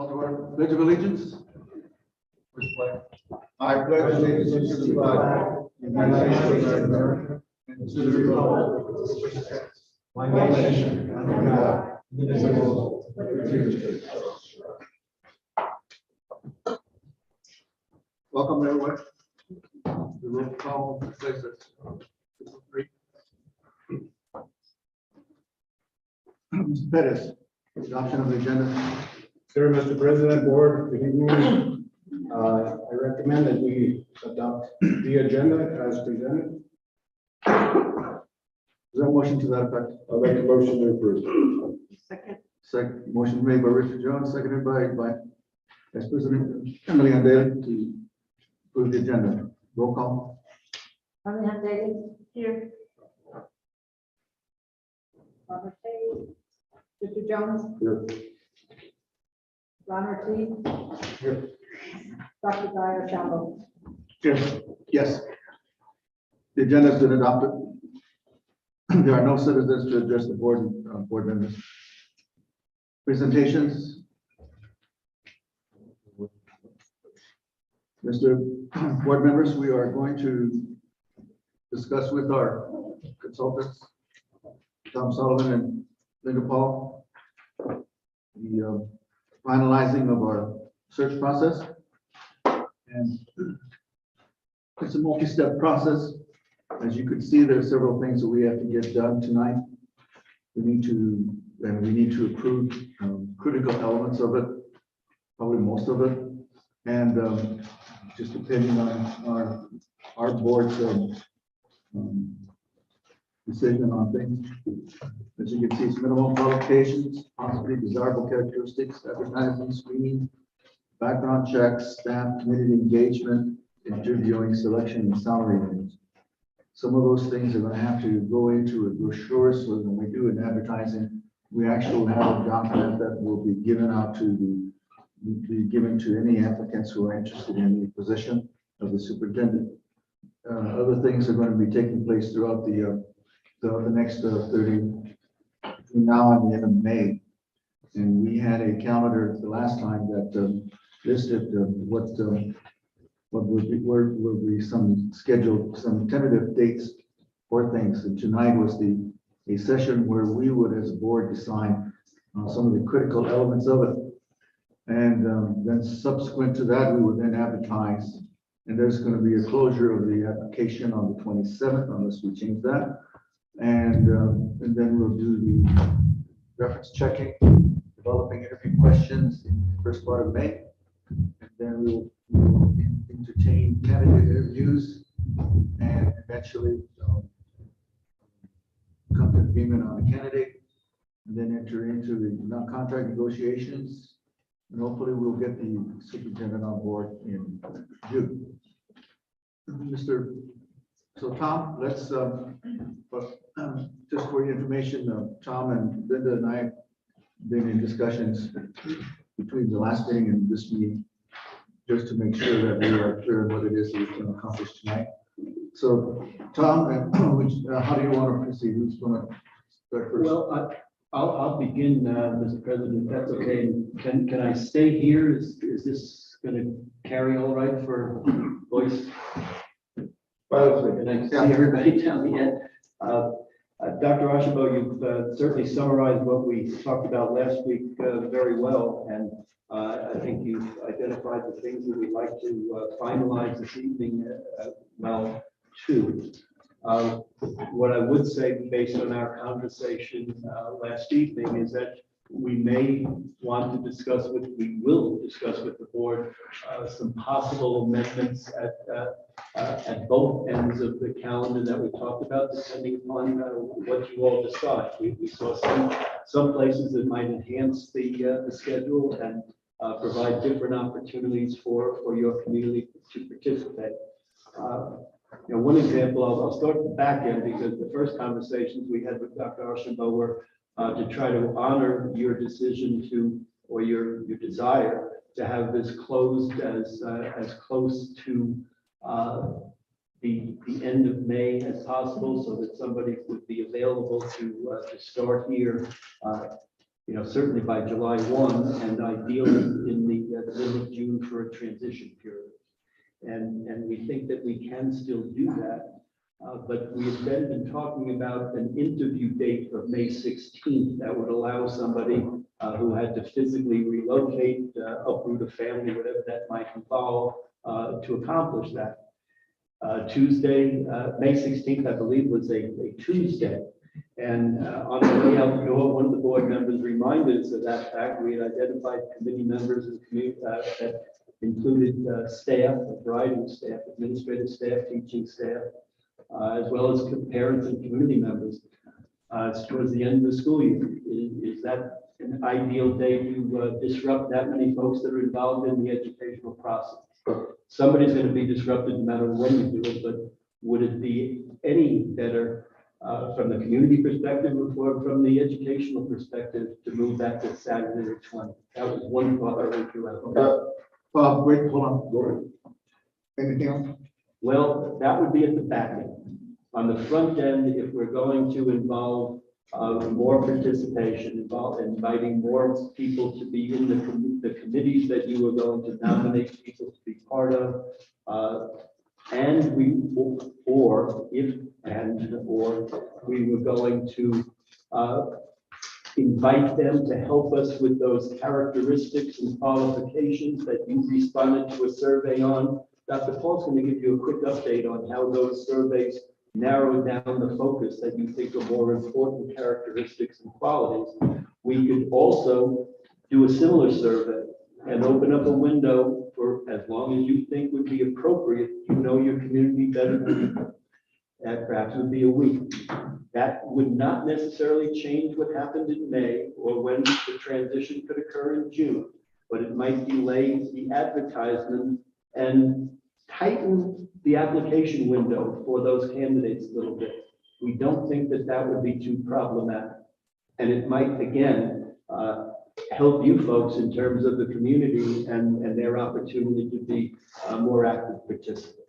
Call to order. Pledge of allegiance. First flag. I pledge allegiance to the flag of the United States of America and to the republic for which it stands, one nation, under God, indivisible, with liberty and justice. Welcome, everyone. The roll call says that. Mr. Pettis, adoption of the agenda. Sir, Mr. President, Board, good evening. I recommend that we adopt the agenda as presented. Is there a motion to that effect? I'll make a motion to approve. Second, motion made by Richard Jones, seconded by Vice President Emily Andel to approve the agenda. Roll call. Emily Daly, here. Robert Hayes, Richard Jones, Here. Ron Ortiz, Here. Dr. Dyer Shambo. Yes. The agenda has been adopted. There are no citizens to address the board members. Presentations. Mr. Board members, we are going to discuss with our consultants, Tom Sullivan and Linda Paul, the finalizing of our search process. And it's a multi-step process. As you can see, there are several things that we have to get done tonight. We need to approve critical elements of it, probably most of it. And just depending on our board's decision on things. As you can see, it's minimum qualifications, possibly desirable characteristics, advertising, screening, background checks, staff, community engagement, interviewing, selection, and salary range. Some of those things are going to have to go into a brochure, so when we do an advertising, we actually have a document that will be given out to any applicants who are interested in the position of the superintendent. Other things are going to be taking place throughout the next 30, between now and the end of May. And we had a calendar the last time that listed what would be some scheduled, some tentative dates for things. And tonight was a session where we would, as a board, decide some of the critical elements of it. And then subsequent to that, we would then advertise. And there's going to be a closure of the application on the 27th, unless we change that. And then we'll do the reference checking, developing interview questions in the first part of May. And then we will entertain candidate interviews and eventually come to agreement on a candidate, and then enter into the non-contract negotiations. And hopefully we'll get the superintendent on board in June. So Tom, let's, just for your information, Tom and Linda and I have been in discussions between the last meeting and this meeting, just to make sure that we are clear on what it is that we can accomplish tonight. So Tom, how do you want to proceed? Who's going to start first? Well, I'll begin, Mr. President, if that's okay. Can I stay here? Is this going to carry all right for voice? Can I see everybody down the end? Dr. Archambault, you've certainly summarized what we talked about last week very well. And I think you've identified the things that we'd like to finalize this evening well, too. What I would say, based on our conversation last evening, is that we may want to discuss we will discuss with the board some possible amendments at both ends of the calendar that we talked about, depending upon what you all decide. We saw some places that might enhance the schedule and provide different opportunities for your community to participate. One example, I'll start at the back end, because the first conversations we had with Dr. Archambault were to try to honor your decision to, or your desire to have this closed as close to the end of May as possible, so that somebody would be available to start here certainly by July 1, and ideally in the middle of June for a transition period. And we think that we can still do that. But we've then been talking about an interview date of May 16th that would allow somebody who had to physically relocate, uproot a family, whatever that might involve, to accomplish that. Tuesday, May 16th, I believe, was a Tuesday. And on the way out the door, one of the board members reminded us of that fact. We had identified committee members and that included staff, a variety of staff, administrative staff, teaching staff, as well as parents and community members. It's towards the end of the school year. Is that an ideal day to disrupt that many folks that are involved in the educational process? Somebody's going to be disrupted no matter when you do it, but would it be any better from the community perspective or from the educational perspective to move that to Saturday the 20th? That was one thought I went through. Bob, wait, hold on, go ahead. Anything else? Well, that would be at the back end. On the front end, if we're going to involve more participation, inviting more people to be in the committees that you are going to nominate people to be part of, and we were going to invite them to help us with those characteristics and qualifications that you responded to a survey on. Dr. Paul's going to give you a quick update on how those surveys narrow down the focus that you think are more important characteristics and qualities. We could also do a similar survey and open up a window for as long as you think would be appropriate. You know your community better than we do. That perhaps would be a week. That would not necessarily change what happened in May or when the transition could occur in June, but it might delay the advertisement and tighten the application window for those candidates a little bit. We don't think that that would be too problematic. And it might, again, help you folks in terms of the community and their opportunity to be more active participants.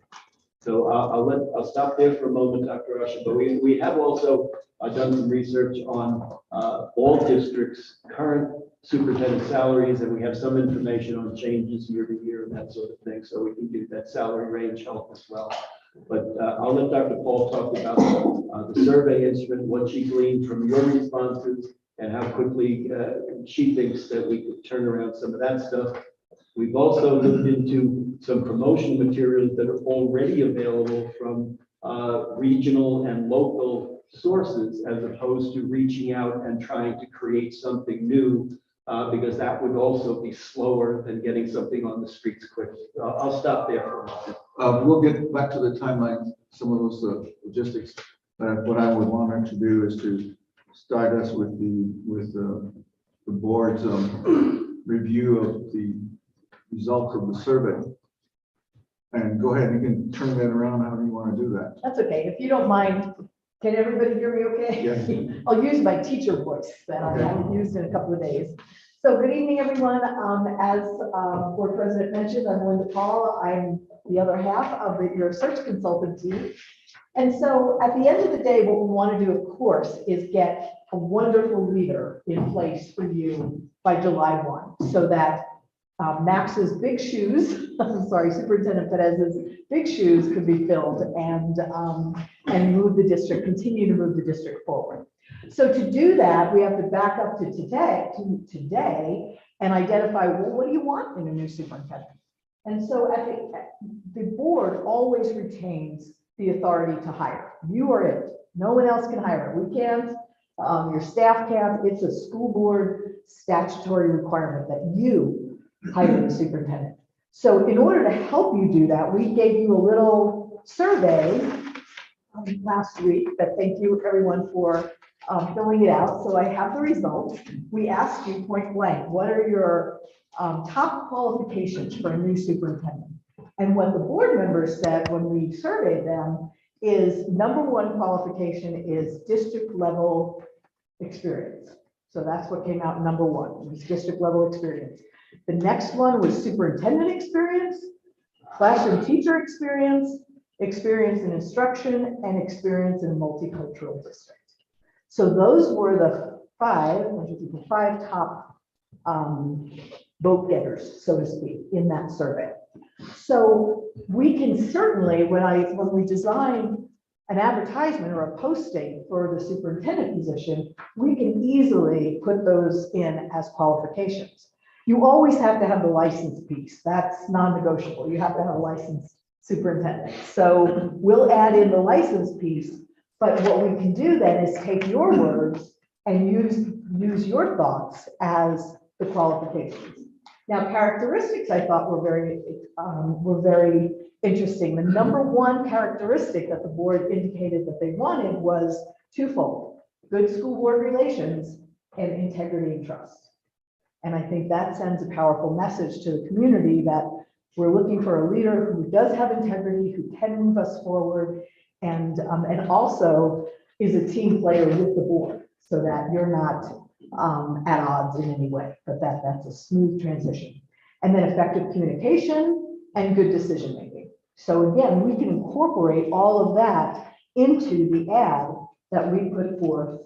So I'll stop there for a moment, Dr. Usher, but we have also done some research on all districts' current superintendent salaries, and we have some information on changes year to year and that sort of thing, so we can give that salary range help as well. But I'll let Dr. Paul talk about the survey instrument, what she gleaned from your responses, and how quickly she thinks that we could turn around some of that stuff. We've also looked into some promotion materials that are already available from regional and local sources, as opposed to reaching out and trying to create something new, because that would also be slower than getting something on the streets quickly. I'll stop there for a moment. We'll get back to the timeline, some of those logistics. What I would want to do is to start us with the board's review of the results of the survey. And go ahead, you can turn that around however you want to do that. That's okay. If you don't mind, can everybody hear me okay? Yes. I'll use my teacher voice that I haven't used in a couple of days. So good evening, everyone. As Board President mentioned, I'm Linda Paul. I'm the other half of your search consultant team. And so at the end of the day, what we want to do, of course, is get a wonderful leader in place for you by July 1, so that Max's big shoes, I'm sorry, Superintendent Perez's big shoes could be filled and move the district, continue to move the district forward. So to do that, we have to back up to today and identify, well, what do you want in a new superintendent? And so the board always retains the authority to hire. You are it. No one else can hire. We can't. Your staff can't. It's a school board statutory requirement that you hire the superintendent. So in order to help you do that, we gave you a little survey last week that thank you everyone for filling it out. So I have the results. We asked you point blank, what are your top qualifications for a new superintendent? And what the board members said when we surveyed them is number one qualification is district level experience. So that's what came out number one, was district level experience. The next one was superintendent experience, classroom teacher experience, experience in instruction, and experience in a multicultural district. So those were the five top vote getters, so to speak, in that survey. So we can certainly, when we design an advertisement or a posting for the superintendent position, we can easily put those in as qualifications. You always have to have the license piece. That's non-negotiable. You have to have a licensed superintendent. So we'll add in the license piece, but what we can do then is take your words and use your thoughts as the qualifications. Now, characteristics I thought were very interesting. The number one characteristic that the board indicated that they wanted was twofold: good school board relations and integrity and trust. And I think that sends a powerful message to the community that we're looking for a leader who does have integrity, who can move us forward, and also is a team player with the board, so that you're not at odds in any way, but that's a smooth transition. And then effective communication and good decision making. So again, we can incorporate all of that into the ad that we put forth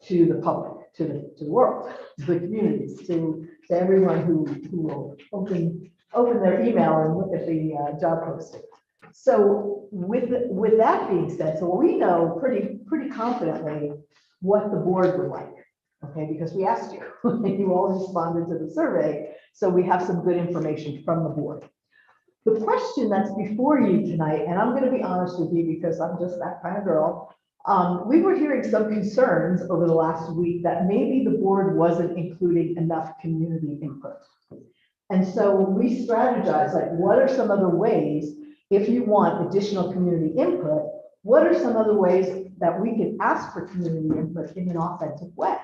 to the public, to the world, to the communities, to everyone who will open their email and look at the job posting. So with that being said, so we know pretty confidently what the board would like. Okay, because we asked you, and you all responded to the survey, so we have some good information from the board. The question that's before you tonight, and I'm going to be honest with you because I'm just that kind of girl, we were hearing some concerns over the last week that maybe the board wasn't including enough community input. And so we strategized, like, what are some other ways, if you want additional community input, what are some other ways that we can ask for community input in an authentic way?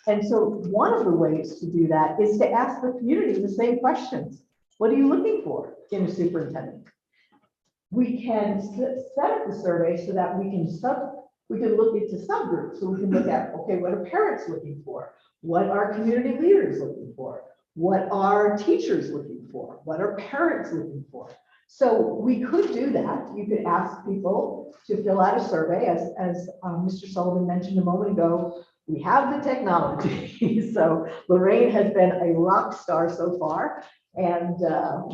And so one of the ways to do that is to ask the community the same questions. What are you looking for in a superintendent? We can set up the survey so that we can look into subgroups. So we can look at, okay, what are parents looking for? What are community leaders looking for? What are teachers looking for? What are parents looking for? So we could do that. You could ask people to fill out a survey, as Mr. Sullivan mentioned a moment ago. We have the technology. So Lorraine has been a rock star so far, and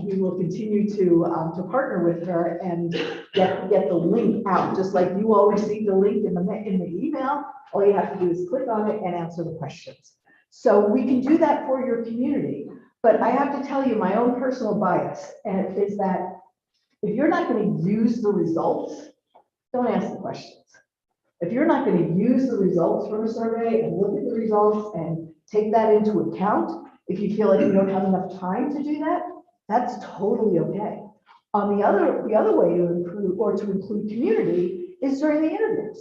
we will continue to partner with her and get the link out. Just like you always see the link in the email, all you have to do is click on it and answer the questions. So we can do that for your community. But I have to tell you, my own personal bias is that if you're not going to use the results, don't ask the questions. If you're not going to use the results from a survey and look at the results and take that into account, if you feel like you don't have enough time to do that, that's totally okay. The other way to include community is during the interviews,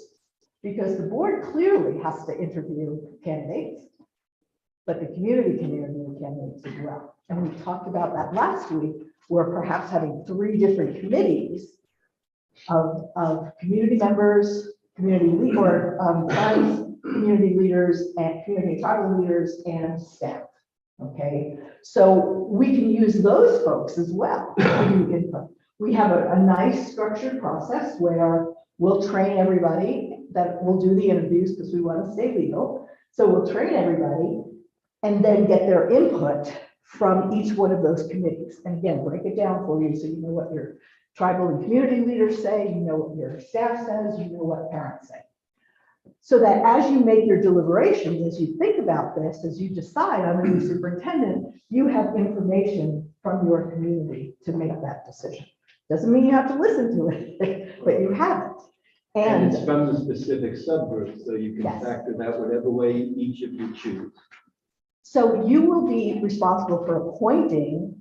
because the board clearly has to interview candidates, but the community can interview candidates as well. And we talked about that last week, where perhaps having 3 different committees of community members, community leaders, and community tribal leaders and staff. Okay, so we can use those folks as well to do input. We have a nice structured process where we'll train everybody that will do the interviews, because we want to stay legal. So we'll train everybody and then get their input from each one of those committees. And again, break it down for you so you know what your tribal and community leaders say, you know what your staff says, you know what parents say. So that as you make your deliberations, as you think about this, as you decide on a new superintendent, you have information from your community to make that decision. Doesn't mean you have to listen to it, but you have it. And it's from the specific subgroup, so you can Yes. factor that whatever way each of you choose. So you will be responsible for appointing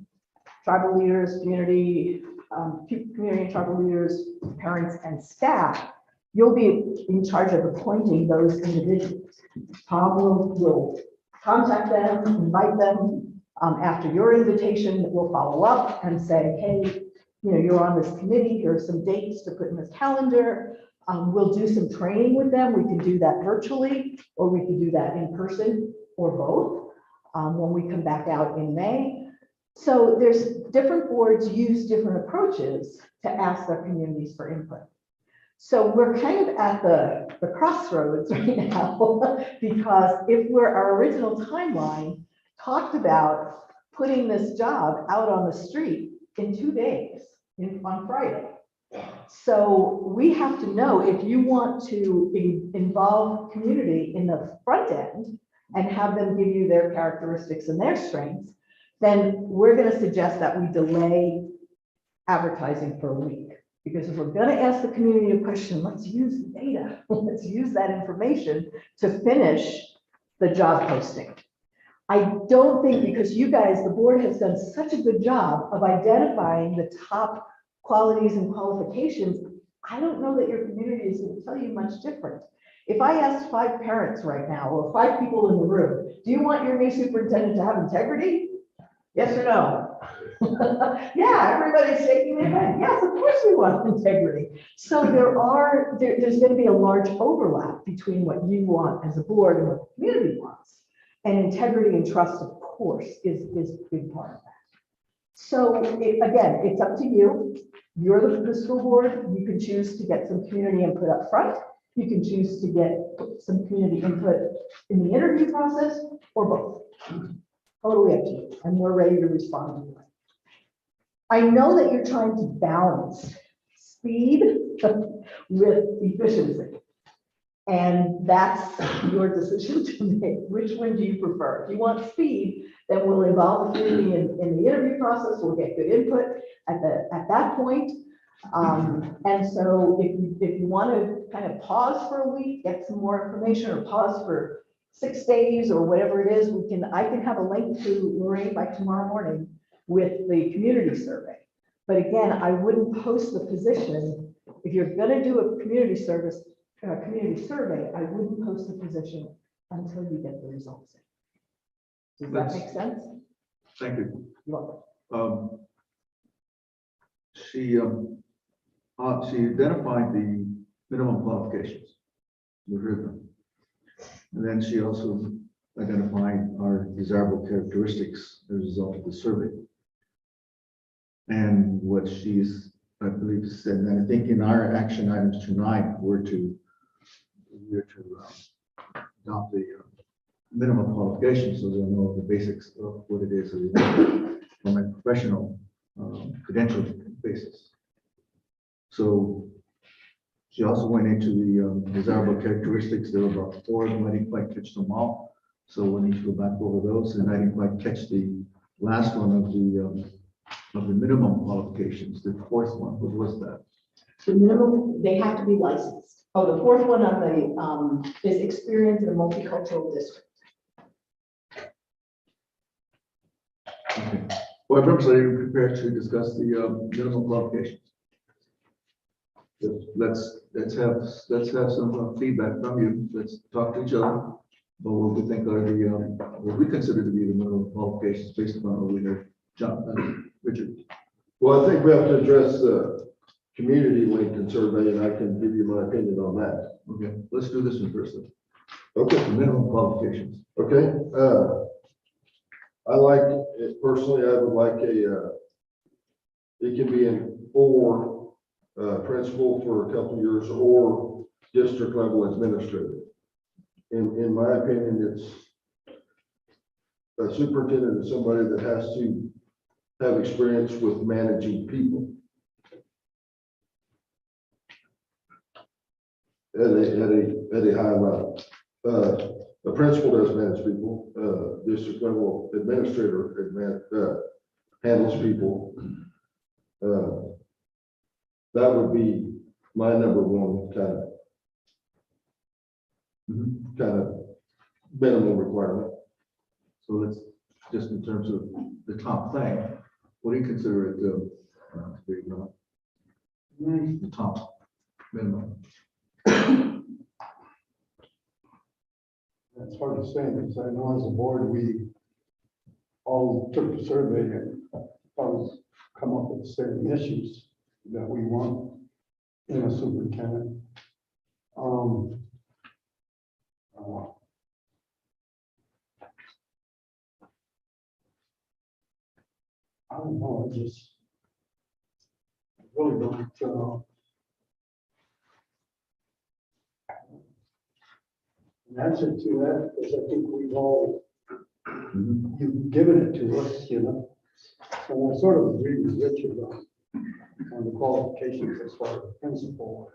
tribal leaders, community and tribal leaders, parents, and staff. You'll be in charge of appointing those individuals. Tom will contact them, invite them. After your invitation, we'll follow up and say, hey, you're on this committee, here are some dates to put in this calendar. We'll do some training with them. We can do that virtually, or we can do that in person, or both, when we come back out in May. So there's different boards use different approaches to ask their communities for input. So we're kind of at the crossroads right now, because if our original timeline talked about putting this job out on the street in 2 days, on Friday. So we have to know if you want to involve community in the front end and have them give you their characteristics and their strengths, then we're going to suggest that we delay advertising for a week. Because if we're going to ask the community a question, let's use the data, let's use that information to finish the job posting. I don't think, because you guys, the board has done such a good job of identifying the top qualities and qualifications, I don't know that your community is going to tell you much different. If I asked 5 parents right now, or 5 people in the room, do you want your new superintendent to have integrity? Yes or no? Yeah, everybody's shaking their head. Yes, of course we want integrity. So there's going to be a large overlap between what you want as a board and what the community wants. And integrity and trust, of course, is a big part of that. So again, it's up to you. You're the school board. You can choose to get some community input up front. You can choose to get some community input in the interview process, or both. Totally up to you. And we're ready to respond to you. I know that you're trying to balance speed with efficiency. And that's your decision to make. Which one do you prefer? If you want speed, then we'll involve the community in the interview process. We'll get good input at that point. And so if you want to kind of pause for a week, get some more information, or pause for 6 days or whatever it is, I can have a link to Lorraine by tomorrow morning with the community survey. But again, I wouldn't post the position. If you're going to do a community survey, I wouldn't post the position until you get the results in. Does that make sense? Thank you. You're welcome. She identified the minimum qualifications. We heard them. And then she also identified our desirable characteristics as a result of the survey. And what she's, I believe, said, and I think in our action items tonight, we're to adopt the minimum qualifications, so they'll know the basics of what it is from a professional credential basis. So she also went into the desirable characteristics. There were about 4 of them. I didn't quite catch them all, so we need to go back over those. And I didn't quite catch the last one of the minimum qualifications. The 4th one, what was that? The minimum, they have to be licensed. Oh, the 4th one on the is experience in a multicultural district. Okay. Well, purpose, are you prepared to discuss the minimum qualifications? Let's have some feedback from you. Let's talk to each other about what we think are what we consider to be the minimum qualifications based upon what we heard. John, Richard. Well, I think we have to address the community Lincoln survey, and I can give you my opinion on that. Okay, let's do this one first. Then. Okay. The minimum qualifications. Okay. I like it personally. I would like it can be in for principal for a couple of years or district level administrator. In my opinion, it's a superintendent is somebody that has to have experience with managing people at a high level. The principal does manage people. District level administrator handles people. That would be my number one kind of minimum requirement. So let's just in terms of the top thing, what do you consider it to be the top minimum? It's hard to say, because I know as a board, we all took the survey and always come up with the same issues that we want in a superintendent. I don't know, I really don't, an answer to that, because I think we've all, Mhm. you've given it to us, you know. And I sort of agree with Richard on the qualifications as far as principal.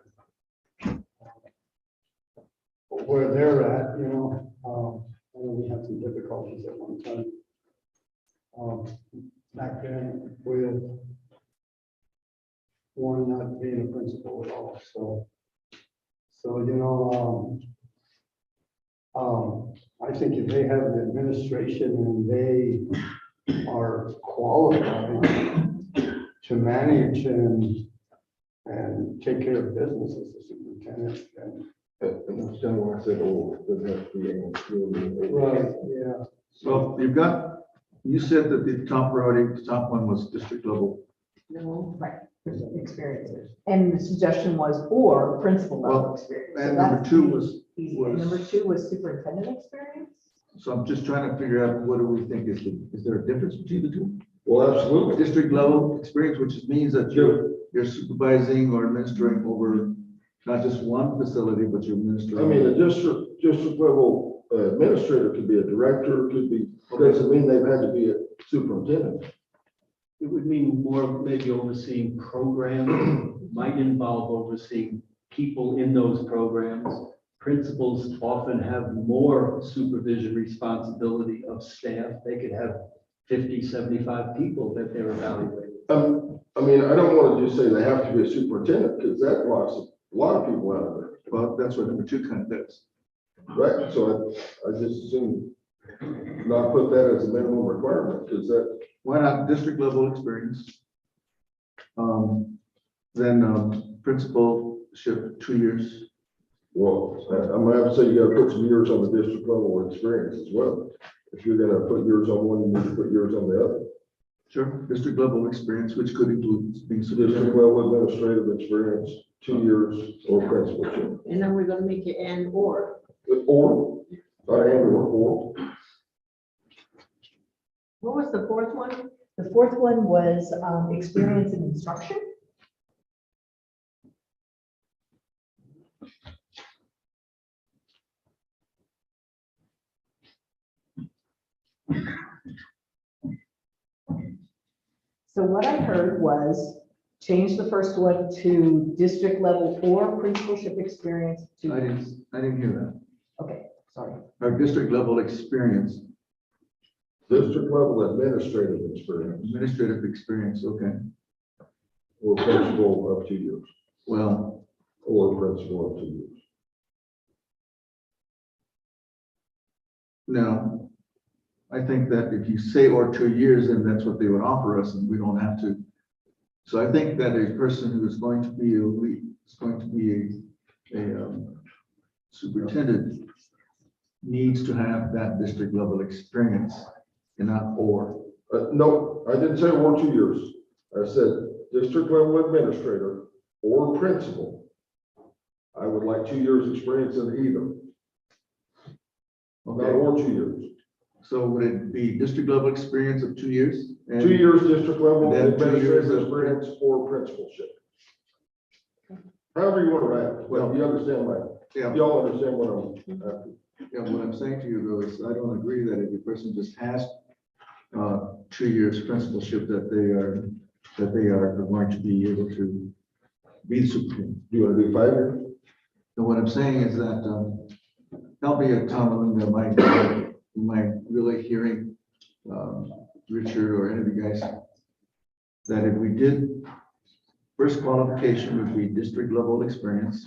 But where they're at, you know, I know we had some difficulties at one time. Back then with one not being a principal at all, so, you know, I think if they have the administration and they are qualified to manage and take care of business as a superintendent, and And that's kind of why I said, oh, it doesn't have to be any. right, yeah. So you said that the top priority, the top one was district level. No, right, experiences. And the suggestion was, or principal level Well, experience. So and number that's two was, easy. And number two was superintendent experience? so I'm just trying to figure out what do we think is there a difference between the two? Well, absolutely. District level experience, which means that you're supervising or administering over not just one facility, but you're administering. I mean, a district level administrator could be a director, could be, doesn't mean they've had to be a superintendent. It would mean more maybe overseeing programs, might involve overseeing people in those programs. Principals often have more supervision responsibility of staff. They could have 50, 75 people that they're evaluating. I mean, I don't want to just say they have to be a superintendent, because that blocks a lot of people out of there, Well, that's what number two kind of does. right? So I just assume not put that as a minimum requirement, because that, Why not district level experience? Then principalship, 2 years. well, I'm gonna have to say you gotta put some years on the district level experience as well. If you're gonna put years on one, you need to put years on the other. Sure. District level experience, which could include being District superintendent. level administrative experience, 2 years, or principalship. And then we're gonna make it and or. Or, not and or. What was the fourth one? The fourth one was experience in instruction. So what I heard was change the first one to district level or principalship experience I to, didn't hear that. okay, sorry. Our district level experience, District level administrative experience, administrative experience, okay. or principal of 2 years, Well, or principal of 2 years. no. I think that if you say or 2 years, then that's what they would offer us and we don't have to. So I think that a person who is going to be a lead, is going to be a superintendent needs to have that district level experience and not or. No, I didn't say or 2 years. I said district level administrator or principal. I would like 2 years experience in either, not Okay, or 2 years. so would it be district level experience of 2 years? And 2 years district level And then 2 years administrative of- experience or principalship. However you want to write it, well, you understand Yeah, y'all understand what I'm after. yeah, what I'm saying to you though is I don't agree that if a person just has 2 years principalship that they are going to be able to be the superintendent. Do you want to do 5 years? And what I'm saying is that, help me, Tom, am I really hearing, Richard or any of you guys, that if we did, first qualification would be district level experience.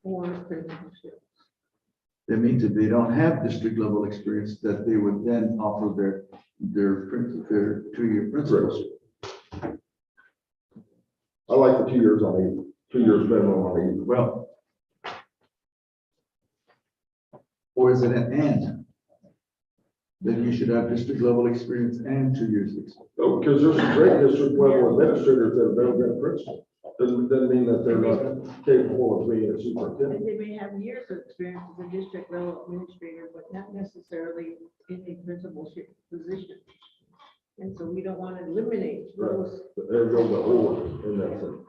Or principalship. That means if they don't have district level experience, that they would then offer their 2-year principalship. I like the 2 years on either, 2 years minimum on either. Well, or is it an and? Then you should have district level experience and 2 years. Experience. No, because there's some great district level administrators that have never been a principal. Doesn't mean that they're not capable of being a superintendent. And they may have years of experience as a district level administrator, but not necessarily in a principalship position. And so we don't want to eliminate those. But there goes the or in that sense.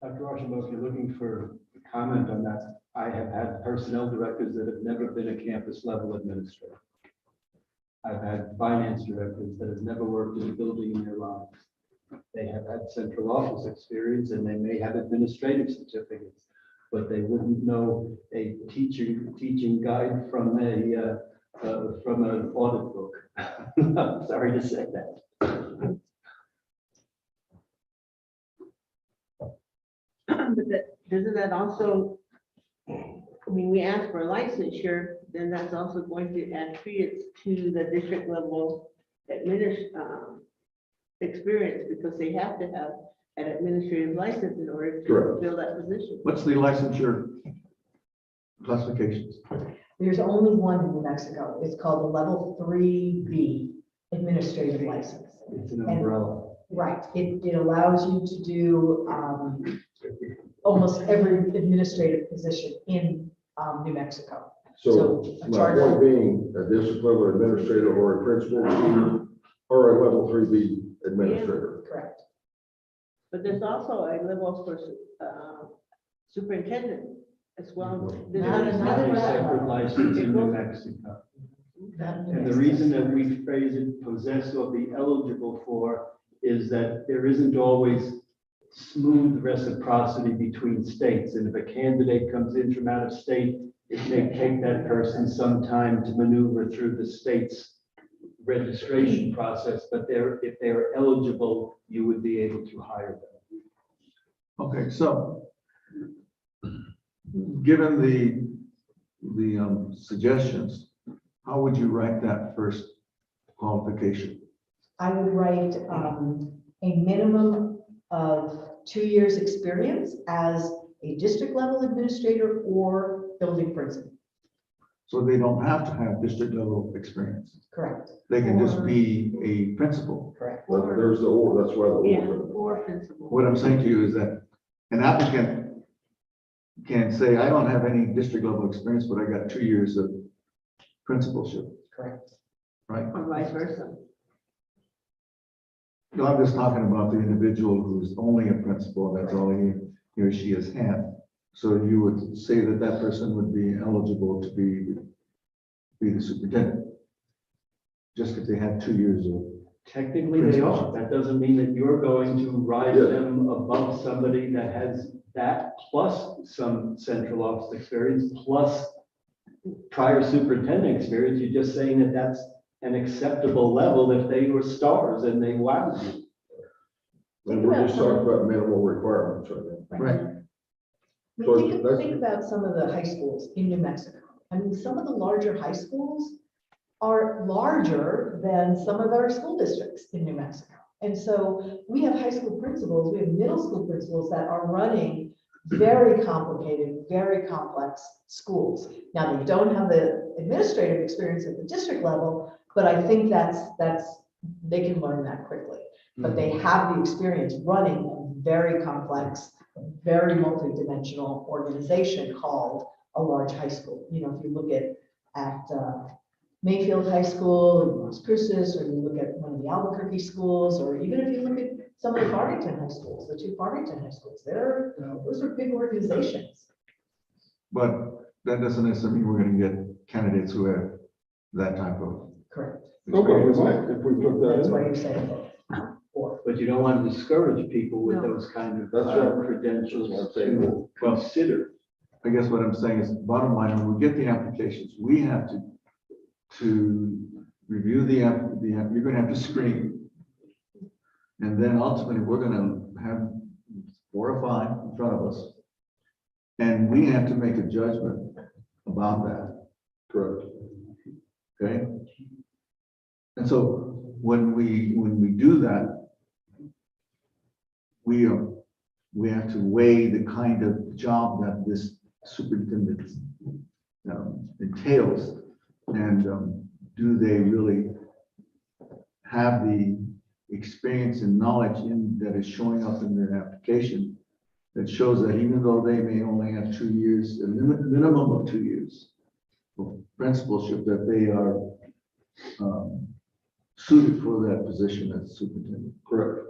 Dr. Archibald, if you're looking for comment on that. I have had personnel directors that have never been a campus level administrator. I've had finance directors that have never worked in a building in their lives. They have had central office experience and they may have administrative certificates, but they wouldn't know a teaching guide from from an audit book. I'm sorry to say that. But doesn't that also, I mean, we ask for licensure, then that's also going to add credence to the district level experience, because they have to have an administrative license in order to Correct. fill that position. What's the licensure classifications? There's only one in New Mexico. It's called a level 3B administrative license. It's an umbrella. Right, it allows you to do almost every administrative position in New Mexico. So a my charter- point being, a district level administrator or a principal or a level 3B administrator. Correct. But there's also a level for superintendent as well. There's Not not a another Have a separate- separate license in New Mexico. And the reason that we phrase it possess or be eligible for is that there isn't always smooth reciprocity between states. And if a candidate comes in from out of state, it may take that person some time to maneuver through the state's registration process, but if they're eligible, you would be able to hire them. Okay, so given the suggestions, how would you rank that first qualification? I would write a minimum of 2 years experience as a district level administrator or building principal. So they don't have to have district level experience. Correct, They can just be a principal. correct. There's the or, that's why the Yeah, or. or principal. What I'm saying to you is that an applicant can say, I don't have any district level experience, but I got 2 years of principalship, Correct. right? Or vice versa. No, I'm just talking about the individual who's only a principal, that's all he or she has had. So you would say that that person would be eligible to be the superintendent? Just if they had 2 years of, Technically, they are. That doesn't mean that you're going to rise Yeah. them above somebody that has that plus some central office experience, plus prior superintendent experience. You're just saying that that's an acceptable level if they were stars and they wowed you. And we're just talking about minimal requirements right now. right? I So mean, think, that's- think about some of the high schools in New Mexico. I mean, some of the larger high schools are larger than some of our school districts in New Mexico. And so we have high school principals, we have middle school principals that are running very complicated, very complex schools. Now, they don't have the administrative experience at the district level, but I think they can learn that quickly. But they have the experience running a very complex, very multidimensional organization called a large high school. You know, if you look at Mayfield High School in Las Cruces, or you look at one of the Albuquerque schools, or even if you look at some of the Farmington high schools, the 2 Farmington high schools, those are big organizations. But that doesn't necessarily mean we're gonna get candidates who have that type of. Correct. Okay, we might, if we put that That's in. why you're saying or. But you don't want to discourage people with No. those kind of That's right. credentials That's what I'm saying. to consider. I guess what I'm saying is, bottom line, when we get the applications, we have to review you're gonna have to screen. And then ultimately, we're gonna have 4 or 5 in front of us. And we have to make a judgment about that, Correct. okay? And so when we do that, we have to weigh the kind of job that this superintendent entails. And do they really have the experience and knowledge that is showing up in their application that shows that even though they may only have 2 years, a minimum of 2 years of principalship, that they are suited for that position as superintendent. Correct.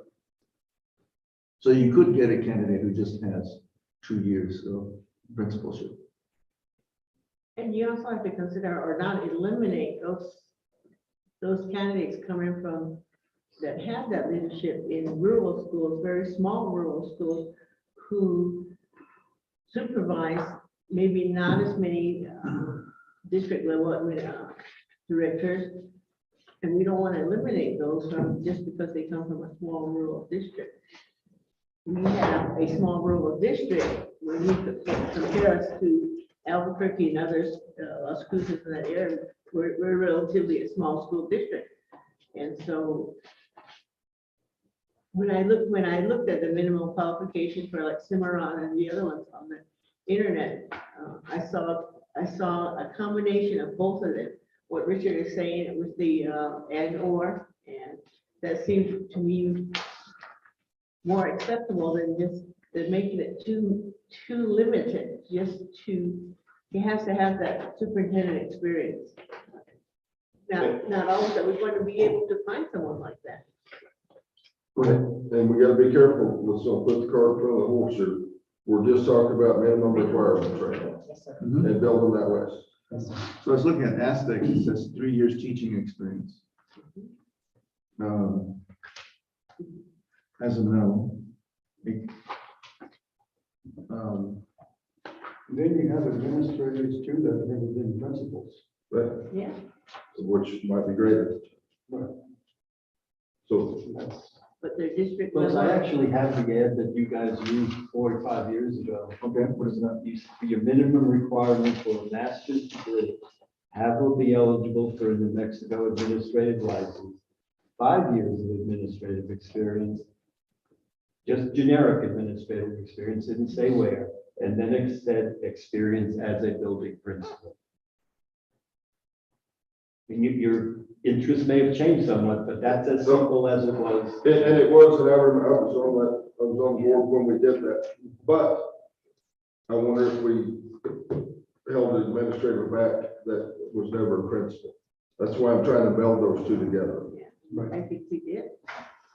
So you could get a candidate who just has 2 years of principalship. And you also have to consider or not eliminate those candidates coming from, that have that leadership in rural schools, very small rural schools, who supervise maybe not as many district level directors. And we don't want to eliminate those from, just because they come from a small rural district. We have a small rural district, when you compare us to Albuquerque and others, Las Cruces in that area, we're relatively a small school district. And so when I looked at the minimum qualifications for like Cimarron and the other ones on the internet, I saw a combination of both of them. What Richard is saying with the and/or, and that seems to me more acceptable than just making it too limited, just to, he has to have that superintendent experience. Now, not always that we're going to be able to find someone like that. And we gotta be careful, let's not put the cart in front of the horse here. We're just talking about minimum requirements right now Yes, sir. and building that list. So I was looking at aspects, it says 3 years teaching experience. As a minimum. Then you have administrators too that have never been principals. But, Yeah. which might be greater. Right. So, But their district Well, I level, actually have the ad that you guys used 4 or 5 years ago. Okay, what is that? For your minimum requirement for a master's degree, have will be eligible for a New Mexico administrative license, 5 years of administrative experience, just generic administrative experience, didn't say where, and then it said experience as a building principal. And your interest may have changed somewhat, but that's as simple as it was. and it was, and I was on board when we did that, but I wonder if we held the administrator back that was never a principal. That's why I'm trying to meld those two together. I think we did.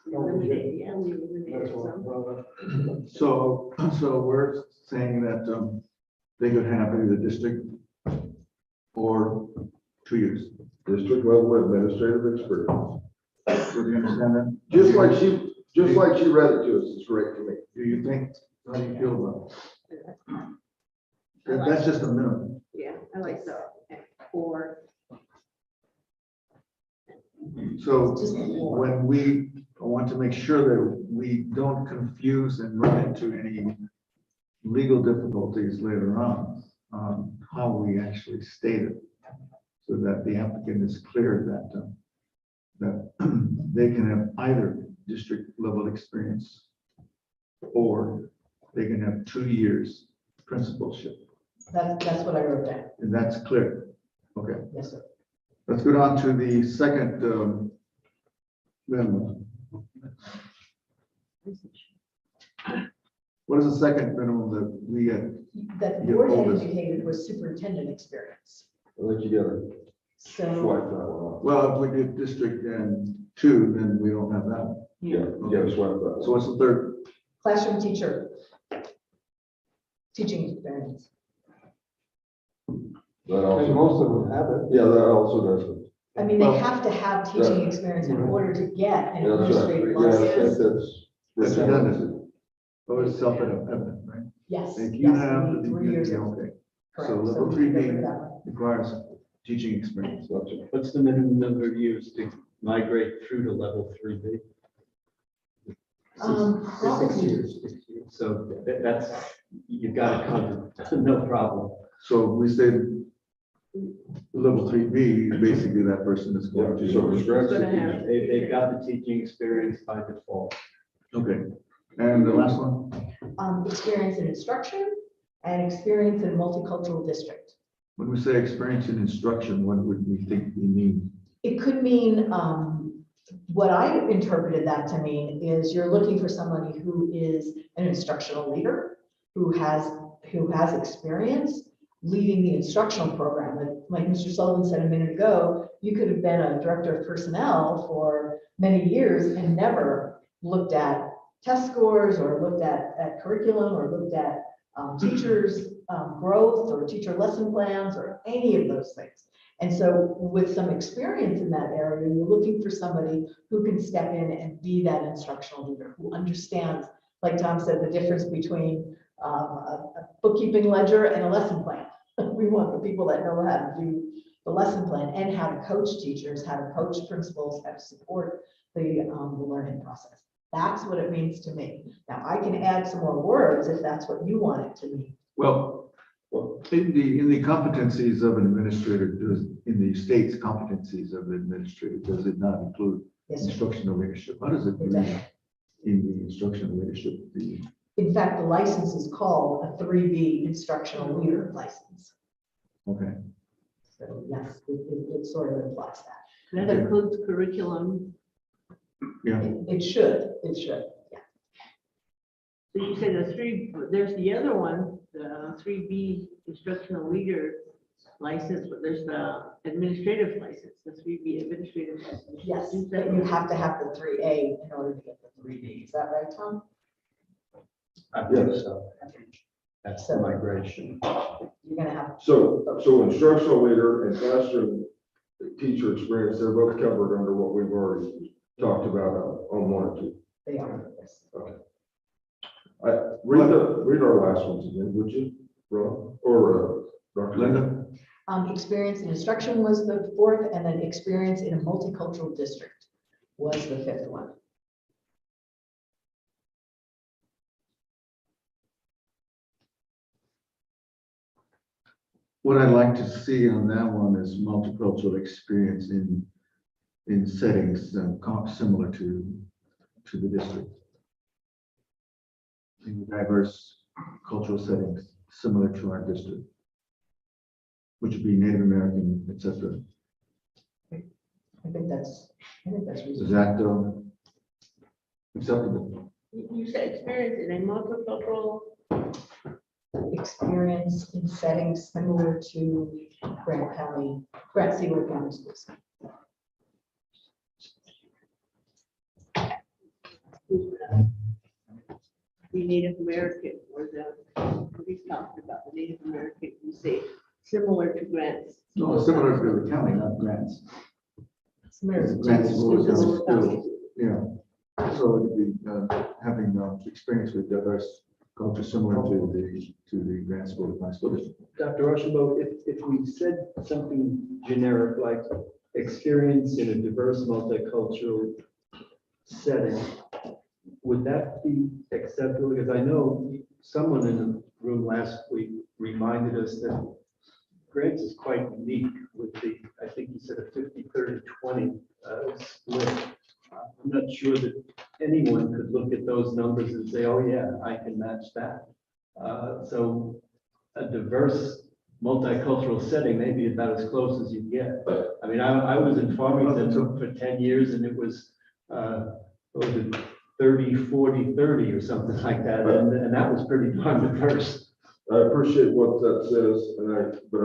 We Oh, we did. eliminated, yeah, we eliminated That's what I some. brought up. So we're saying that they could have either district or 2 years. District level administrative experience. So do you understand that? Just like she read it to us, it's great to me. Do you think, how do you feel about I it? like- That's just a minimum. Yeah, I like the, or, So Just more. when we want to make sure that we don't confuse and run into any legal difficulties later on how we actually state it, so that the applicant is clear that they can have either district level experience or they can have 2 years principalship, That's what I wrote down. and that's clear. Okay. Yes, sir. Let's go on to the second minimum. What is the second minimum that we get? That the Your board had oldest. indicated was superintendent experience. I think you gotta So, swipe that one off. Well, if we did district and 2, then we don't have that one. Yeah, you gotta swipe that So one. what's the third? classroom teacher. Teaching experience. That And also, most of them have it. yeah, that also does it. I mean, they Well, have to have teaching experience in order to get an That's right. administrative Yeah, I think license. that's. That's redundant. Oh, it's self-evident, right? Yes. If you yes, have, we the need 3 years. yeah, of- okay, Correct. so So level we 3 can get B rid of that one. requires teaching experience. That's it. What's the minimum number of years to migrate through to level 3B? Probably, So that's, you've got it covered, no problem. So we say level 3B, basically that person is going Yeah, to. so scratch Gonna it. have- They've got the teaching experience by default. Okay, and the last one? experience in instruction and experience in multicultural district. When we say experience in instruction, what would we think we mean? It could mean, what I interpreted that to mean is you're looking for somebody who is an instructional leader, who has experience leading the instructional program. Like Mr. Sullivan said a minute ago, you could have been a director of personnel for many years and never looked at test scores or looked at curriculum or looked at teachers growth or teacher lesson plans or any of those things. And so with some experience in that area, you're looking for somebody who can step in and be that instructional leader, who understands, like Tom said, the difference between a bookkeeping ledger and a lesson plan. We want the people that know how to do the lesson plan and how to coach teachers, how to coach principals, how to support the learning process. That's what it means to me. Now, I can add some more words if that's what you want it to mean. Well, in the competencies of an administrator, in the state's competencies of the administrator, does it not include Yes, sir. instructional leadership? How does it It read does. in the instructional leadership? In fact, the license is called a 3B instructional leader license. Okay, So yes, it sort of implies that. That includes curriculum. yeah. It should, yeah. So you said there's the other one, the 3B instructional leader license, but there's the administrative license, the 3B administrative license. Yes, Is but that- you have to have the 3A in order to get the 3B. Is that right, Tom? I think so. That's the migration. You're gonna have, So instructional leader and classroom teacher experience, they're both covered under what we've already talked about on 1 or 2. they are, yes. Read our last ones again, would you, Ron, or Dr. Linda? Experience in instruction was the 4th, and then experience in a multicultural district was the 5th one. What I'd like to see on that one is multicultural experience in settings similar to the district. In diverse cultural settings similar to our district, which would be Native American, etc. I think that's Is reasonable. that acceptable? You said experience in a multicultural, Experience in settings similar to Grant Seaward County Schools. the Native American, or we talked about the Native American, you say similar to grants. No, similar to the county, not grants. Similar to Grants schools. will Schools. still, yeah. So it'd be having experience with diverse culture similar to the grant school of high school district. Dr. Archibald, if we said something generic like experience in a diverse multicultural setting, would that be acceptable? Because I know someone in the room last week reminded us that grants is quite unique with the, I think you said a 50-30-20 split. I'm not sure that anyone could look at those numbers and say, oh yeah, I can match that. So a diverse multicultural setting may be about as close as you get. I mean, I was in Farmington for 10 years and it was, what was it, 30-40-30 or something like that. And that was pretty darn diverse. I appreciate what that says, but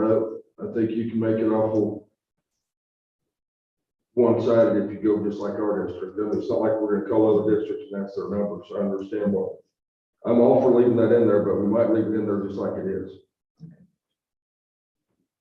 I think you can make it awful one-sided if you go just like our district. And it's not like we're gonna call other districts and that's their numbers. I understand what, I'm all for leaving that in there, but we might leave it in there just like it is.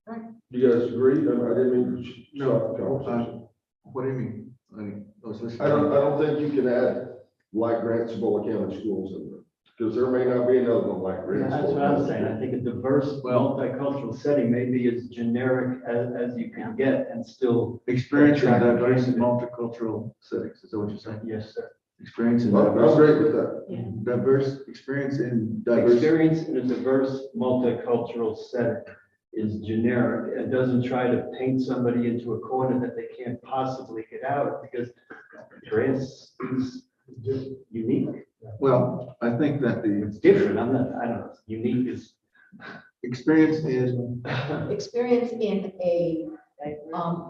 Right. Do you guys agree? I didn't mean to stop the conversation. What do you mean? I was listening. I don't think you can add like Grantsville County schools in there, because there may not be another one like Grantsville. That's what I'm saying. I think a diverse multicultural setting may be as generic as you can get and still. Experience in Attract diverse and candidate. multicultural settings, is that what you're saying? Yes, sir. Experience in I'm diverse, great with that. diverse, experience in diverse. Experience in a diverse multicultural setting is generic. It doesn't try to paint somebody into a corner that they can't possibly get out of because grants is unique. Well, I think that It's the different. I don't know. Unique is. experience in, Experience in a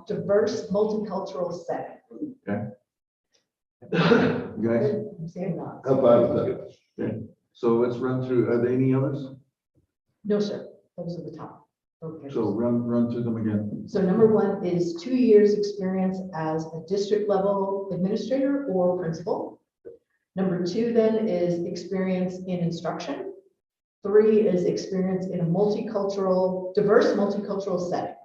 diverse multicultural setting. you guys, I'm saying not. I'm fine with that. so let's run through, are there any others? No, sir, those are the top. Okay. So run through them again. So number 1 is 2 years experience as a district level administrator or principal. Number 2 then is experience in instruction. 3 is experience in a diverse multicultural setting.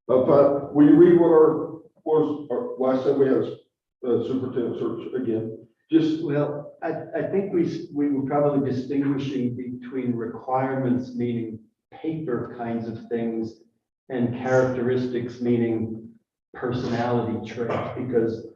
Will you read what our last time we had a superintendent search again? Just, Well, I think we were probably distinguishing between requirements, meaning paper kinds of things, and characteristics, meaning personality traits, because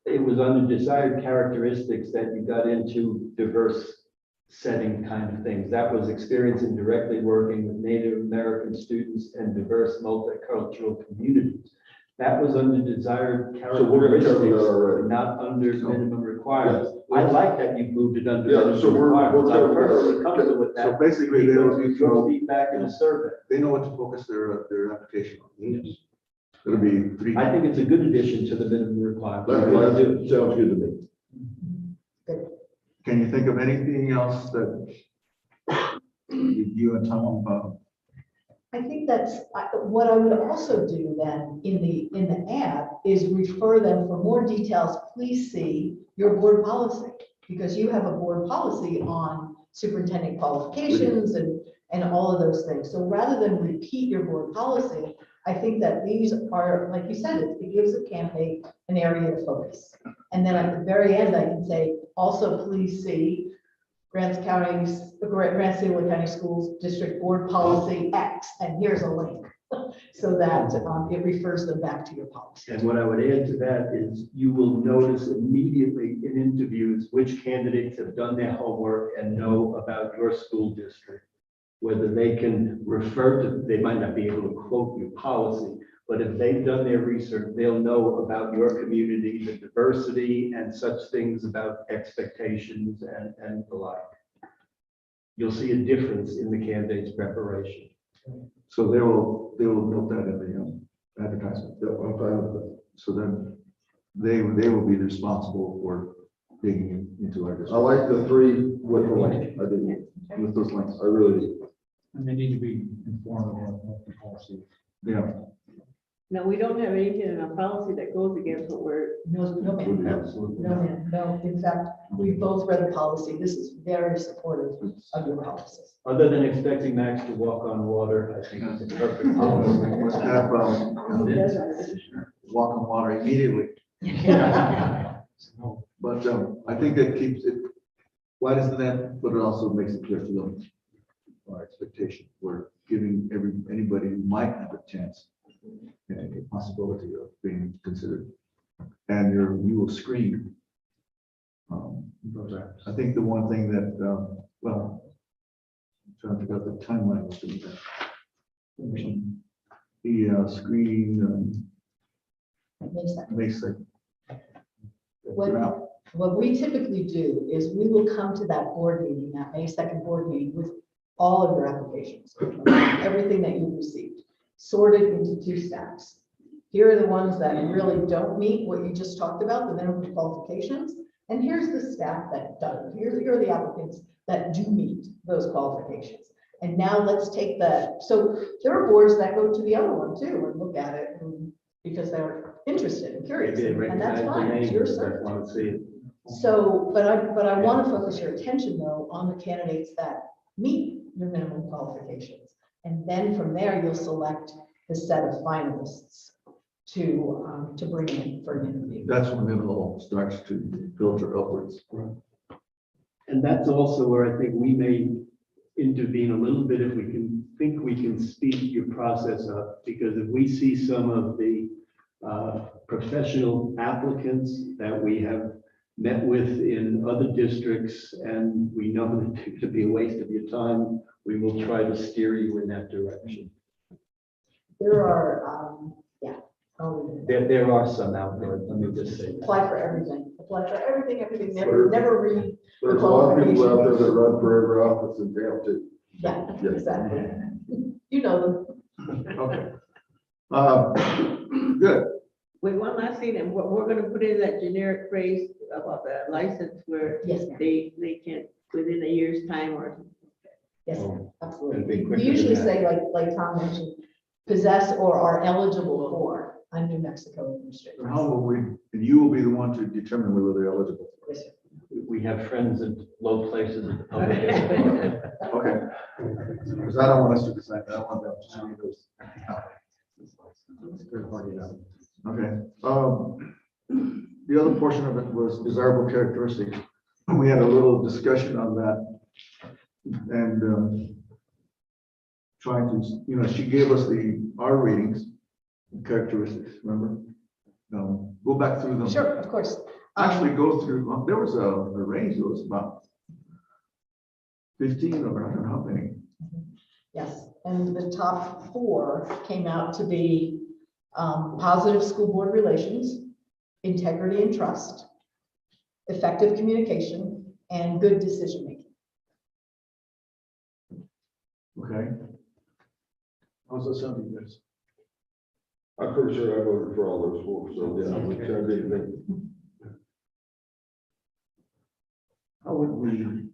it was under desired characteristics that you got into diverse setting kind of things. That was experience in directly working with Native American students and diverse multicultural communities. That was under desired so we're gonna cover that characteristics, already. not under minimum requirements. I like that you moved it under Yeah, minimum so we're requirements. I'm covering that perfectly already. comfortable with So that. basically, they will Because be your thrown, feedback in the survey. they know what to focus their application on. It'll be 3. I think it's a good addition to the minimum requirement. That sounds good to me. Can you think of anything else that you and Tom, I think what I would also do then in the ad is refer them for more details, please see your board policy. Because you have a board policy on superintendent qualifications and all of those things. So rather than repeat your board policy, I think that these are, like you said, it gives a candidate an area to focus. And then at the very end, I can say, also please see Grants County Schools District Board Policy X, and here's a link. So that it refers them back to your policy. And what I would add to that is you will notice immediately in interviews which candidates have done their homework and know about your school district. Whether they can refer to, they might not be able to quote your policy, but if they've done their research, they'll know about your community, the diversity and such things about expectations and the like. You'll see a difference in the candidate's preparation. so they will note that in the advertisement. Yeah, I'm fine with that. So then they will be responsible for digging into our I district like the 3 with the link. I do. with those links. I really do. And they need to be informed of what the policy. Yeah. No, we don't have anything in our policy that goes against what we're, No, ma'am. Absolutely. No, ma'am. No, in fact, we both read the policy. This is very supportive of your policy. Other than expecting Max to walk on water, I think it's a perfect policy. Let's have, walk on water immediately. But I think that keeps it, why doesn't that, but it also makes it clear to them our expectation. We're giving anybody who might have a chance and a possibility of being considered. And you will screen. I think the one thing that, well, I'm trying to figure out the timeline was doing that. The screening makes it. What we typically do is we will come to that board meeting, that May 2nd board meeting with all of your applications, everything that you've received, sorted into 2 stacks. Here are the ones that really don't meet what you just talked about, the minimum qualifications. And here's the staff that does. Here are the applicants that do meet those qualifications. And now let's take that. So there are boards that go to the other one too and look at it because they're interested and curious. And that's fine, it's your search. Want to see it. So, but I want to focus your attention though on the candidates that meet your minimum qualifications. And then from there, you'll select the set of finalists to bring in for an interview. That's when it all starts to filter upwards. And that's also where I think we may intervene a little bit if we think we can speed your process up. Because if we see some of the professional applicants that we have met with in other districts, and we know that it could be a waste of your time, we will try to steer you in that direction. There are, There are some out there, let me just say that. apply for everything, never read. There's a lot of people out there that run for every office in town too. Yeah, Yeah. exactly. You know them. Okay. Good. wait, one last thing, and we're gonna put in that generic phrase about the license where Yes, ma'am. they can, within a year's time or. Yes, Oh, ma'am. it'd be Absolutely. quicker We usually than say, like Tom mentioned, possess or are eligible for a New Mexico administrator. How will we, and you will be the one to determine whether they're eligible. Yes, sir. we have friends in low places at the public. Education. Okay. Because I don't want us to decide that. I want them to do those. Third party now. Okay. The other portion of it was desirable characteristics. We had a little discussion on that. And trying to, she gave us our ratings, characteristics, remember? Go back through them. Sure, of course. Actually go through, there was a range, it was about 15 or I don't know how many. Yes, and the top 4 came out to be positive school board relations, integrity and trust, effective communication, and good decision making. Okay. How's that sound to you guys? I'm pretty sure I voted for all those 4, so yeah, we kind of did. How would we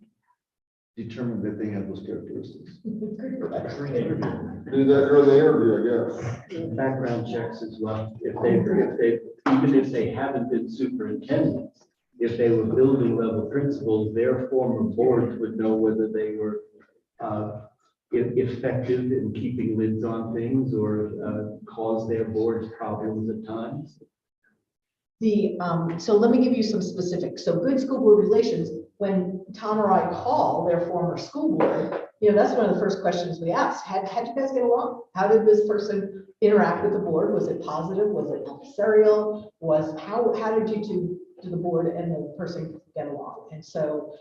determine that they have those characteristics? Good question. Do that during the interview, I guess. Background checks as well. Even if they haven't been superintendents, if they were building level principals, their former boards would know whether they were effective in keeping lids on things or cause their boards problems at times. So let me give you some specifics. So good school board relations, when Tom or I call their former school board, that's one of the first questions we asked. How'd you guys get along? How did this person interact with the board? Was it positive? Was it adversarial? How did you two, to the board and the person get along? And so,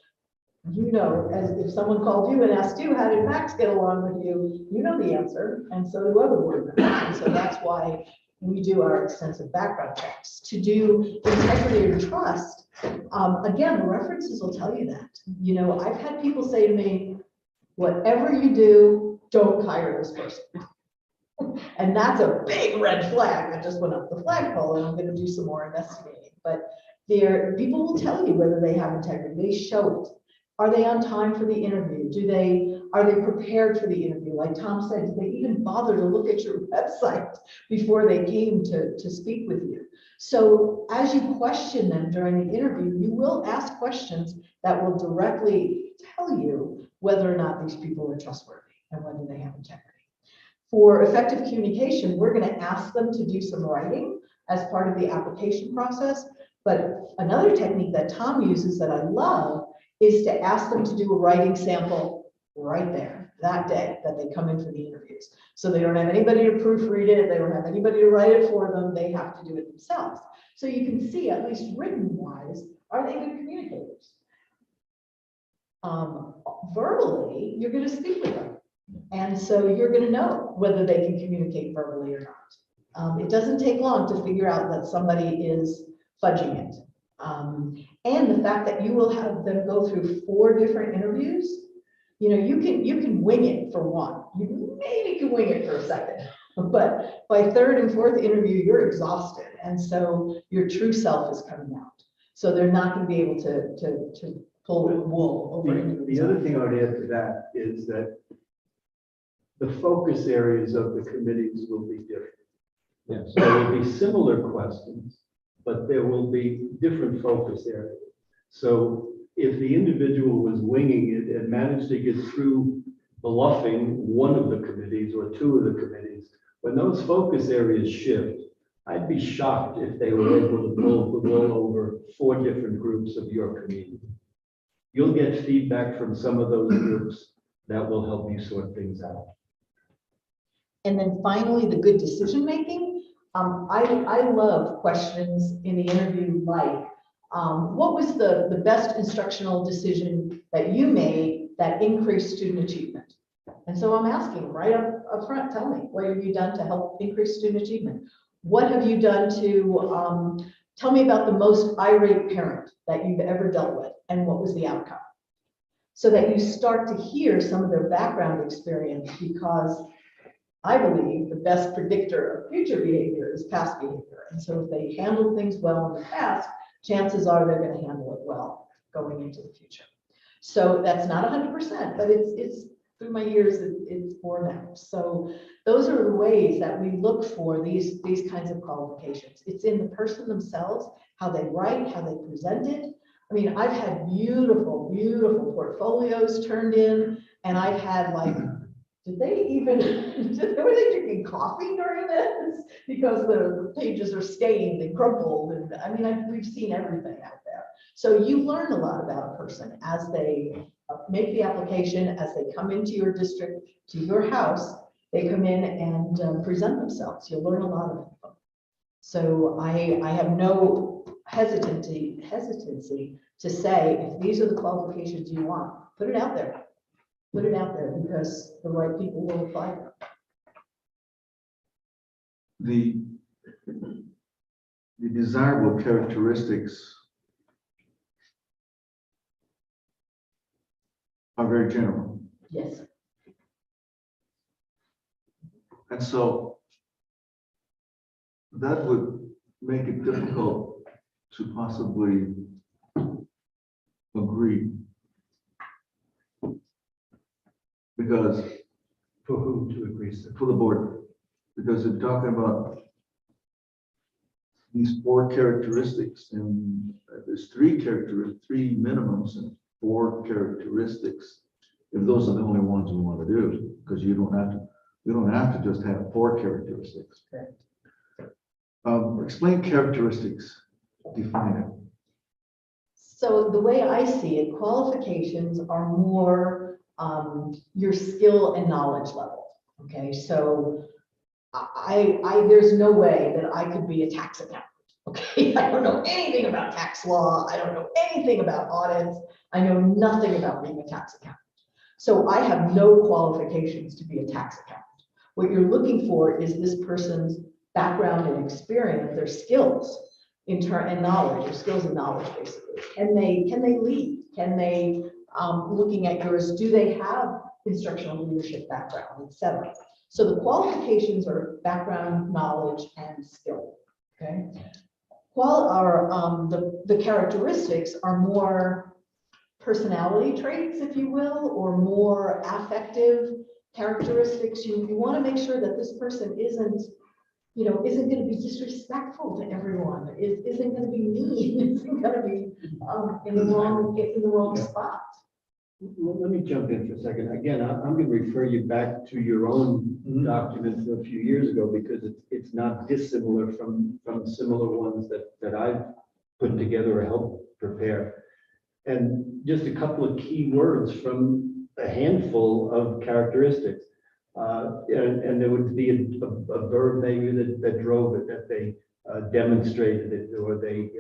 as if someone called you and asked you, how did Max get along with you? You know the answer, and so do other board members. And so that's why we do our extensive background checks. To do integrity and trust, again, the references will tell you that. I've had people say to me, whatever you do, don't hire this person. And that's a big red flag that just went up the flagpole, and I'm going to do some more investigating. But people will tell you whether they have integrity. They show it. Are they on time for the interview? Are they prepared for the interview? Like Tom said, did they even bother to look at your website before they came to speak with you? So as you question them during the interview, you will ask questions that will directly tell you whether or not these people are trustworthy and whether they have integrity. For effective communication, we're going to ask them to do some writing as part of the application process. But another technique that Tom uses that I love is to ask them to do a writing sample right there, that day that they come in for the interviews. So they don't have anybody to proofread it, they don't have anybody to write it for them, they have to do it themselves. So you can see, at least written wise, are they good communicators? Verbally, you're going to speak with them. And so you're going to know whether they can communicate verbally or not. It doesn't take long to figure out that somebody is fudging it. And the fact that you will have them go through 4 different interviews, you can wing it for one. You maybe can wing it for a second, but by 3rd and 4th interview, you're exhausted. And so your true self is coming out. So they're not going to be able to pull wool over. The other thing I would add to that is that the focus areas of the committees will be different. Yes. There will be similar questions, but there will be different focus areas. So if the individual was winging it and managed to get through bluffing one of the committees or 2 of the committees, when those focus areas shift, I'd be shocked if they were able to pull the wool over 4 different groups of your community. You'll get feedback from some of those groups that will help you sort things out. And then finally, the good decision making. I love questions in the interview like, what was the best instructional decision that you made that increased student achievement? And so I'm asking right up front, tell me, what have you done to help increase student achievement? What have you done to, tell me about the most irate parent that you've ever dealt with and what was the outcome? So that you start to hear some of their background experience, because I believe the best predictor of future behavior is past behavior. And so if they handle things well in the past, chances are they're going to handle it well going into the future. So that's not 100%, but it's through my years, it's borne out. So those are the ways that we look for these kinds of qualifications. It's in the person themselves, how they write, how they present it, I mean, I've had beautiful, beautiful portfolios turned in, and I've had like, were they drinking coffee during this? Because the pages are stained and crumpled, and I mean, we've seen everything out there. So you learn a lot about a person as they make the application, as they come into your district, to your house, they come in and present themselves. You'll learn a lot about them. So I have no hesitancy to say, if these are the qualifications you want, put it out there. Put it out there because the right people will apply. The desirable characteristics are very general. Yes. And so that would make it difficult to possibly agree. Because For who to agree, sir? for the board, because they're talking about these 4 characteristics, and there's 3 minimums and 4 characteristics. If those are the only ones we want to do, because we don't have to just have 4 characteristics. Correct. Explain characteristics, define it. So the way I see it, qualifications are more your skill and knowledge level. Okay, so there's no way that I could be a tax accountant. Okay, I don't know anything about tax law. I don't know anything about audits. I know nothing about being a tax accountant. So I have no qualifications to be a tax accountant. What you're looking for is this person's background and experience, their skills and knowledge, their skills and knowledge basically. Can they lead? Can they, looking at yours, do they have instructional leadership background, etc. So the qualifications are background, knowledge, and skill. Okay. The characteristics are more personality traits, if you will, or more affective characteristics. You want to make sure that this person isn't going to be disrespectful to everyone, isn't going to be mean, isn't going to be in the wrong spot. Let me jump in for a second. Again, I'm going to refer you back to your own document a few years ago, because it's not dissimilar from similar ones that I've put together or helped prepare. And just a couple of key words from a handful of characteristics. And there would be a verb maybe that drove it, that they demonstrated it, or they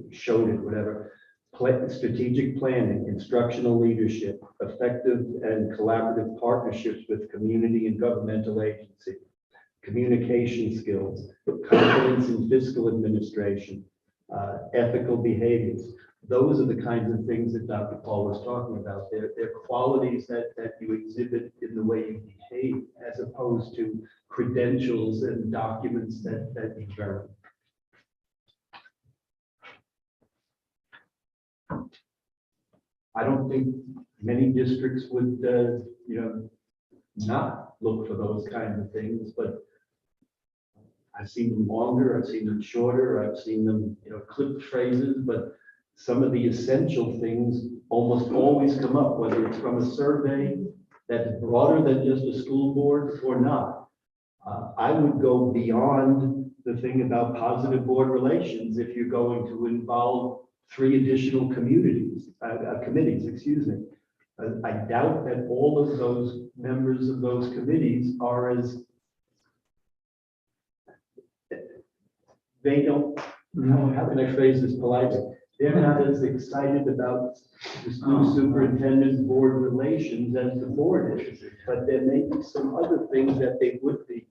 showed it, whatever. Strategic planning, instructional leadership, effective and collaborative partnerships with community and governmental agencies, communication skills, confidence in fiscal administration, ethical behaviors. Those are the kinds of things that Dr. Paul was talking about. They're qualities that you exhibit in the way you behave, as opposed to credentials and documents that you earn. I don't think many districts would, not look for those kinds of things, but I've seen them longer, I've seen them shorter, I've seen them, clipped phrases, but some of the essential things almost always come up, whether it's from a survey that's broader than just a school board or not. I would go beyond the thing about positive board relations if you're going to involve 3 additional committees, excuse me. I doubt that all of those members of those committees are how can I phrase this politely? They're not as excited about this new superintendent's board relations as the board is, but there may be some other things that they would be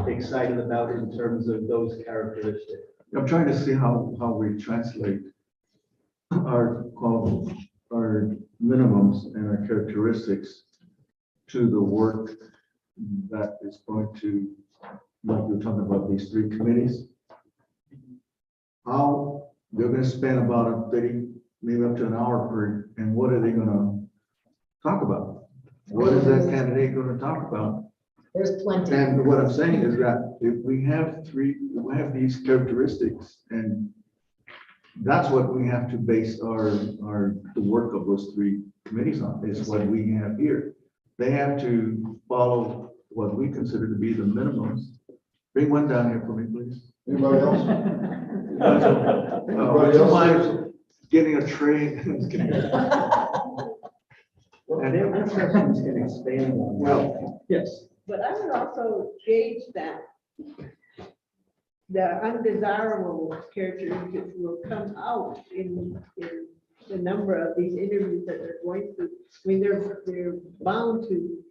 excited about in terms of those characteristics. I'm trying to see how we translate our minimums and our characteristics to the work that is going to, like you're talking about these 3 committees. How they're going to spend about 30, maybe up to an hour per, and what are they going to talk about? What is that candidate going to talk about? There's plenty. And what I'm saying is that if we have these characteristics and that's what we have to base the work of those three committees on, is what we have here. They have to follow what we consider to be the minimums. Bring one down here for me, please. Anybody else? Would you mind getting a tray? Just kidding. Well, their questions can expand on that. Well, Yes. But I would also gauge that the undesirable characteristics will come out in the number of these interviews that they're going through. I mean, they're bound to,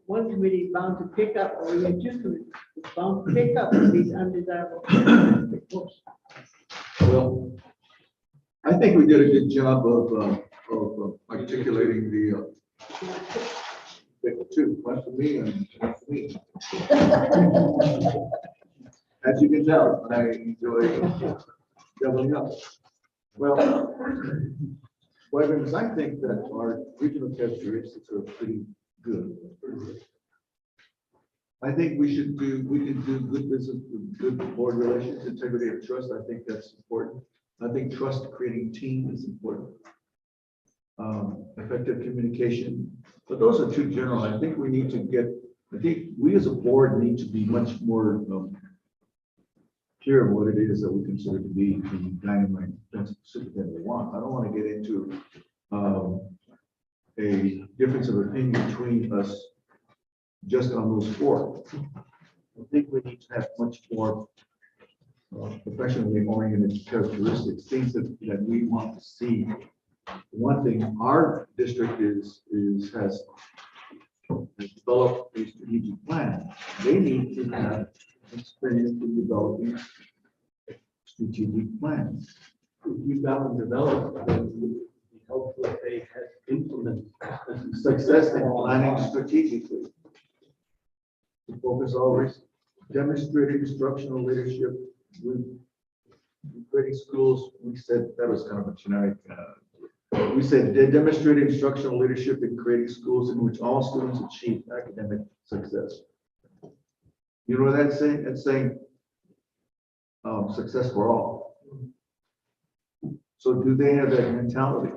one committee is bound to pick up, or even two committees is bound to pick up these undesirable characteristics. well, I think we did a good job of articulating the two, one for me and one for me. As you can tell, I enjoy doubling up. Well, Evans, I think that our regional characteristics are pretty good. I think we can do good business, good board relations, integrity of trust. I think that's important. I think trust creating team is important. Effective communication, but those are too general. I think we need to I think we as a board need to be much more clear of what it is that we consider to be the dynamite superintendent we want. I don't want to get into a difference of opinion between us just on those four. I think we need to have much more professionally oriented characteristics, things that we want to see. One thing, our district has developed a strategic plan. They need to have experience in developing strategic plans. If you've got them developed, then it would be helpful if they had implemented. Success in planning strategically. To focus always, demonstrating instructional leadership with creating schools. We said that was kind of a generic. We said they demonstrate instructional leadership in creating schools in which all students achieve academic success. You know what that's saying? It's saying success for all. So do they have that mentality?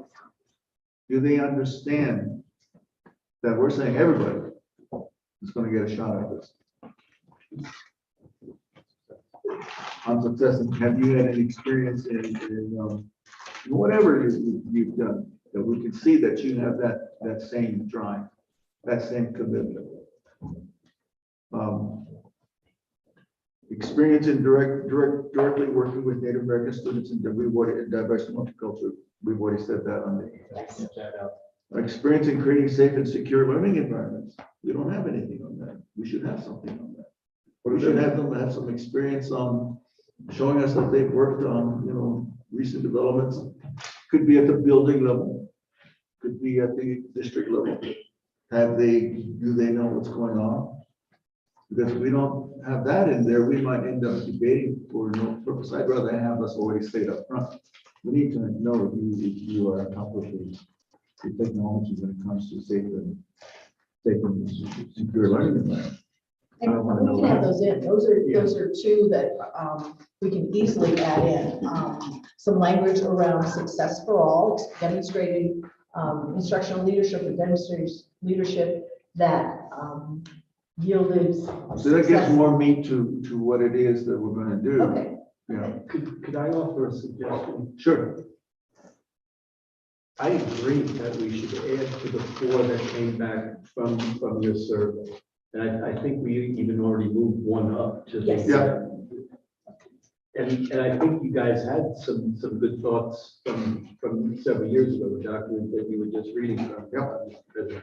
Do they understand that we're saying everybody is going to get a shot at this? On success, and have you had any experience in whatever you've done, that we can see that you have that same drive, that same commitment. Experience in directly working with Native American students in diverse multicultural. We've already said that on the. Experience in creating safe and secure learning environments. We don't have anything on that. We should have something on that. We should have them have some experience on showing us that they've worked on, recent developments. Could be at the building level, could be at the district level. Do they know what's going on? Because if we don't have that in there, we might end up debating for no purpose. I'd rather have us already state up front. We need to know if you are accomplishing the technology when it comes to safe and secure learning environment. And we can have those in. Those are two that we can easily add in. Some language around success for all, demonstrating instructional leadership and demonstrating leadership that yielded. So that gives more meat to what it is that we're going to do. Okay. Yeah, Could I offer a suggestion? sure. I agree that we should add to the four that came back from your survey. And I think we even already moved one up to. Yes. Yeah. And I think you guys had some good thoughts from several years ago, the document that you were just reading from. Yeah.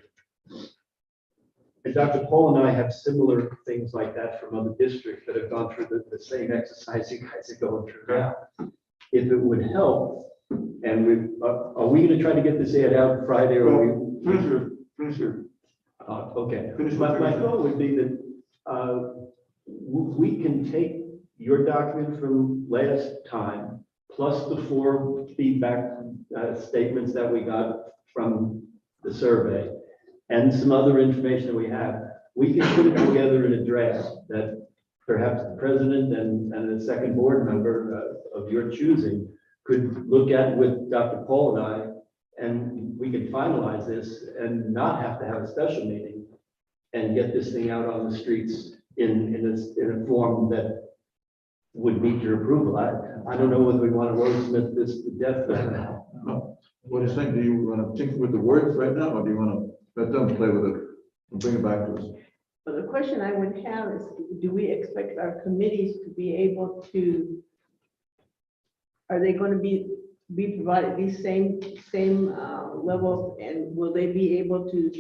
And Dr. Paul and I have similar things like that from other districts that have gone through the same exercise you guys are going through now. If it would help, and are we going to try to get this ad out Friday or are we? Finish your. Okay, Finish my what you're thought would be that we can take your document from last time, plus the four feedback statements that we got from the survey, and some other information that we have. We can put it together in a draft that perhaps the president and the second board member of your choosing could look at with Dr. Paul and I, and we could finalize this and not have to have a special meeting and get this thing out on the streets in a form that would meet your approval. I don't know whether we want to wordsmith this to death right now. No. What do you think? Do you want to tinker with the words right now, or do you want to let them play with it and bring it back to us? But the question I would have is, do we expect our committees to be able to, are they going to be provided these same levels, and will they be able to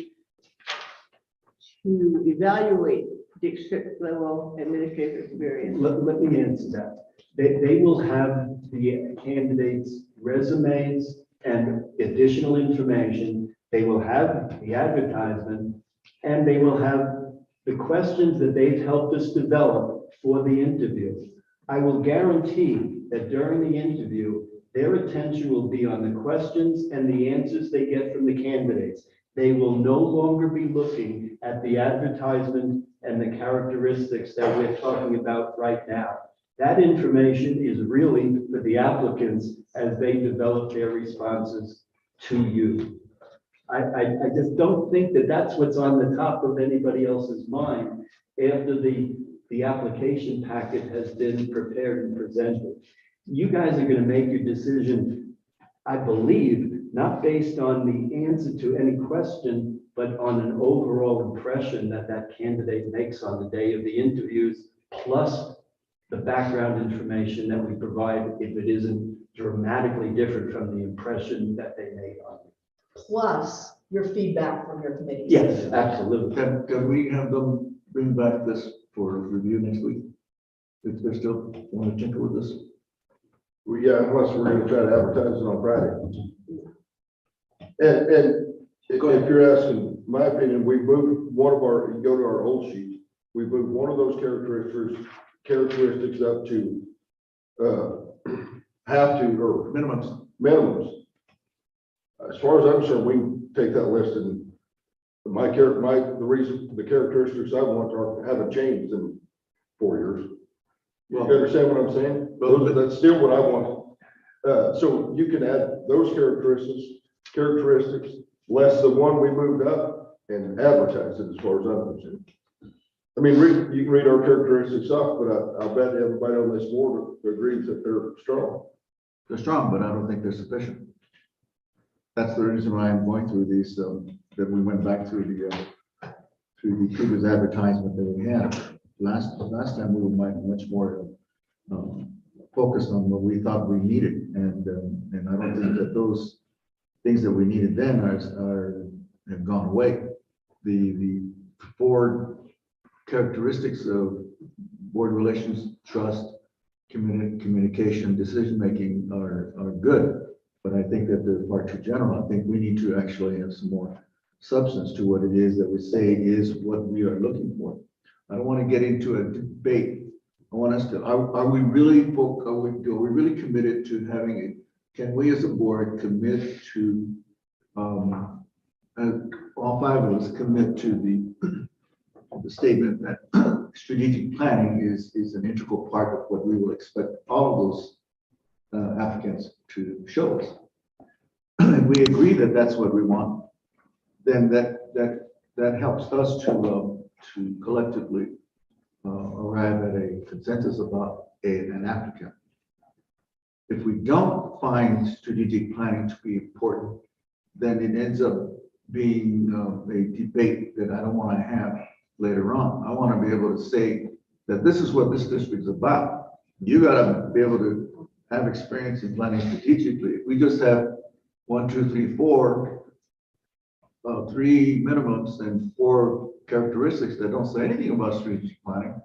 evaluate district level administrative experience? Let me answer that. They will have the candidates' resumes and additional information. They will have the advertisement, and they will have the questions that they've helped us develop for the interview. I will guarantee that during the interview, their attention will be on the questions and the answers they get from the candidates. They will no longer be looking at the advertisement and the characteristics that we're talking about right now. That information is really for the applicants as they develop their responses to you. I just don't think that that's what's on the top of anybody else's mind after the application packet has been prepared and presented. You guys are going to make your decision, I believe, not based on the answer to any question, but on an overall impression that that candidate makes on the day of the interviews, plus the background information that we provide if it isn't dramatically different from the impression that they made on it. Plus your feedback from your committee. Yes, absolutely. Can we have them bring back this for review next week? If they're still want to tinker with this? Well, yeah, unless we're gonna try to advertise it on Friday. And if you're asking my opinion, we moved one of our, you go to our old sheet, we moved one of those characteristics up to, have to, or minimums. As far as I'm concerned, we can take that list and the characteristics I want haven't changed in 4 years. You understand what I'm saying? That's still what I want. So you can add those characteristics, less the one we moved up and advertise it as far as I'm concerned. I mean, you can read our characteristics off, but I'll bet everybody on this board agrees that they're strong. They're strong, but I don't think they're sufficient. That's the reason why I'm going through these, that we went back through the previous advertisement that we had. Last time we were much more focused on what we thought we needed, and I don't think that those things that we needed then have gone away. The 4 characteristics of board relations, trust, communication, decision-making are good. But I think that they're far too general. I think we need to actually have some more substance to what it is that we say is what we are looking for. I don't want to get into a debate. I want us to, are we really committed to having it? Can we as a board commit to, all 5 of us commit to the statement that strategic planning is an integral part of what we will expect all of those applicants to show us. If we agree that that's what we want, then that helps us to collectively arrive at a consensus about an applicant. If we don't find strategic planning to be important, then it ends up being a debate that I don't want to have later on. I want to be able to say that this is what this district is about. You got to be able to have experience in planning strategically. If we just have 1, 2, 3, 4, 3 minimums and 4 characteristics that don't say anything about strategic planning,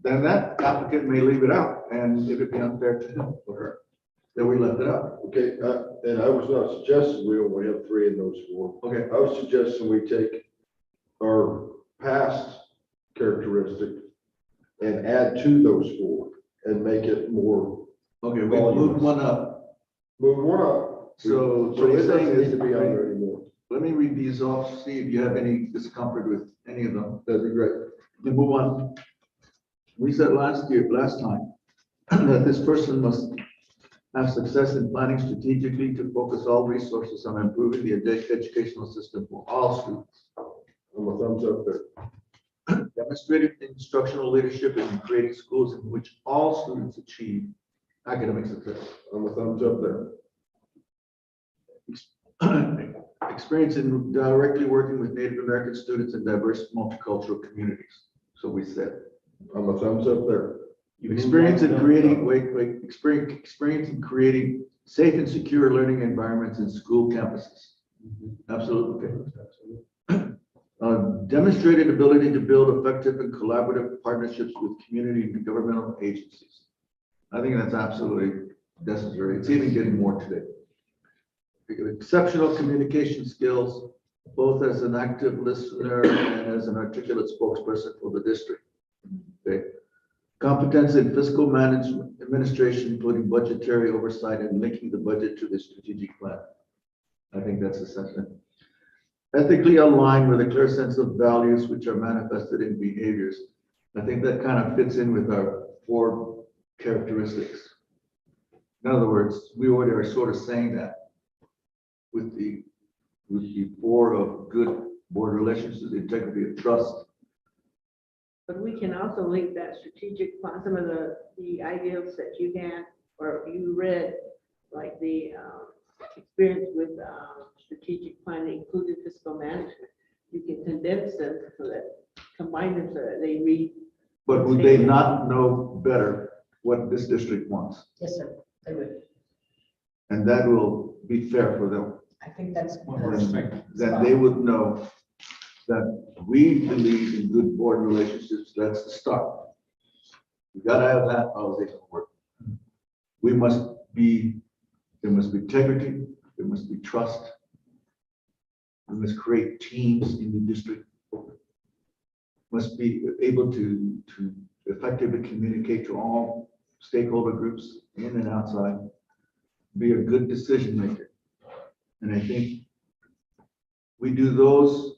then that applicant may leave it out, and it would be unfair to him or her that we left it out. Okay, and I was not suggesting we only have 3 in those 4. Okay. I was suggesting we take our past characteristic and add to those 4 and make it more. Okay, we moved one up. Move one up. So So what it he's saying doesn't need is, to be on there anymore. let me read these off, see if you have any discomfort with any of them. That'd be great. Then move on. We said last time that this person must have success in planning strategically to focus all resources on improving the educational system for all students. I'm a thumbs up there. Demonstrated instructional leadership in creating schools in which all students achieve academic success. I'm a thumbs up there. Experience in directly working with Native American students in diverse multicultural communities. So we said, I'm a thumbs up there. experience in creating, experience in creating safe and secure learning environments in school campuses. Absolutely. Okay. Demonstrated ability to build effective and collaborative partnerships with community and governmental agencies. I think that's absolutely necessary. It's even getting more today. Exceptional communication skills, both as an active listener and as an articulate spokesperson for the district. Okay. Competence in fiscal management, administration, including budgetary oversight and linking the budget to the strategic plan. I think that's essential. Ethically aligned with a clear sense of values which are manifested in behaviors. I think that kind of fits in with our 4 characteristics. In other words, we already are sort of saying that with the 4 of good board relationships, the integrity of trust. But we can also link that strategic plan, some of the ideas that you had or you read, like the experience with strategic planning, including fiscal management. You can condense them so that, combine them so that they read. But would they not know better what this district wants? Yes, sir, they would. And that will be fair for them. I think that's. That they would know that we believe in good board relationships. That's the start. We gotta have that, or they don't work. We must be, there must be integrity, there must be trust. We must create teams in the district. Must be able to effectively communicate to all stakeholder groups in and outside. Be a good decision maker. And I think we do those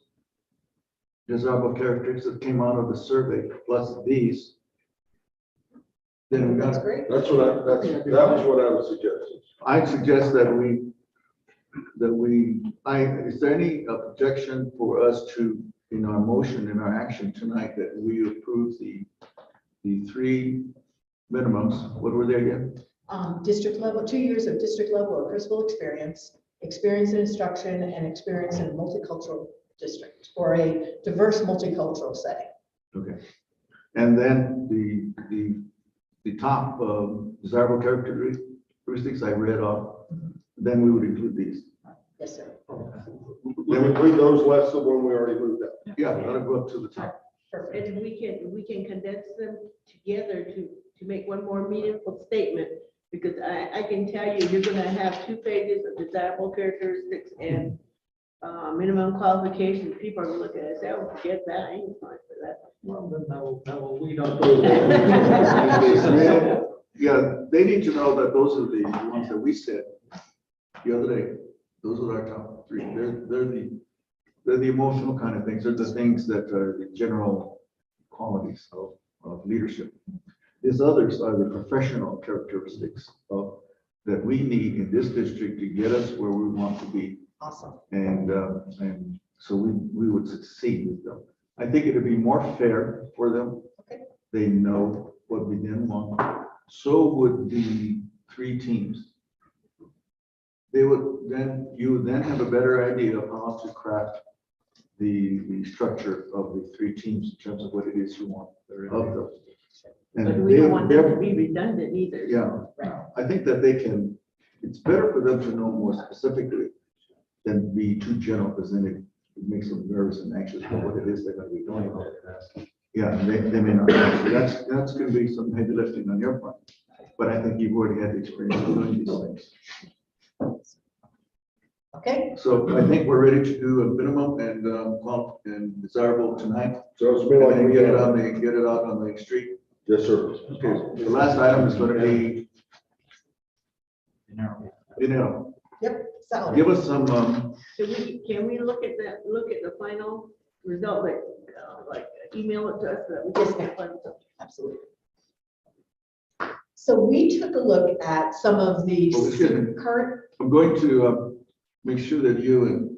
desirable characteristics that came out of the survey, plus these. Then we That's got, great. That was what I was suggesting. I suggest that is there any objection for us to, in our motion, in our action tonight, that we approve the 3 minimums? What were they again? District level, 2 years of district level or principal experience, experience in instruction, and experience in a multicultural district or a diverse multicultural setting. Okay. And then the top desirable characteristics I read off, then we would include these. Yes, sir. Then we read those less than one we already moved up. Yeah, that'll go up to the top. Perfect. And we can condense them together to make one more meaningful statement. Because I can tell you, you're gonna have 2 pages of desirable characteristics and minimum qualifications. People are gonna look at it and say, oh, forget that, I ain't fine for that. Well, then that will weed out Yeah, they need to know that those are the ones that we said the other day. Those are our top 3. They're the emotional kind of things. They're the things that are the general qualities of leadership. These others are the professional characteristics that we need in this district to get us where we want to be. Awesome. And so we would succeed with them. I think it'd be more fair for them. Okay. They know what we then want. So would the 3 teams. You would then have a better idea of how to craft the structure of the 3 teams in terms of what it is you want of them. But we don't want them to be redundant either. Yeah, I think that it's better for them to know more specifically than be too general, because then it makes them nervous and anxious about what it is they're gonna be doing. Yeah, they may not. That's gonna be some heavy lifting on your part, but I think you've already had the experience of doing these things. Okay, So I think we're ready to do a minimum and desirable tonight. So it's been like And we get it out on the street. Yes, sir. Okay, the last item is gonna be. Dinero. yep, salary. Give us some, Can we look at the final result, like email it to us so that we can find something? Absolutely. So we took a look at some of the Oh, excuse me. current, I'm going to make sure that you and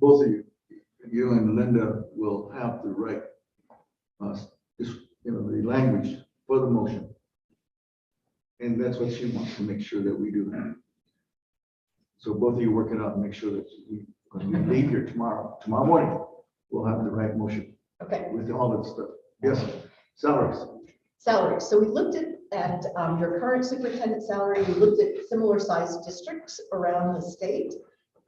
both of you and Linda will have the right, the language for the motion. And that's what she wants to make sure that we do. So both of you work it out and make sure that when we leave here tomorrow morning, we'll have the right motion okay, with all that stuff. Yes, salaries. salaries. So we looked at your current superintendent salary. We looked at similar sized districts around the state.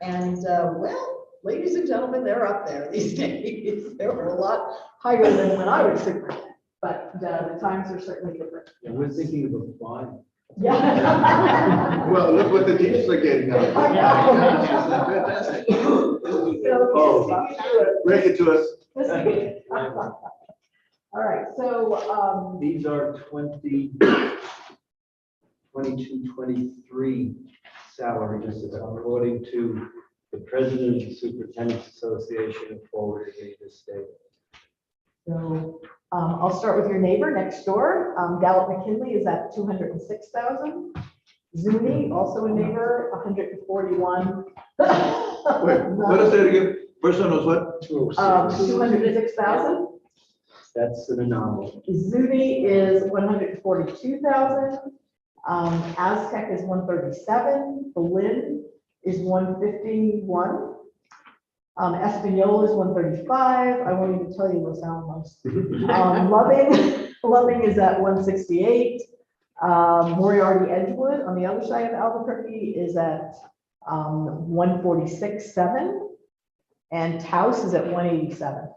And well, ladies and gentlemen, they're up there these days. They were a lot higher than when I was superintendent, but the times are certainly different. And we're thinking of applying. Yeah. Well, look what the teachers are getting now. Fantastic. Oh, break it to us. All right, so, These are 22-23 salaries according to the President of the Superintendent's Association and forwarded me this state. so, I'll start with your neighbor next door. Gallup McKinley is at 206,000. Zuni, also a neighbor, 141. Wait, what is that again? First one was what? 206,000. That's an anomaly. Zuni is 142,000. Aztec is 137. Berlin is 151. Espanola is 135. I won't even tell you Los Alamos. Loving is at 168. Moriarty Edgewood on the other side of Albuquerque is at 146.7. And Taos is at 187.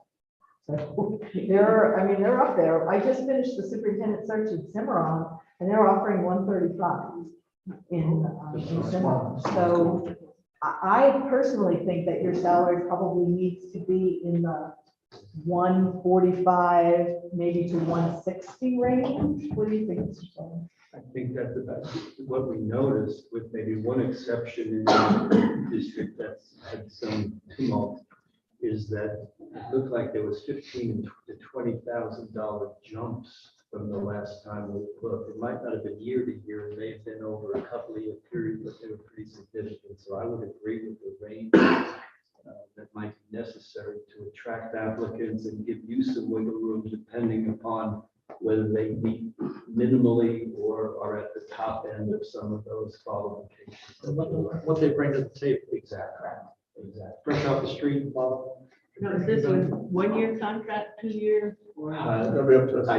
So they're up there. I just finished the superintendent search in Cimarron, and they're offering 135 in Cimarron. So I personally think that your salary probably needs to be in the 145, maybe to 160 range. What do you think, Mr. Sullivan? I think that's about what we noticed, with maybe one exception in the district that's had some tumult, is that it looked like there was $15,000 to $20,000 jumps from the last time we looked. It might not have been year to year, it may have been over a couple of year period, but they were pretty significant. So I would agree with the range that might be necessary to attract applicants and give you some wiggle room depending upon whether they meet minimally or are at the top end of some of those qualifications. What they bring to the table, Exactly. Exactly. fresh off the street, bottle. Now, is this a 1-year contract, 2-year? or That'll be up to us. I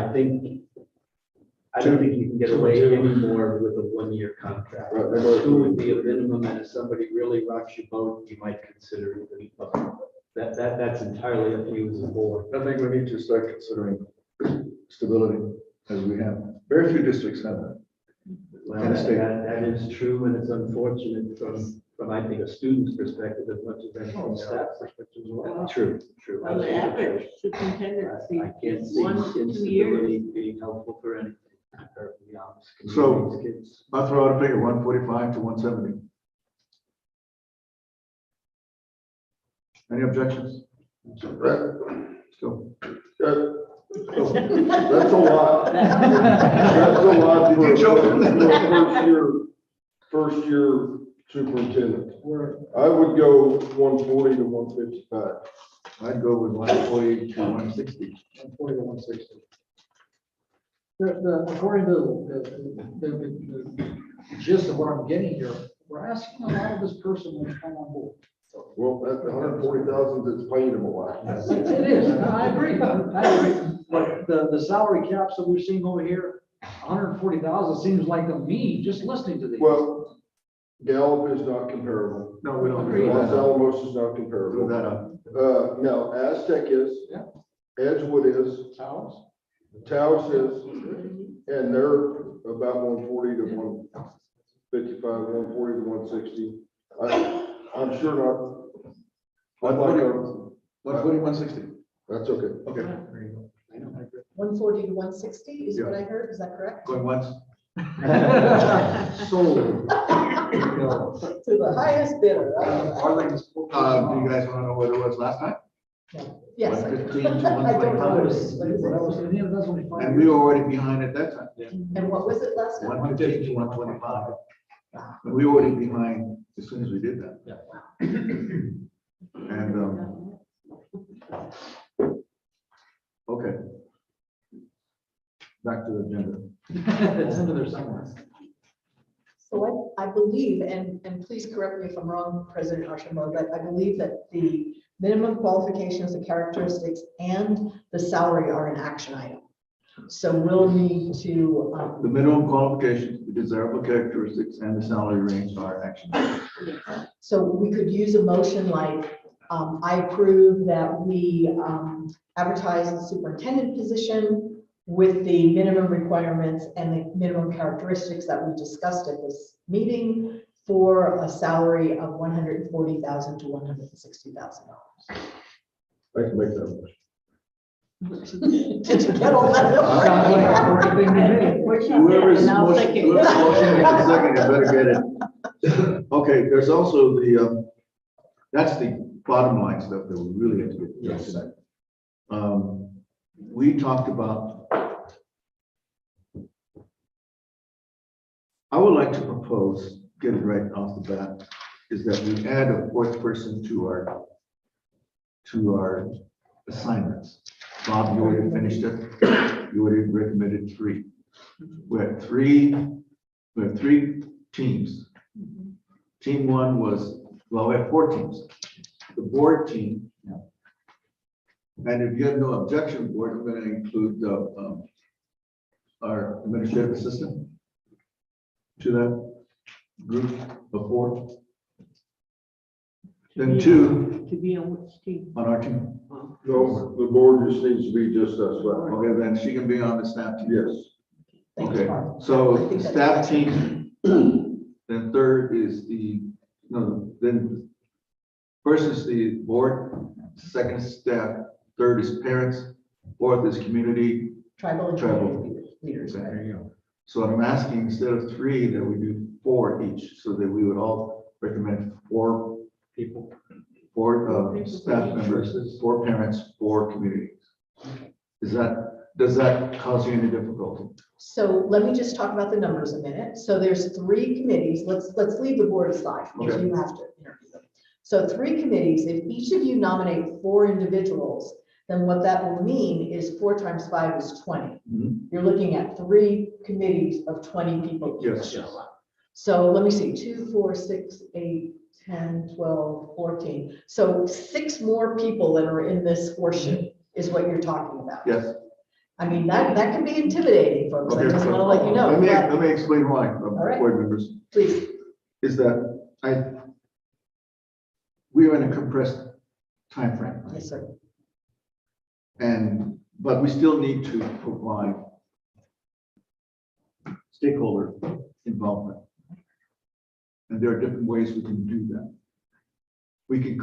don't think you can get away anymore with a 1-year contract. Right, they both- 2 would be a minimum, and if somebody really rocks your boat, you might consider it. That's entirely up to you as a board. I think we need to start considering stability as we have. Very few districts have that. Well, And a state. that is true, and it's unfortunate from I think, a student's perspective as much as any from staff perspective as well. True. Well, the average superintendency I can't is see 1 to 2 years. instability being helpful for anything. To be perfectly honest. So- Communities, kids. I'll throw out a figure, 145 to 170. Any objections? So, That's a lot. That's a lot for a first year superintendent. I would go 140 to 155. I'd go with 140 to 160. 140 to 160. According to the gist of what I'm getting here, we're asking a lot of this person to come on board. Well, that's 140,000 that's paintable. It is, and I agree, but the salary caps that we're seeing over here, 140,000 seems like to me, just listening to these. Well, Gallup is not comparable. No, we don't. Los Alamos is not Throw comparable. that up. Now, Aztec is, Yeah. Edgewood is, Towns? Taos is, and they're about 140 to 155, 140 to 160. I'm sure not. I'd like our, 140, 160. that's okay. Okay, 140 to 160 is what I heard. Is that correct? going once. Sold. To the highest bidder. Do you guys want to know what it was last time? Yes. I do. 115 to I don't know what it 125. is. What is What I it? was thinking, yeah, that's only 5 And we years. were already behind at that time, And what was it last time? 115 to 125. And we were already behind as soon as we did that. Yeah. And, okay. Back to the agenda. It's under there somewhere. So I believe, and please correct me if I'm wrong, President Archibald, but I believe that the minimum qualifications, the characteristics, and the salary are an action item. So we'll need to, The minimum qualifications, the desirable characteristics, and the salary range are action. so we could use a motion like, I approve that we advertise the superintendent position with the minimum requirements and the minimum characteristics that we discussed at this meeting for a salary of $140,000 to $160,000. I can make that motion. Did you get all that? Whoever's And I'll motion, second. whoever's motion is the second, you better get it. Okay, there's also the, that's the bottom line stuff that we really have to get to tonight. We talked about, I would like to propose, get it right off the bat, is that we add a fourth person to our assignments. Bob, you already finished it. You already recommended 3. We had three teams. Team 1 was, well, we had 4 teams. The board team. And if you have no objection, board, I'm going to include our administrative assistant to that group of 4. Then 2 To be on which team? on our team. No, the board just needs to be just us, right? Okay, then she can be on the staff team. Yes. Thank you, Okay, Barb. I so think that's staff excellent. team, then third is then first is the board, second is staff, third is parents, fourth is community. Tribal and Tribal. community leaders. right? There you go. So I'm asking instead of 3, that we do 4 each, so that we would all recommend 4 People. 4 staff members, 4 parents, 4 communities. Does that cause you any difficulty? So let me just talk about the numbers a minute. So there's 3 committees. Let's leave the board aside because Okay. you have to interview them. So 3 committees, if each of you nominate 4 individuals, then what that will mean is 4 times 5 is 20. Mhm. You're looking at 3 committees of 20 people. each. Yes. So let me see, 2, 4, 6, 8, 10, 12, 14. So 6 more people that are in this horseshoe is what you're talking about. Yes. I mean, that can be intimidating, folks. I Okay, just so want to let you know. Let but me explain why, right. board members, Please, is that we are in a compressed timeframe. yes, sir. But we still need to provide stakeholder involvement. And there are different ways we can do that. We can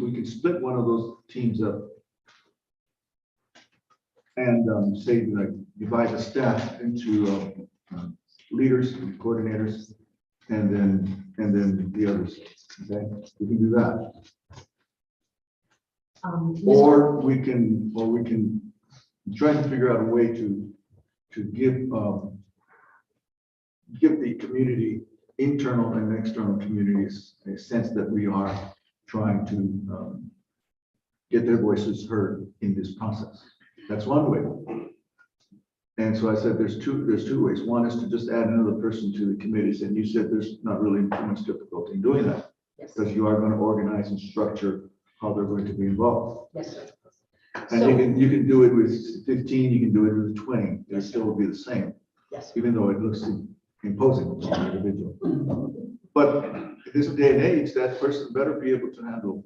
we can split one of those teams up and say, like, divide the staff into leaders, coordinators, and then the others. Okay, we can do that. Or we can try to figure out a way to give the community, internal and external communities, a sense that we are trying to get their voices heard in this process. That's one way. And so I said, there's two ways. One is to just add another person to the committees, and you said there's not really too much difficulty in doing that, Yes, because you are going to organize and structure how they're going to be involved. yes, sir. And you can do it with 15, you can do it with 20, it still will be the same, Yes. even though it looks imposing on the individual. But in this day and age, that person better be able to handle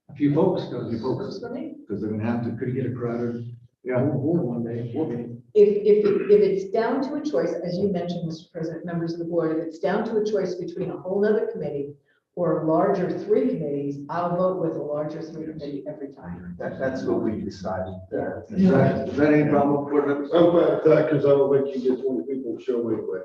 A few folks, a few folks, because they're gonna have to, could get a crowded yeah. board one day, board meeting. If it's down to a choice, as you mentioned, Mr. President, members of the board, if it's down to a choice between a whole nother committee or larger 3 committees, I'll vote with a larger 3 committee every time. That's what we decided. Is that any problem, board members? I'm fine with that, because I don't think you get 20 people to show anyway.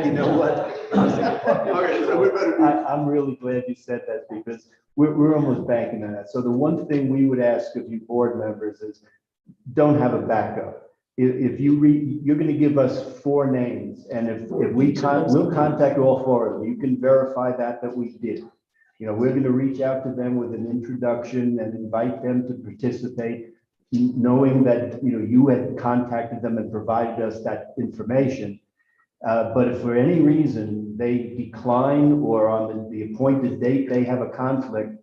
You know what? Okay, so we better be. I'm really glad you said that because we're almost banking on that. So the one thing we would ask of you board members is don't have a backup. If you you're going to give us 4 names, and if we'll contact all 4 of them. You can verify that we did. You know, we're going to reach out to them with an introduction and invite them to participate, knowing that, you know, you had contacted them and provided us that information. But if for any reason they decline or on the appointed date, they have a conflict,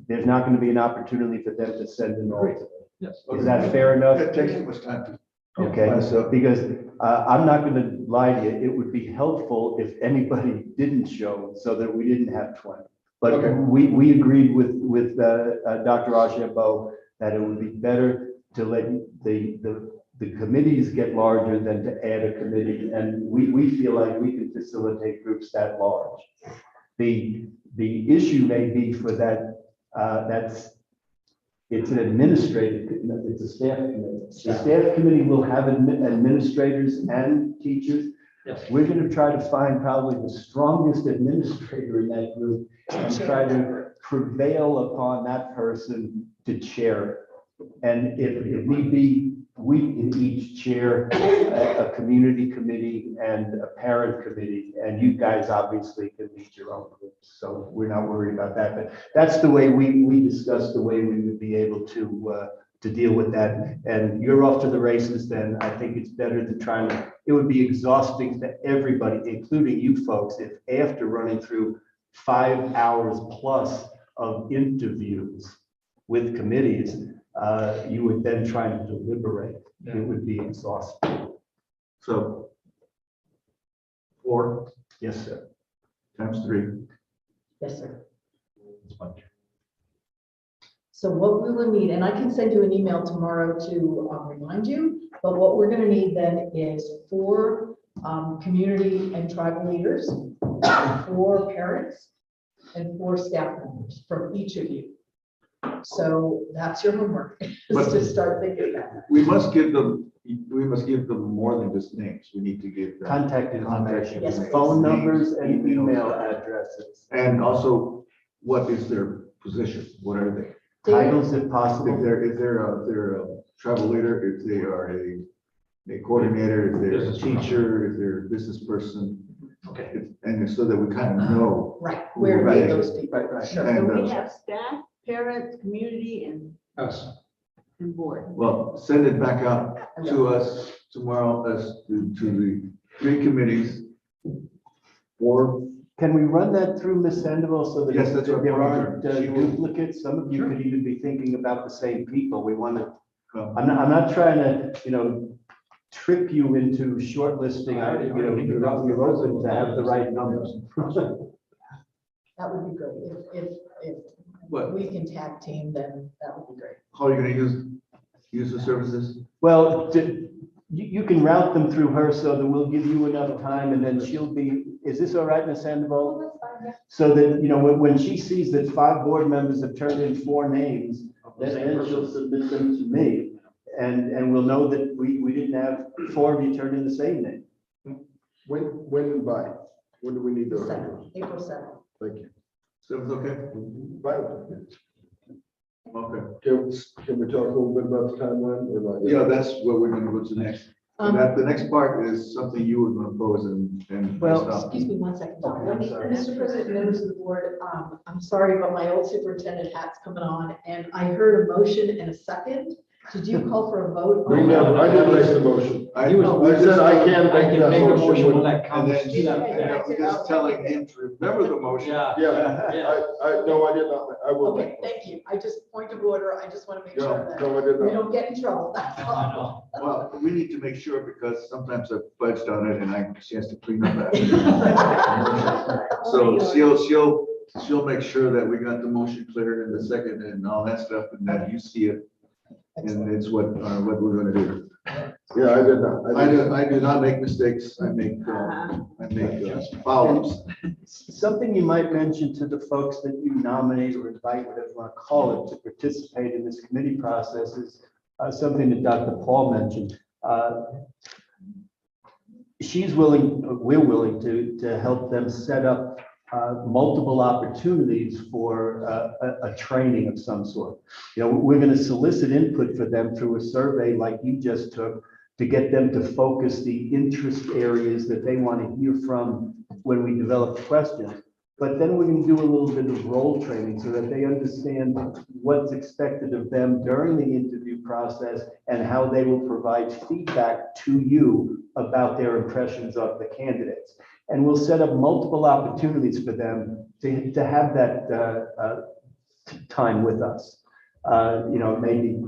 there's not going to be an opportunity for them to send an alternate. Yes. Is that fair enough? It takes too much time to. Okay, so because I'm not going to lie to you, it would be helpful if anybody didn't show so that we didn't have 20. But Okay. we agreed with Dr. Archambault that it would be better to let the committees get larger than to add a committee. And we feel like we can facilitate groups that large. The issue may be for that, it's an administrative, it's a staff committee. The staff committee will have administrators and teachers. Yes. We're going to try to find probably the strongest administrator in that group and try to prevail upon that person to chair it. And if need be, we can each chair a community committee and a parent committee, and you guys obviously can lead your own groups. So we're not worried about that, but that's the way we discussed the way we would be able to deal with that. And you're off to the races then. I think it's better to try and, it would be exhausting to everybody, including you folks, if after running through 5 hours plus of interviews with committees, you would then try to deliberate. It would be exhausting. So 4 Yes, sir. times 3. Yes, sir. So what we will need, and I can send you an email tomorrow to remind you, but what we're going to need then is 4 community and tribal leaders, 4 parents, and 4 staff members from each of you. So that's your homework, is to start thinking about that. We must give them more than just names. We need to give them. Contact information, Yes, please. phone numbers and Names, email addresses, And also, what is their position? What are they? titles if If possible. they're a travel leader, if they are a coordinator, if they're a teacher, if they're a business person. Okay. And so that we kind of know. Right, where to Right. get those people. Right, right. Sure. So And, we have staff, parents, community, and board. Well, send it back out to us tomorrow as to the 3 committees. 4, Can we run that through Ms. Sandoval so that Yes, that's what there I'm aren't wondering. She will- duplicates? Some of you Sure. could even be thinking about the same people. We want to, Well, I'm not trying to, trick you into shortlisting. You're open to have the right numbers. That would be great. If What? we can tag team, then that would be great. how are you gonna use the services? Well, you can route them through her so that we'll give you enough time and then she'll be, is this all right, Ms. Sandoval? So that, when she sees that 5 board members have turned in 4 names, then she'll submit them to me. And we'll know that we didn't have 4 of you turn in the same name. When and by? When do we need those? 7th, April 7th. Thank you. 7's okay? Fine. Okay. Can we talk a little bit about the timeline or not? yet? Yeah, that's what we're gonna go to next. And the next part is something you were gonna pose and. Well, stuff. Excuse me 1 second. Okay, I'm Let me- sorry. Mr. President, members of the board, I'm sorry, but my old superintendent hat's coming on, and I heard a motion and a second. Did you call for a vote? I did make the motion. I I said I can make that motion. when that And comes. then, Yeah. just telling him to remember the motion. Yeah. Yeah, no, I did not. I will. Okay, thank you. I just, point of order, I just want to make sure that No, I did we not. don't get in trouble. That's I all. know. Well, we need to make sure because sometimes I've fudged on it and she has to clean up after. So she'll make sure that we got the motion cleared in the second and all that stuff and that you see it. And Excellent. it's what we're gonna do. Yeah, I did not. I do not make mistakes. I make follow-ups. Something you might mention to the folks that you nominate or invite, whatever you want to call it, to participate in this committee process is something that Dr. Paul mentioned. She's willing, we're willing to help them set up multiple opportunities for a training of some sort. You know, we're going to solicit input for them through a survey like you just took to get them to focus the interest areas that they want to hear from when we develop questions. But then we're going to do a little bit of role training so that they understand what's expected of them during the interview process and how they will provide feedback to you about their impressions of the candidates. And we'll set up multiple opportunities for them to have that time with us. You know, maybe.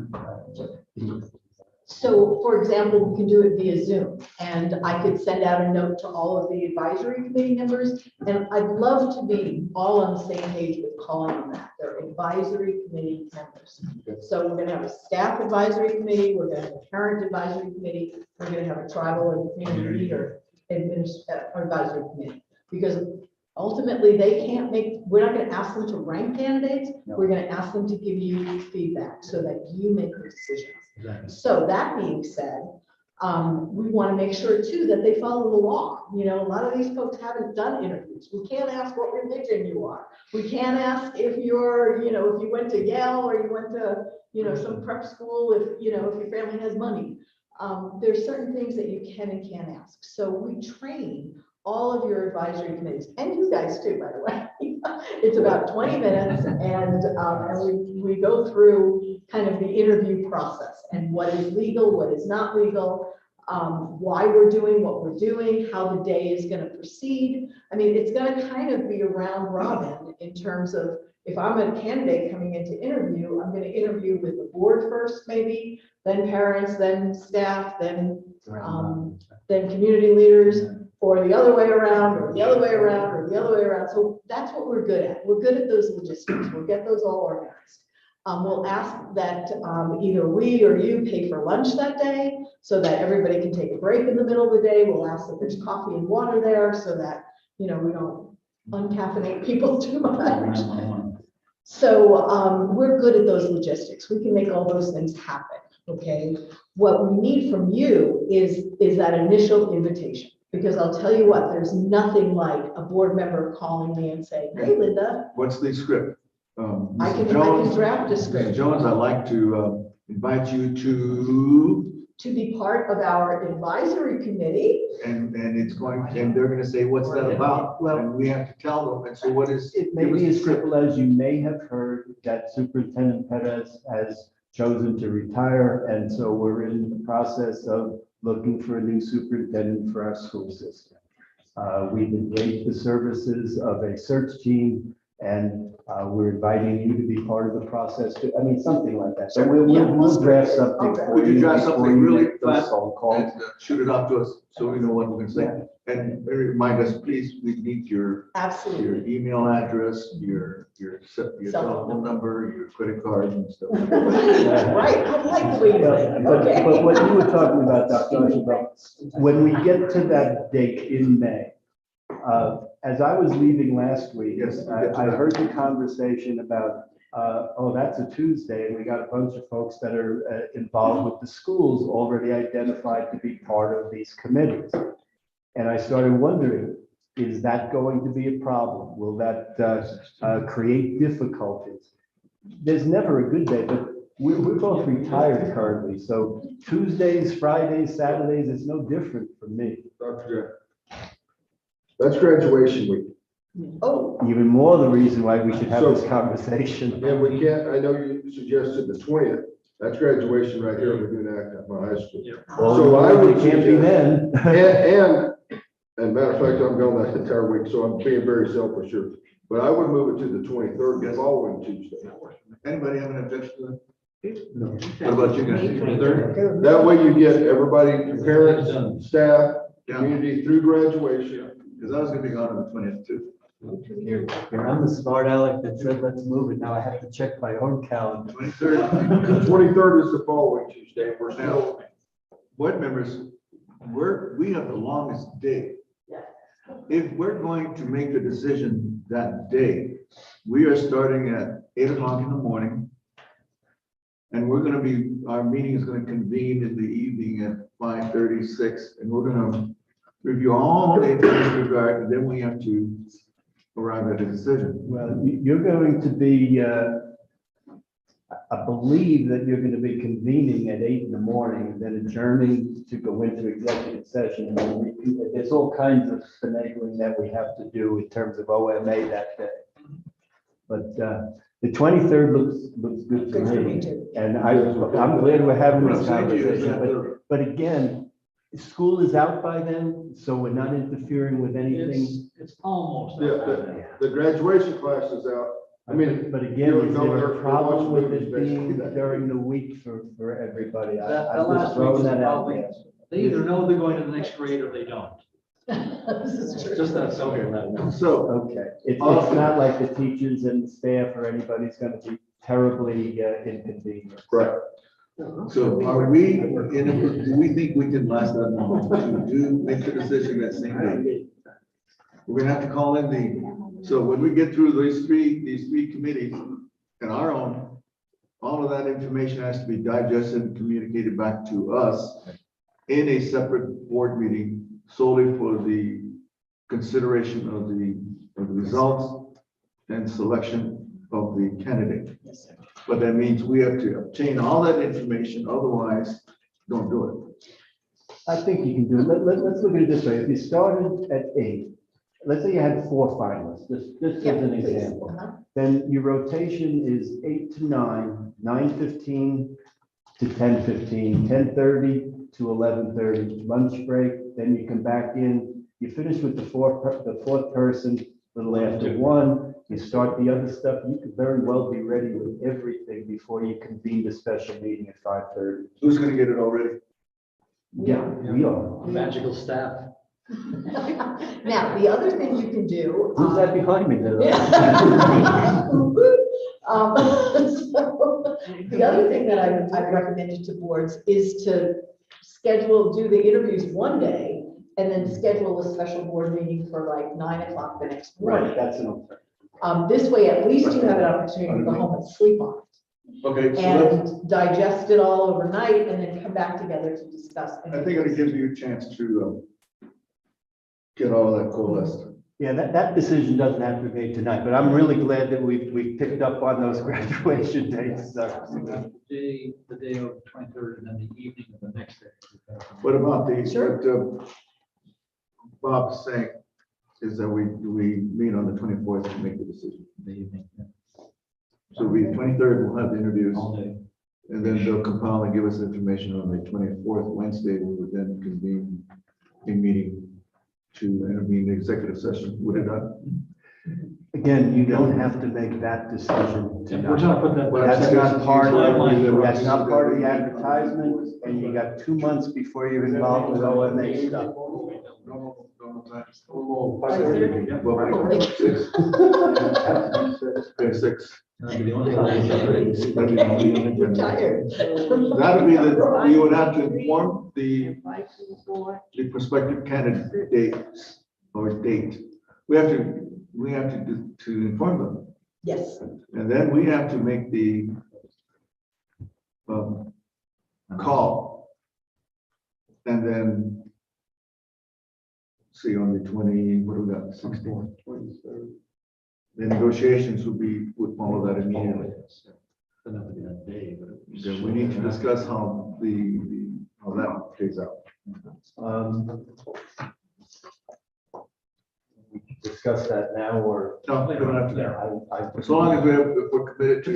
So, for example, we can do it via Zoom, and I could send out a note to all of the advisory committee members, and I'd love to be all on the same page with calling them that. They're advisory committee members. So we're gonna have a staff advisory committee, we're gonna have a parent advisory committee, we're gonna have a tribal and community leader advisory committee. Because ultimately, they can't make, we're not gonna ask them to rank candidates, we're gonna ask them to give you feedback so that you make the decisions. So that being said, we want to make sure too that they follow the law. You know, a lot of these folks haven't done interviews. We can't ask what religion you are. We can't ask if you're, you know, if you went to Yale or you went to, you know, some prep school, if, you know, if your family has money. There's certain things that you can and can't ask. So we train all of your advisory committees, and you guys too, by the way. It's about 20 minutes, and we go through kind of the interview process and what is legal, what is not legal, why we're doing what we're doing, how the day is going to proceed. I mean, it's going to kind of be a round robin in terms of, if I'm a candidate coming into interview, I'm going to interview with the board first, maybe, then parents, then staff, then community leaders, or the other way around, or the other way around, or the other way around. So that's what we're good at. We're good at those logistics. We'll get those all organized. We'll ask that either we or you pay for lunch that day so that everybody can take a break in the middle of the day. We'll ask that there's coffee and water there so that, you know, we don't uncaffeinate people too much. So we're good at those logistics. We can make all those things happen, okay? What we need from you is that initial invitation. Because I'll tell you what, there's nothing like a board member calling me and saying, hey, Linda. What's the script? I can draft a script. Mr. Jones, I'd like to invite you to be part of our advisory committee. and they're going to say, what's that about? Well, and we have to tell them. And so what is? It may be as simple as you may have heard that Superintendent Perez has chosen to retire, and so we're in the process of looking for a new superintendent for our school system. We've engaged the services of a search team, and we're inviting you to be part of the process too. I mean, something like that. So we'll draft something. Okay. for Would you draft something before you really make those fast phone calls. and shoot it off to us so we know what we're going to say? Yeah. And remind us, please, we need your Absolutely. email address, your Cell telephone number, your credit card and stuff. Right, I like the way you think, okay. But what you were talking about, Dr. Archibald, when we get to that date in May, as I was leaving last week, Yes, I heard the conversation about, oh, that's a Tuesday, and we got a bunch of folks that are involved with the schools already identified to be part of these committees. And I started wondering, is that going to be a problem? Will that create difficulties? There's never a good day, but we're both retired currently, so Tuesdays, Fridays, Saturdays, it's no different for me. Dr. Jack. That's graduation week. Oh, Even more the reason why we should have this conversation. And we can't, I know you suggested the 20th. That's graduation right here. We're doing that at my high school. So I would It can't be then. And matter of fact, I'm going that entire week, so I'm being very selfish here. But I would move it to the 23rd, the following Tuesday. Anybody have an objection to that? No. What about you guys? 23rd? That way you get everybody, parents, staff, Yeah, community through graduation. because I was going to be gone on the 20th too. I'm the smart aleck that said, let's move it. Now I have to check my own calendar. 23rd. The 23rd is the following Tuesday. We're still board members, we have the longest day. Yeah. If we're going to make a decision that day, we are starting at 8 o'clock in the morning. And our meeting is gonna convene in the evening at 5:36, and we're gonna review all the regard, and then we have to arrive at a decision. Well, you're going to be, I believe that you're going to be convening at 8 in the morning, and then adjourning to go into executive session. There's all kinds of finagling that we have to do in terms of OMA that day. But the 23rd looks good to Good for me me. too. And I'm glad we're having What I'm this saying to you is conversation. that But again, school is out by then, so we're not interfering with anything. It's almost. Yeah, the graduation class is out. I mean, But again, you is know, there they're a problem with watching it movies, being basically. during the week for everybody? That I'm last just throwing week is that out probably- there. They either know they're going to the next grade or they don't. This is true. Just that simple. So, Okay, it's not like the teachers and staff or anybody's gonna be terribly inconvenienced. Right. so are we, do we think we can last that long to make the decision that same day? We're gonna have to call in so when we get through these three committees and our own, all of that information has to be digested and communicated back to us in a separate board meeting solely for the consideration of the results and selection of the candidate. Yes, sir. But that means we have to obtain all that information, otherwise, don't do I think you can do it. Let's look at it this way. If you started at 8, let's say you had 4 finalists, just Yeah, as an please. example. Uh-huh. Then your rotation is 8 to 9, 9:15 to 10:15, 10:30 to 11:30, lunch break, then you come back in, you finish with the fourth person, a little after 1, you start the other stuff, you could very well be ready with everything before you convene the special meeting at 5:30. it. Who's gonna get it already? Yeah, we are. Magical staff. Now, the other thing you can do. Who's that behind me there? Um, so, The other thing that I've recommended to boards is to do the interviews one day and then schedule a special board meeting for like 9 o'clock the next Right, morning. that's an alternative. This way, at least you have an opportunity to go home and sleep on Okay, it so let's, and digest it all overnight and then come back together to discuss. I think it gives you a chance to get all that coalesced. Yeah, that decision doesn't have to be made tonight, but I'm really glad that we picked up on those graduation dates. The day of 23rd and then the evening of the next day. What about Sure. what Bob's saying is that we meet on the 24th to make the decision. The evening, yeah. So we, 23rd, we'll have the interviews, All day. and then they'll compile and give us information on the 24th, Wednesday, we would then convene a meeting to intervene the executive session. Would it not? Again, you don't have to make that decision We're tonight. trying to put that. That's not part of, that's not part of the Timeline. advertisement, and you got 2 months before you're involved with OMA stuff. Normal times. Probably. Six. Okay, 6. That'd be the only time. You're tired. That'll be you would have to inform the prospective candidate or date. We have to inform them, Yes, and then we have to make the call. And then see on the 20, what do we got, 16? 23rd. The negotiations would follow that immediately. Doesn't have to be that day, but. So we need to discuss how how that plays out. We can discuss that now, or. No, we don't have to. Yeah, As long as we're committed to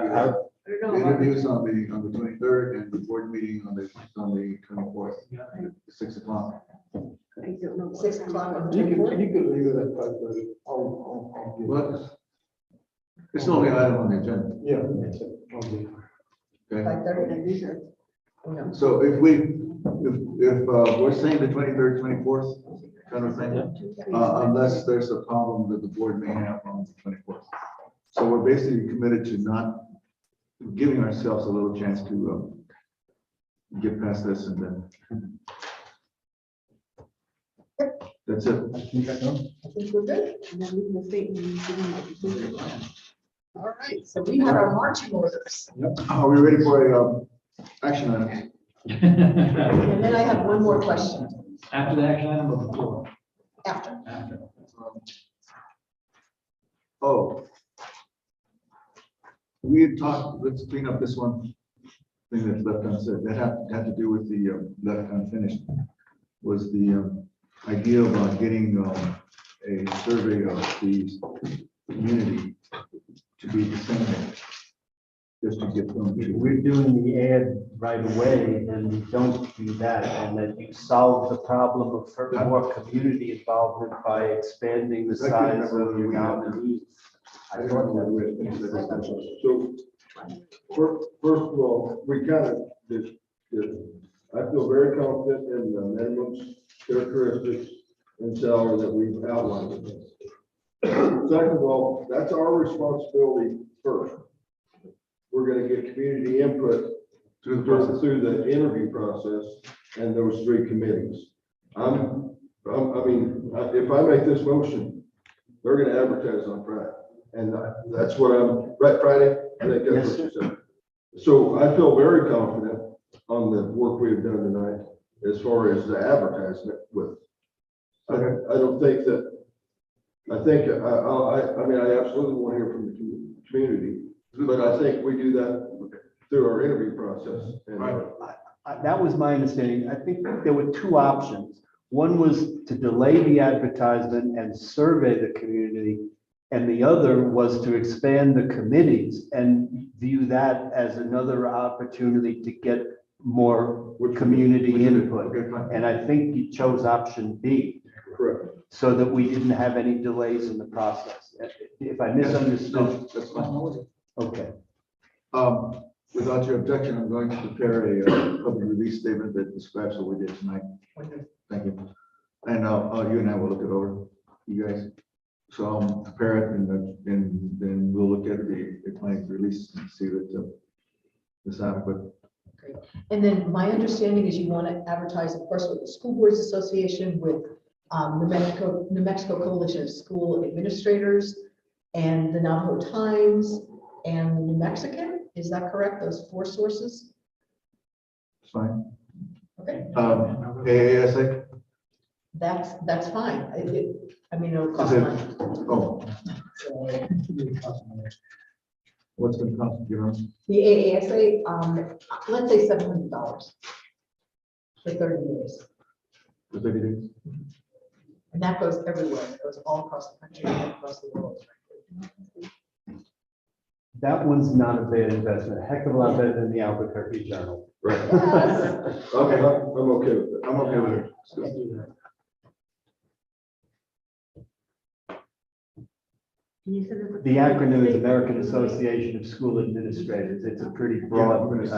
I- the interviews on the 23rd and the board meeting on the 24th, 6 o'clock. 6 o'clock on the You can 24th. leave it at 5:30. I'll give you- What? It's the only item on the agenda. Yeah, that's it. I'll give you. Okay, 5:30. No. so if we're saying the 23rd, 24th kind of thing, unless there's a problem that the board may have on the 24th. So we're basically committed to not giving ourselves a little chance to get past this and then. That's it. I think we're good. And then we can state when you give them the decision. All right, so we have our marching orders. Are we ready for a action item? And then I have one more question After the action item or before? after. After. Oh. We had talked, let's clean up this one thing that's left unsaid. That had to do with the left unfinished. Was the idea of getting a survey of the community to be disseminated. Just to get them If to. we're doing the ad right away, then we don't do that, and then you solve the problem of more community involvement by expanding the size of your nominees. I thought that So, first of all, we kind of, I feel very confident in the minimum characteristics and salary that we've outlined. Second of all, that's our responsibility first. We're gonna get community input through the interview process and those three committees. I mean, if I make this motion, they're gonna advertise on Friday. And that's what right, Friday? I think that's what you said. So I feel very confident on the work we've done tonight as far as the advertisement with. I don't think that, I mean, I absolutely want to hear from the community, but I think we do that through our interview process. And, that was my understanding. I think there were two options. One was to delay the advertisement and survey the community, and the other was to expand the committees and view that as another opportunity to get more community input. Okay, fine. And I think you chose option B, Correct. so that we didn't have any delays in the process. If I misunderstood, No, that's fine. okay. Without your objection, I'm going to prepare a public release statement that describes what we did tonight. Thank you. And you and I will look it over, you guys. So I'll prepare it and then we'll look at the client release and see that it's adequate. And then my understanding is you want to advertise, of course, with the School Boards Association, with New Mexico Coalition of School Administrators, and the Navajo Times, and the New Mexican. Is that correct? Those four sources? It's fine. Okay, AASA? that's fine. I mean, it'll cost Is it- money. Oh, what's going to cost, you know? The AASA, let's say $700 for 30 days. For 30 days? And that goes everywhere. It goes all across the country and across the world. That one's not a bad investment, a heck of a lot better than the Albuquerque Journal. Right. Yes. Okay, I'm okay with that. I'm okay with it. Let's do that. You said it's a- The acronym is American Association of School Administrators. It's a pretty broad, I'm just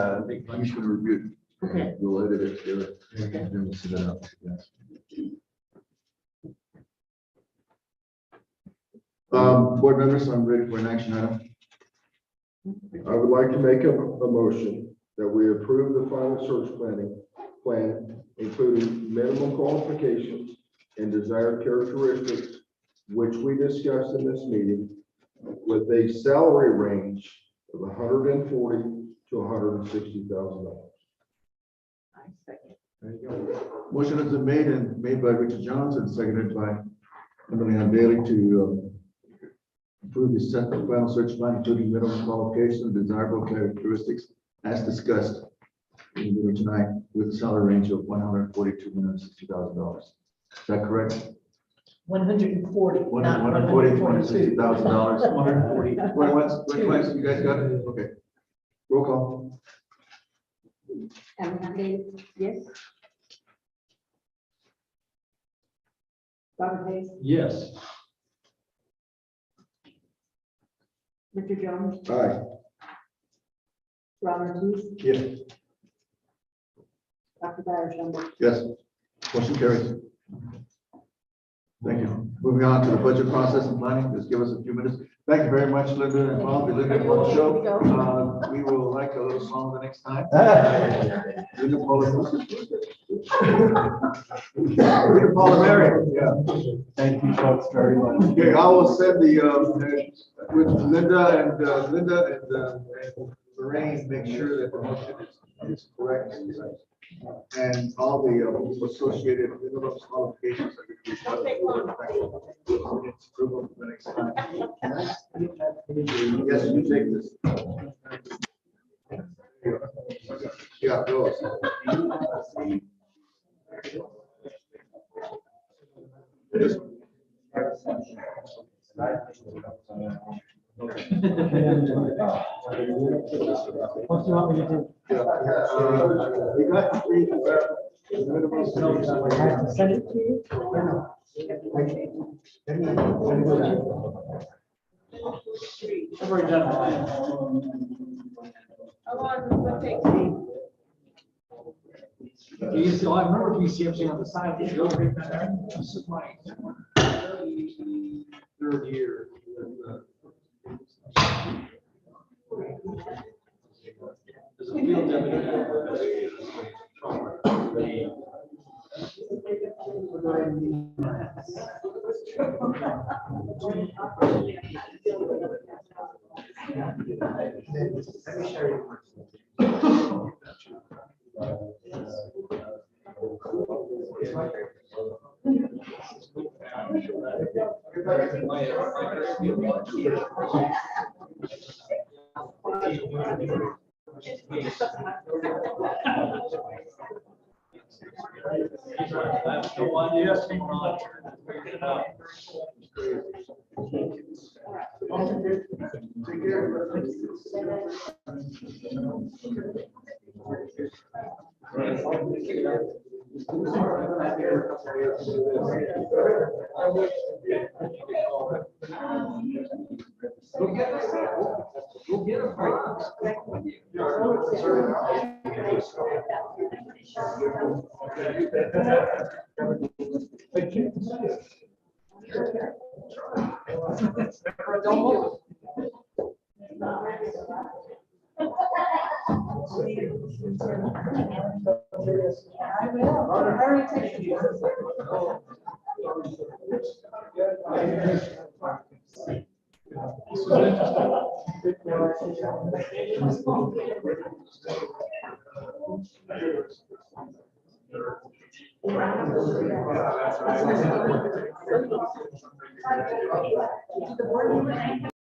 going to review it. Okay. We'll edit it together. And then we'll send it out. Yes. Board members, I'm ready for an action item. I would like to make a motion that we approve the final search plan, including minimum qualifications and desired characteristics, which we discussed in this meeting, with a salary range of $140,000 to $160,000. I second. Motion has been made by Richard Johnson, seconded by Emily Ann Bailey to approve the set of final search plan, including minimum qualifications, desirable characteristics, as discussed in the meeting tonight, with a salary range of $142,000 to $160,000. Is that correct? 140, not $140,000 to 142. $160,000. 140. What, you guys got it? Okay. Roll call. Emily Davis, yes? Robert Hayes, Yes. Richard Jones, Aye. Robert Reese, Yes. Dr. Barry Schulman. Yes. Motion carries. Thank you. Moving on to the budget process and planning, just give us a few minutes. Thank you very much, Linda and Bob. We Linda for the show. We will like a little song the next time. Linda Paula Mary, yeah. Thank you folks very much. Okay, I will send the, with Linda and Lorraine, make sure that the motion is correct. And all the associated minimum qualifications are going to be done. It's approval for the next time. Yes, you take this. Yeah, go. What do you want me to do? You got three. I have to send it to you? How long does it take to? I remember BCFC on the side. This is my third year. There's a field That's the one, yes, figure it out. Go get a box. I will. I already texted you. The board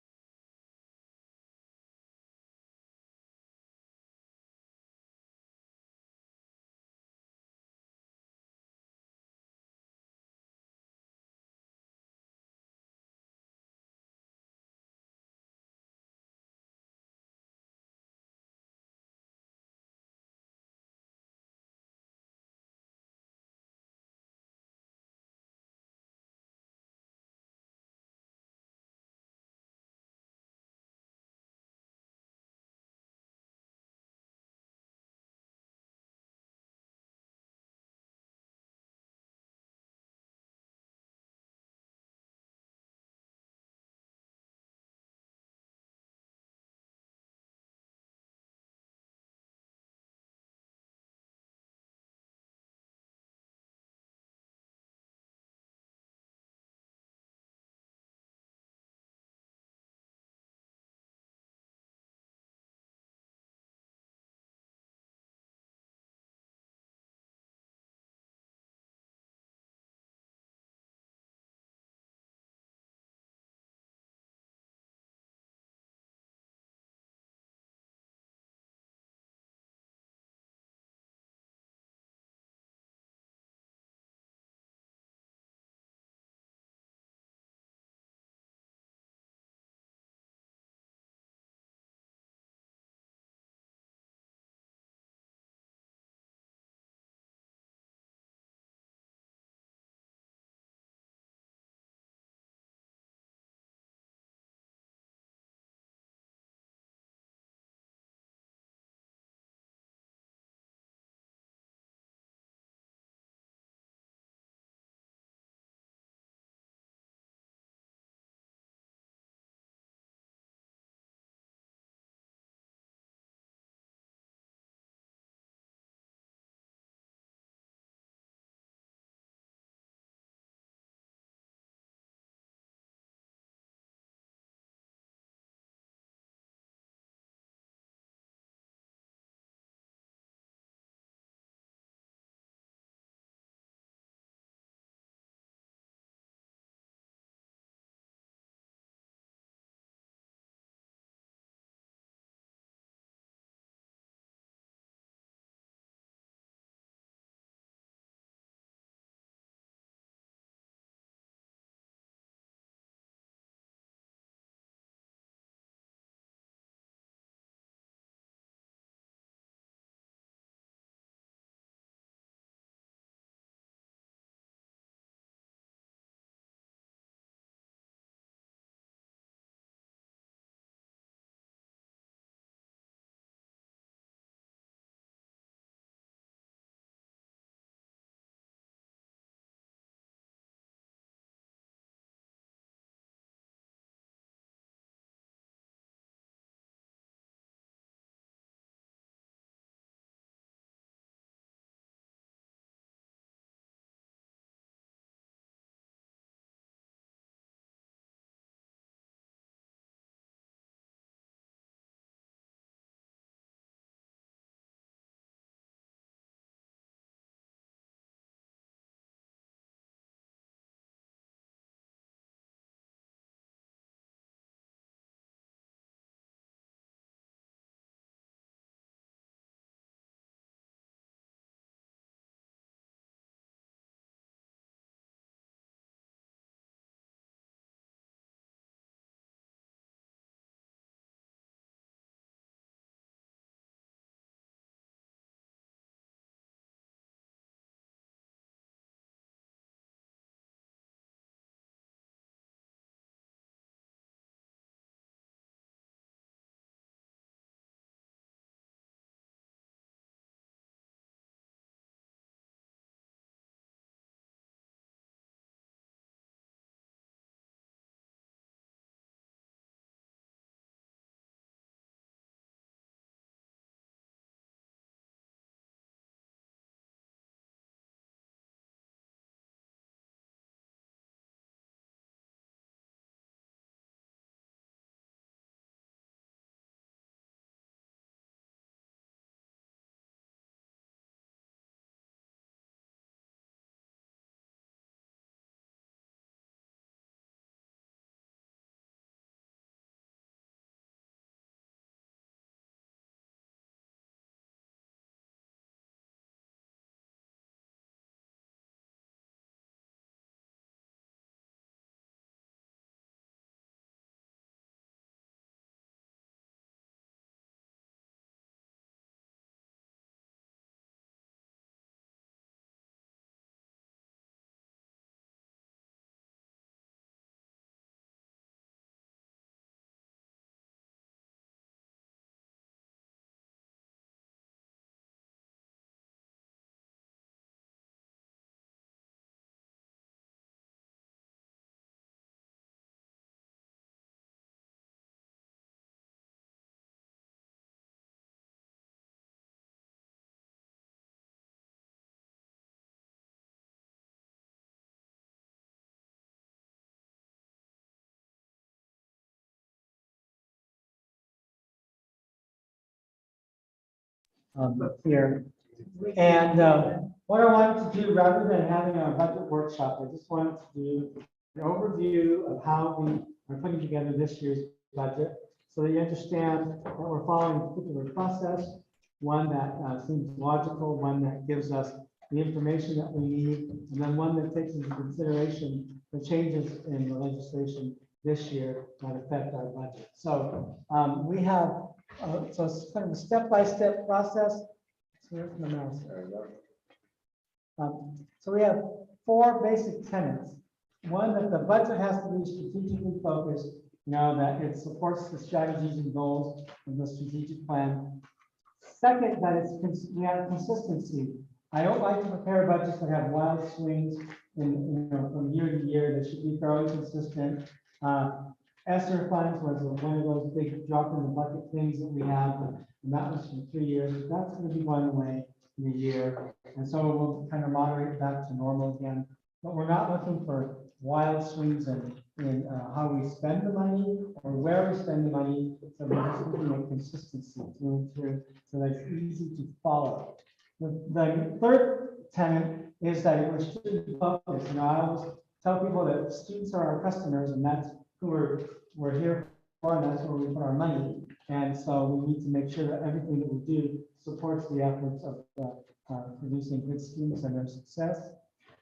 here. And what I wanted to do, rather than having a budget workshop, I just wanted to do an overview of how we are putting together this year's budget, so that you understand that we're following a particular process, one that seems logical, one that gives us the information that we need, and then one that takes into consideration the changes in the legislation this year that affect our budget. So we have, so it's kind of a step-by-step process. So here's my mouse. There we go. So we have 4 basic tenets. One, that the budget has to be strategically focused, that it supports the strategies and goals of the strategic plan. Second, that we have consistency. I don't like to prepare budgets that have wild swings from year to year. They should be fairly consistent. ESSER funds was one of those big drop in the bucket things that we have, and that was for 3 years. That's going to be going away in a year, and so we'll kind of moderate back to normal again. But we're not looking for wild swings in how we spend the money or where we spend the money. So we're just looking at consistency through and through, so that it's easy to follow. The third tenet is that it was student focused. I always tell people that students are our customers, and that's who we're here for, and that's where we put our money. And so we need to make sure that everything that we do supports the efforts of producing good students and their success.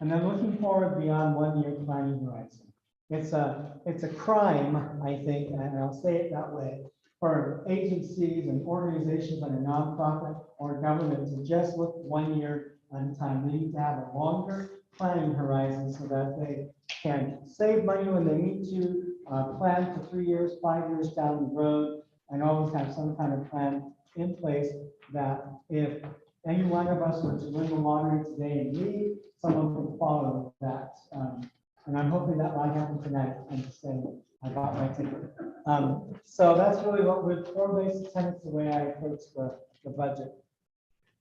And then looking forward beyond 1 year planning horizon. It's a crime, I think, and I'll say it that way, for agencies and organizations like a nonprofit or government to just look 1 year at a time. They need to have a longer planning horizon so that they can save money when they need to, plan for 3 years, 5 years down the road, and always have some kind of plan in place that if any one of us were to win the lottery today and leave, someone would follow that. And I'm hoping that might happen tonight. I'm just saying, I got my ticket. So that's really what we're 4 basic tenets the way I approach the budget.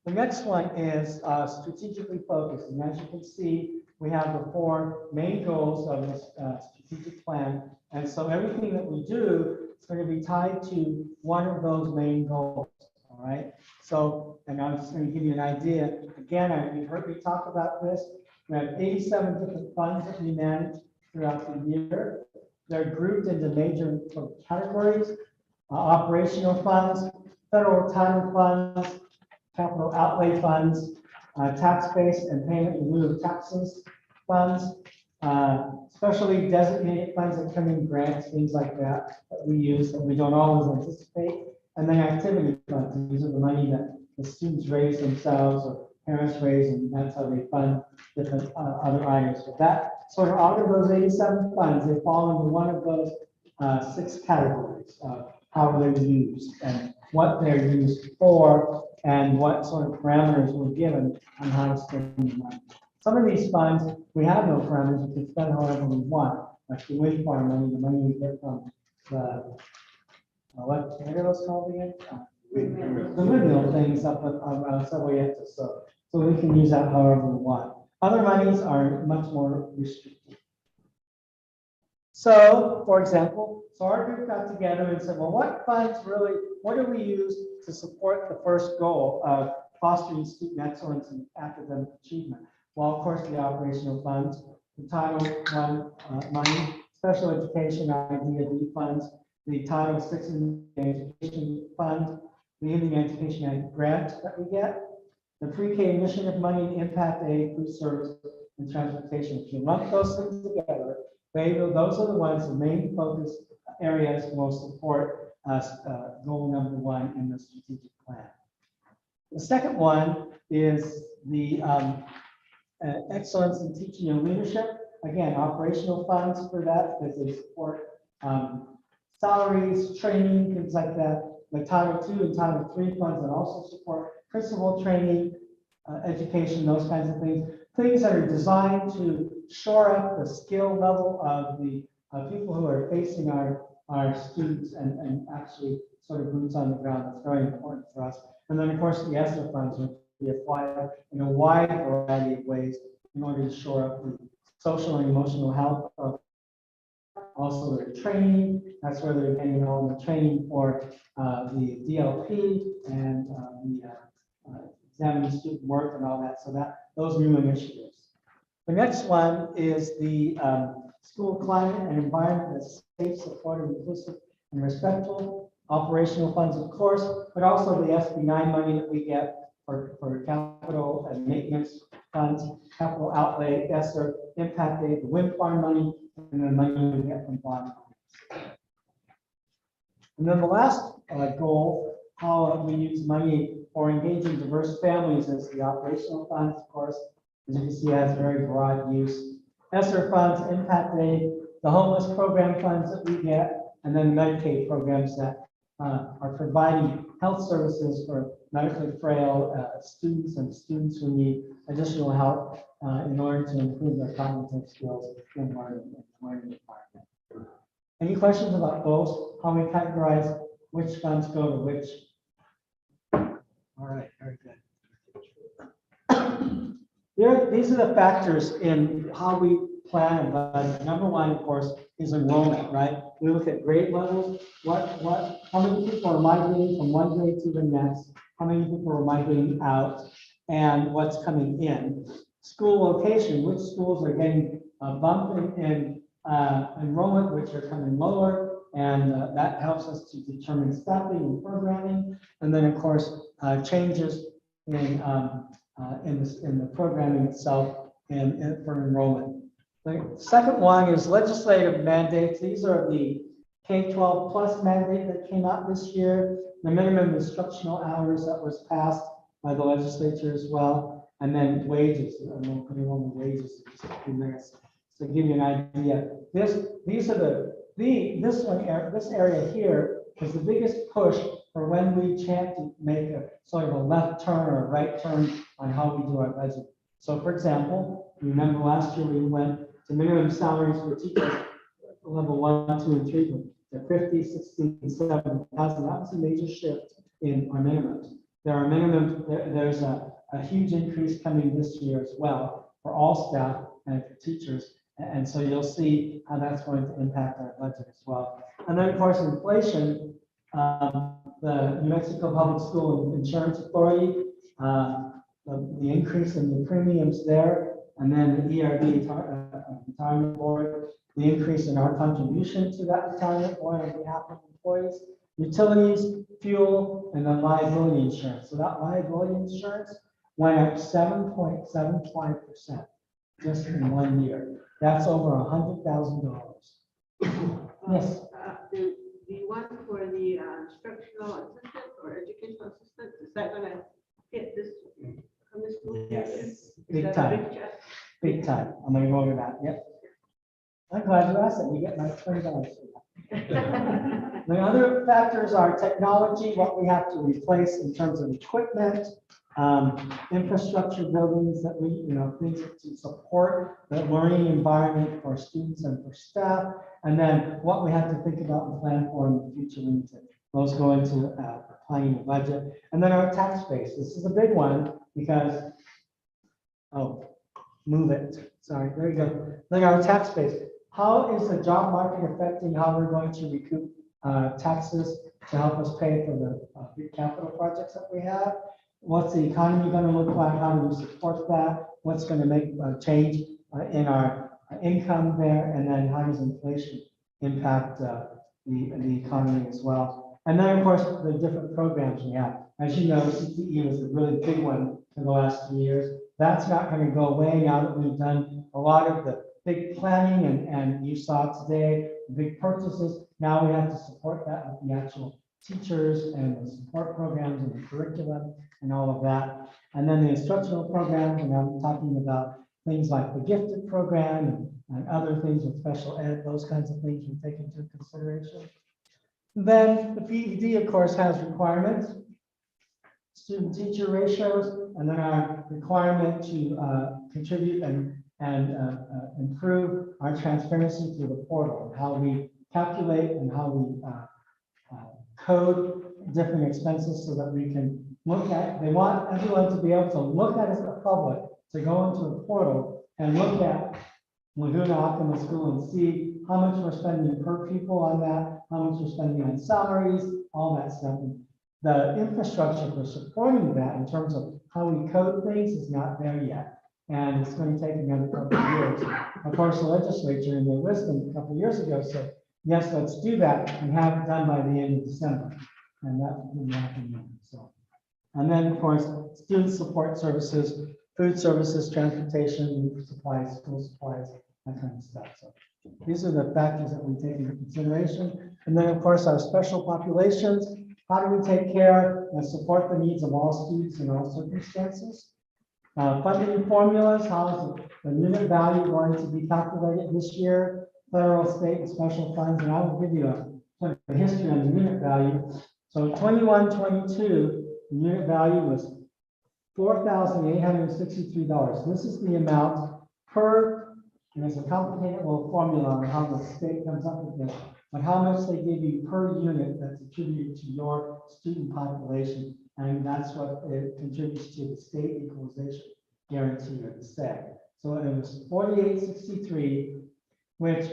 The next one is strategically focused. And as you can see, we have the 4 main goals of this strategic plan. And so everything that we do is going to be tied to one of those main goals. All right. So, and I'm just going to give you an idea. Again, you've heard me talk about this. We have 87 different funds that we manage throughout the year. They're grouped into major categories: operational funds, federal title funds, capital outlay funds, tax-based and payment in lieu of taxes funds, specially designated funds that come in grants, things like that we use that we don't always anticipate, and then activity funds. These are the money that the students raise themselves or parents raise, and that's how they fund different other items. But that sort of out of those 87 funds, they fall into one of those 6 categories of how they're used and what they're used for, and what sort of parameters we're given on how to spend the money. Some of these funds, we have no parameters. We can spend however we want, like the wind farm money, the money we get from the, what are those called again? The windmill things up on Subway Exit. So we can use that however we want. Other monies are much more restricted. So, for example, our group got together and said, well, what funds really, what do we use to support the first goal of fostering student excellence and academic achievement? Well, of course, the operational funds, the Title I money, special education IDEA funds, the Title VI education fund, the Indian Education Act grant that we get, the pre-K initiative money, impact aid, food service, and transportation. If you lump those things together, those are the ones, the main focus areas will support goal number 1 in the strategic plan. The second one is the excellence in teaching and leadership. Again, operational funds for that, because they support salaries, training, things like that. The Title II and Title III funds that also support principal training, education, those kinds of things. Things that are designed to shore up the skill level of the people who are facing our students and actually sort of boots on the ground. That's very important for us. And then, of course, the ESSER funds, which we apply in a wide variety of ways in order to shore up the social and emotional health of also their training. That's where they're getting all the training for the DLP and examining student work and all that, so that, those new initiatives. The next one is the school climate and environment that's safe, supportive, inclusive, and respectful. Operational funds, of course, but also the SB9 money that we get for capital and maintenance funds, capital outlay, ESSER, impact aid, the wind farm money, and then money we get from bond. And then the last goal, how we use money for engaging diverse families, is the operational funds, of course. As you can see, it has very broad use. ESSER funds, impact aid, the homeless program funds that we get, and then Medicaid programs that are providing health services for medically frail students and students who need additional help in order to improve their cognitive skills in learning environment. Any questions about those? How we categorize which funds go to which? All right, very good. These are the factors in how we plan and budget. Number one, of course, is enrollment, right? We look at grade levels, how many people are migrating from one grade to the next, how many people are migrating out, and what's coming in. School location, which schools are getting a bump in enrollment, which are coming lower, and that helps us to determine staffing and programming. And then, of course, changes in the programming itself and for enrollment. The second one is legislative mandates. These are the K-12 plus mandate that came out this year, the minimum instructional hours that was passed by the legislature as well, and then wages. I'm going to put in on the wages in just a few minutes to give you an idea. This area here is the biggest push for when we chant to make a sort of a left turn or a right turn on how we do our budget. So, for example, remember last year we went to minimum salaries for teachers, level 1, 2, and 3, to 50, 60, and 70,000. That was a major shift in our minimums. There are minimums. There's a huge increase coming this year as well for all staff and for teachers. And so you'll see how that's going to impact our budget as well. And then, of course, inflation. The New Mexico Public School Insurance Authority, the increase in the premiums there, and then the ERB retirement board, the increase in our contribution to that retirement board on behalf of employees, utilities, fuel, and then liability insurance. So that liability insurance went up 7.75% just in 1 year. That's over $100,000. Yes. The one for the instructional assistant or educational assistant, is that going to hit this from this school year? Yes, Is big that a time. big check? Big time. I'm going to go over that. Yep. I'm glad you asked that. You get my $20 for that. The other factors are technology, what we have to replace in terms of equipment, infrastructure buildings that we, things to support the learning environment for students and for staff, and then what we have to think about and plan for in the future. Those go into planning the budget, and then our tax base. This is a big one because, move it. Sorry, there you go. Then our tax base. How is the job market affecting how we're going to recoup taxes to help us pay for the big capital projects that we have? What's the economy going to look like? How do we support that? What's going to make a change in our income there? And then how does inflation impact the economy as well? And then, of course, the different programs we have. As you know, CTE was a really big one for the last 2 years. That's not going to go away now that we've done a lot of the big planning and you saw today, big purchases. Now we have to support that with the actual teachers and the support programs and the curriculum and all of that. And then the instructional programs, and I'm talking about things like the gifted program and other things with special ed, those kinds of things we take into consideration. Then the PED, of course, has requirements, student-teacher ratios, and then our requirement to contribute and improve our transparency through the portal, how we calculate and how we code different expenses so that we can look at, they want everyone to be able to look at it as the public, to go into the portal and look at Laguna Optima School and see how much we're spending per pupil on that, how much we're spending on salaries, all that stuff. And the infrastructure for supporting that in terms of how we code things is not there yet. And it's going to take another couple of years. Of course, the legislature in their wisdom a couple of years ago said, yes, let's do that and have it done by the end of December. And that didn't happen yet, so. And then, of course, student support services, food services, transportation, supplies, school supplies, that kind of stuff. So these are the factors that we take into consideration. And then, of course, our special populations. How do we take care and support the needs of all students in all circumstances? Funding formulas, how is the unit value going to be calculated this year? Federal, state, and special funds, and I will give you a history on the unit value. So 21-22, the unit value was $4,863. This is the amount per, and there's a complicated little formula on how the state comes up with this, but how much they give you per unit that's attributed to your student population. And that's what it contributes to the state equalization guarantee or the SEG. So it was 4863, which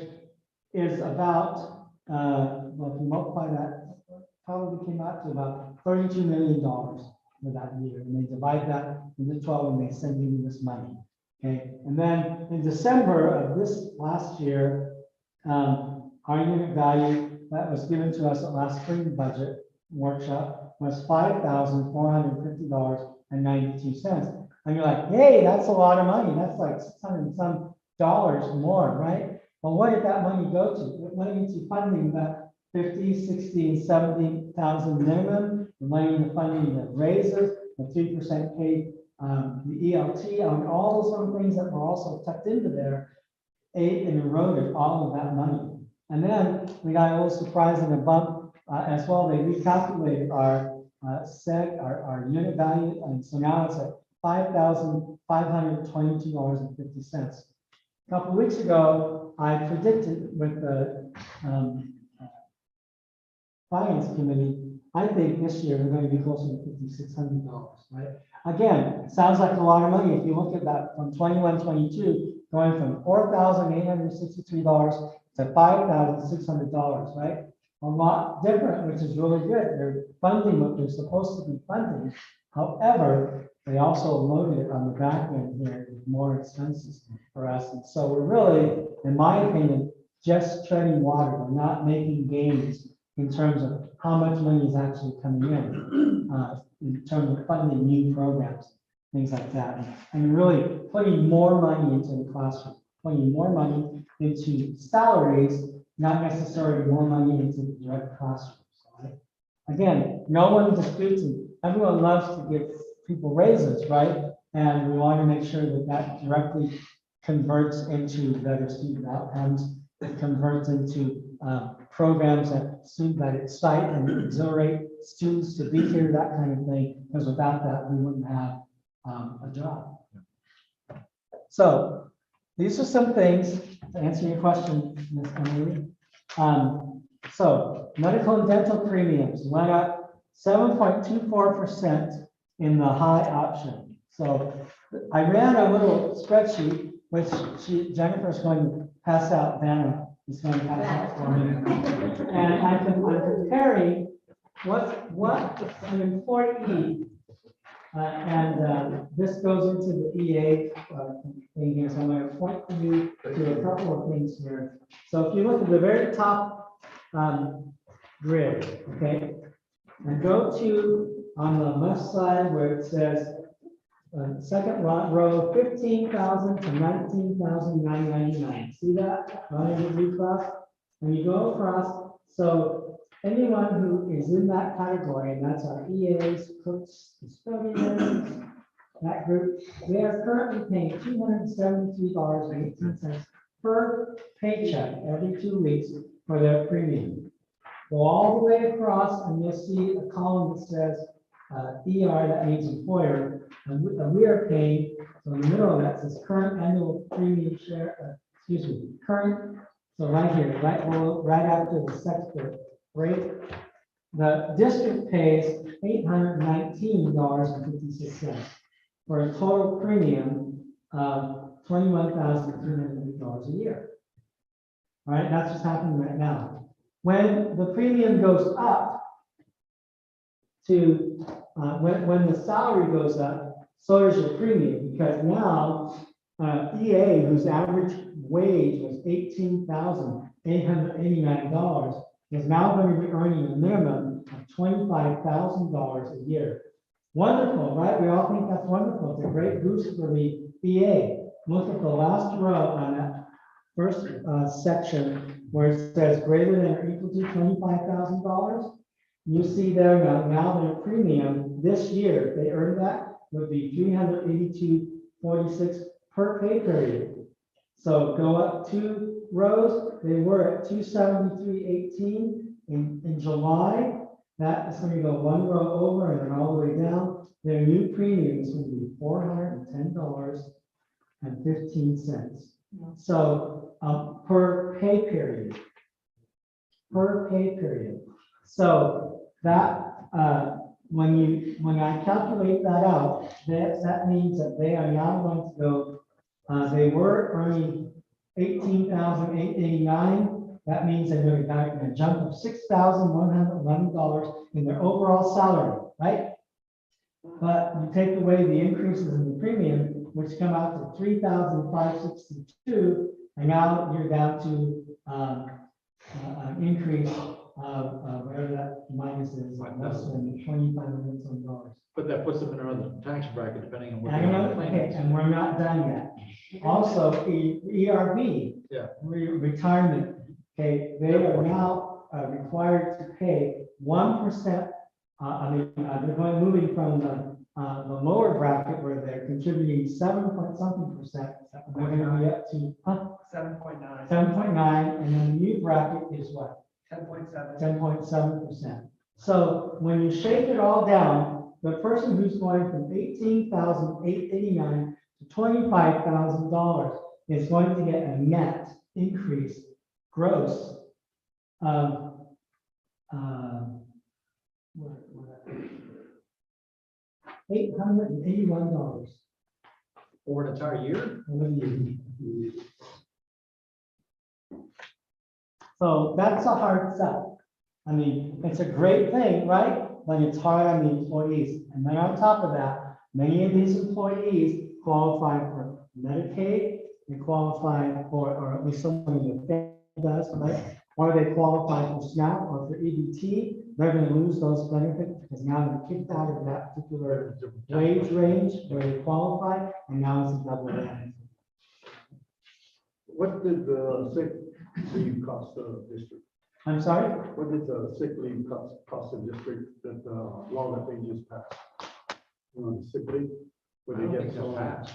is about, well, if you multiply that, probably came out to about $32 million for that year. And they divide that into 12 and they send you this money. Okay. And then in December of this last year, our unit value that was given to us at last spring budget workshop was $5,450.92. And you're like, hey, that's a lot of money. That's like 600 and some dollars more, right? Well, what did that money go to? It went into funding that 50, 60, and 70,000 minimum, the money into funding the raises, the 3% paid, the ELT, and all those other things that were also tucked into there, ate and eroded all of that money. And then we got a little surprise and a bump as well. They recalculated our SEG, our unit value, and so now it's at $5,522.50. A couple of weeks ago, I predicted with the Finance Committee, I think this year we're going to be closer to $5,600, right? Again, sounds like a lot of money if you look at that from 21-22, going from $4,863 to $5,600, right? A lot different, which is really good. They're funding what they're supposed to be funding. However, they also loaded it on the back end here with more expenses for us. And so we're really, in my opinion, just treading water. We're not making gains in terms of how much money is actually coming in terms of funding new programs, things like that. And really putting more money into the classroom, putting more money into salaries, not necessarily more money into the direct classroom. Right? Again, no one disputes it. Everyone loves to give people raises, right? And we want to make sure that that directly converts into better student outcomes. It converts into programs that excite and exhilarate students to be here, that kind of thing. Because without that, we wouldn't have a job. So these are some things to answer your question, Ms. Emily. So medical and dental premiums went up 7.24% in the high option. So I ran a little spreadsheet, which Jennifer's going to pass out. Vanna is going to pass out for me. And I'm comparing what an employee, this goes into the EA thing here. So I'm going to point you to a couple of things here. So if you look at the very top grid, okay, and go to on the left side where it says second row, 15,000 to 19,999. See that running the blue cross? When you go across, so anyone who is in that category, and that's our EAs, cooks, custodians, that group, they are currently paying $273.18 per paycheck every 2 weeks for their premium. Go all the way across and you'll see a column that says ER, that means employer, and we are paying, so in the middle of that says current annual premium share, current, so right here, right after the sector rate, the district pays $819.56 for a total premium of $21,300 a year. All right, that's what's happening right now. When the premium goes up, to, when the salary goes up, so does your premium, because now, EA, whose average wage was $18,889, is now going to be earning a minimum of $25,000 a year. Wonderful, right? We all think that's wonderful. It's a great boost for the EA. Look at the last row on that first section where it says greater than or equal to $25,000. You see there now their premium this year, if they earn that, would be $382.46 per pay period. So go up 2 rows, they were at $273.18 in July. That is going to go 1 row over and then all the way down. Their new premium is going to be $410.15. So per pay period. Per pay period. So that when I calculate that out, that means that they are now going to go. They were earning $18,889. That means they're going to jump of $6,111 in their overall salary, right? But you take away the increases in the premium, which come out to $3,562, and now you're down to an increase of whatever that minus is, less than $2,500. But that puts them in another tax bracket depending on what. I know, okay, and we're not done yet. Also, ERB. Yeah. Retirement, okay, they are now required to pay 1%. They're moving from the lower bracket where they're contributing 7-point-something%. They're going to be up to 7.9. 7.9, and then the new bracket is what? 10.7. 10.7%. So when you shake it all down, the person who's going from $18,889 to $25,000 is going to get a net increase gross of $881 For an entire year? over the year. So that's a hard sell. I mean, it's a great thing, right? But it's hard on the employees. And then on top of that, many of these employees qualify for Medicaid, they qualify for, or at least someone in the family does, right? Or they qualify for SNAP or for EBT. They're going to lose those benefits because now they're kicked out of that particular wage range where they qualify, and now it's a double whammy. What did the sick leave cost the district? I'm sorry? What did the sick leave cost the district that law that they just passed? You know, the sick leave, would they get so much?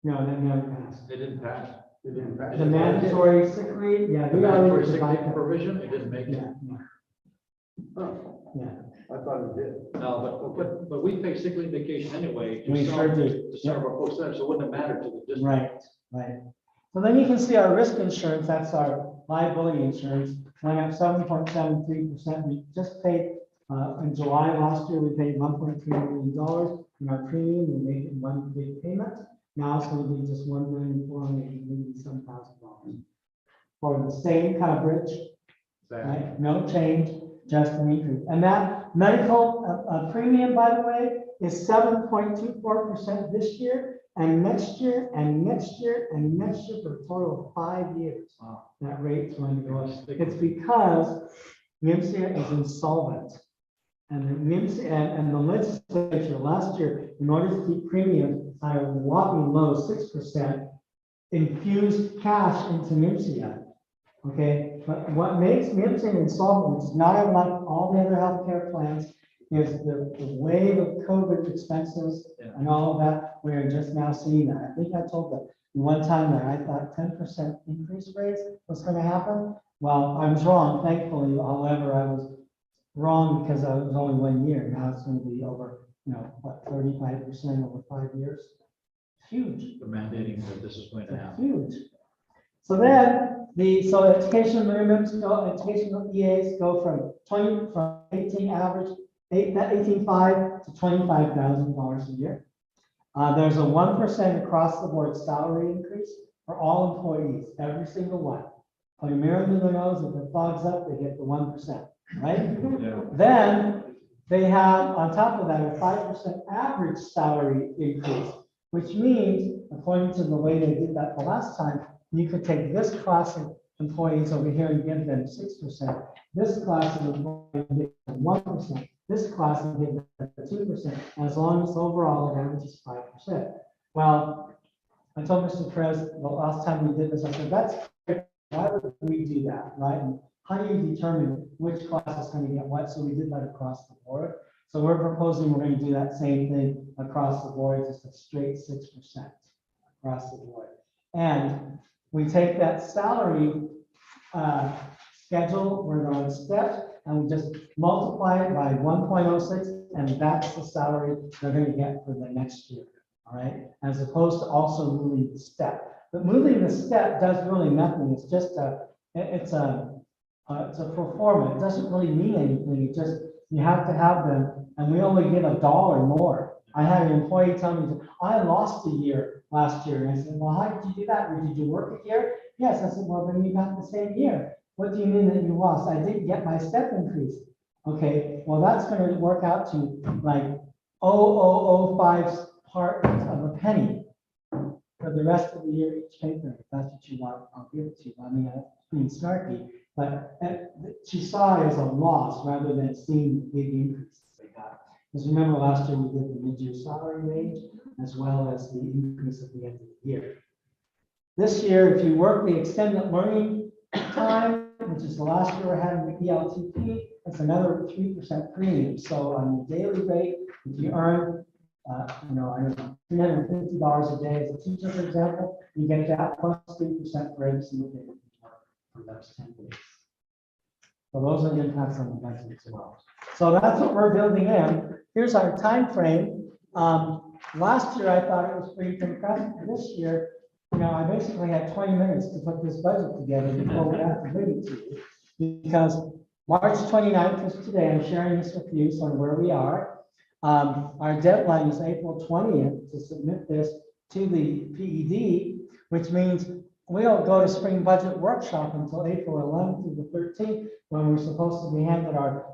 No, that never passed. It didn't pass. They didn't pass. The mandatory sick leave, yeah. The we already mandatory sick provide leave that. provision, it didn't make it. Yeah, Oh, yeah. I thought it did. No, but we pay sick leave vacation anyway. We sure do. To serve our folks there, so it wouldn't have mattered to the district. Right, right. So then you can see our risk insurance, that's our liability insurance, went up 7.73%. We just paid, in July last year, we paid $1.3 million in our premium. We made it one big payment. Now it's going to be just $1,480,000 for the same coverage, right? No change, just an increase. And that medical premium, by the way, is 7.24% this year, and next year, and next year, and next year, for a total of 5 years. Wow. That rate's going to go up. It's because NIMSIA is insolvent. And the NIMSIA and the legislature last year, in order to keep premiums at a whopping low 6%, infused cash into NIMSIA. Okay, but what makes NIMSIA insolvent, which is not unlike all the other healthcare plans, is the wave of COVID expenses and all of that. We're just now seeing that. I think I told that one time that I thought 10% increase rates was going to happen. Well, I was wrong, thankfully. However, I was wrong because I was only 1 year. Now it's going to be over, 35% over 5 years. Huge. They're mandating that this is going to happen. Huge. So then education minimums go, educational EAs go from 18 average, 18.5 to $25,000 a year. There's a 1% across the board salary increase for all employees, every single one. Put a mirror in their nose, if it fogs up, they get the 1%, right? Yeah. Then they have on top of that a 5% average salary increase, which means, according to the way they did that the last time, you could take this class of employees over here and give them 6%. This class of employees and give them 1%. This class and give them 2%, as long as overall it averages 5%. Well, I told Mr. Perez the last time we did this, I said, that's great. Why would we do that, right? And how do you determine which class is going to get what? So we did that across the board. So we're proposing we're going to do that same thing across the board, just a straight 6% across the board. And we take that salary schedule, we're on steps, and we just multiply it by 1.06, and that's the salary they're going to get for the next year. All right, as opposed to also moving the step. But moving the step does really nothing. It's just it's a pro forma. It doesn't really mean anything. It just, you have to have them, and we only give $1 more. I had an employee tell me, I lost a year last year. And I said, well, how did you do that? Or did you work a year? Yes. I said, well, then you got the same year. What do you mean that you lost? I didn't get my step increase. Okay, well, that's going to work out to like 0.0005 part of a penny for the rest of the year each paper. If that's what you want, I'll give it to you. I mean, I'm being snarky, but she saw it as a loss rather than seeing the big increases they got. Because remember last year we did the mid-year salary range as well as the increase at the end of the year. This year, if you work the extended learning time, which is the last year we're having the ELTP, it's another 3% premium. So on the daily rate, if you earn I don't know, $350 a day as a teacher, for example, you get that plus 3% for every single day you work for those 10 days. So those are the impacts on the budget as well. So that's what we're building in. Here's our time frame. Last year I thought it was pretty compressed. This year, I basically had 20 minutes to put this budget together before we have to bring it to you. Because March 29th is today. I'm sharing this with you on where we are. Our deadline is April 20th to submit this to the PED, which means we don't go to spring budget workshop until April 11th through the 13th, when we're supposed to be handed our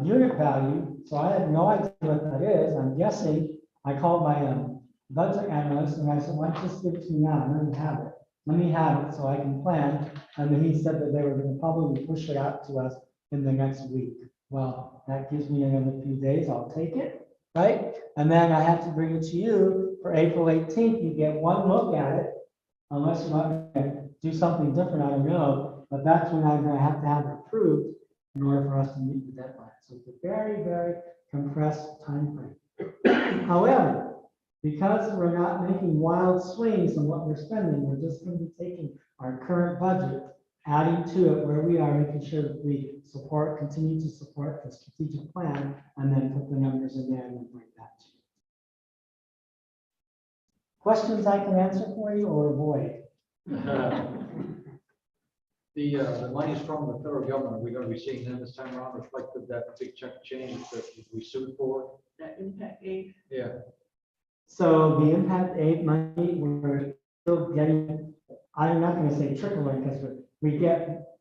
unit value. So I have no idea what that is. I'm guessing. I called my budget analyst and I said, why don't you just give it to me now? Let me have it. Let me have it so I can plan. And then he said that they were going to probably push it out to us in the next week. Well, that gives me another few days. I'll take it, right? And then I have to bring it to you for April 18th. You get one look at it, unless you want to do something different, I don't know. But that's when I'm going to have it approved in order for us to meet the deadline. So it's a very, very compressed time frame. However, because we're not making wild swings in what we're spending, we're just going to be taking our current budget, adding to it where we are, making sure that we continue to support the strategic plan, and then put the numbers in there and then bring that to you. Questions I can answer for you or avoid? The monies from the federal government, we're going to be seeing them this time around reflected that big chunk change that we sued for. That impact aid. Yeah. So the impact aid money, we're still getting, I'm not going to say trickling because we get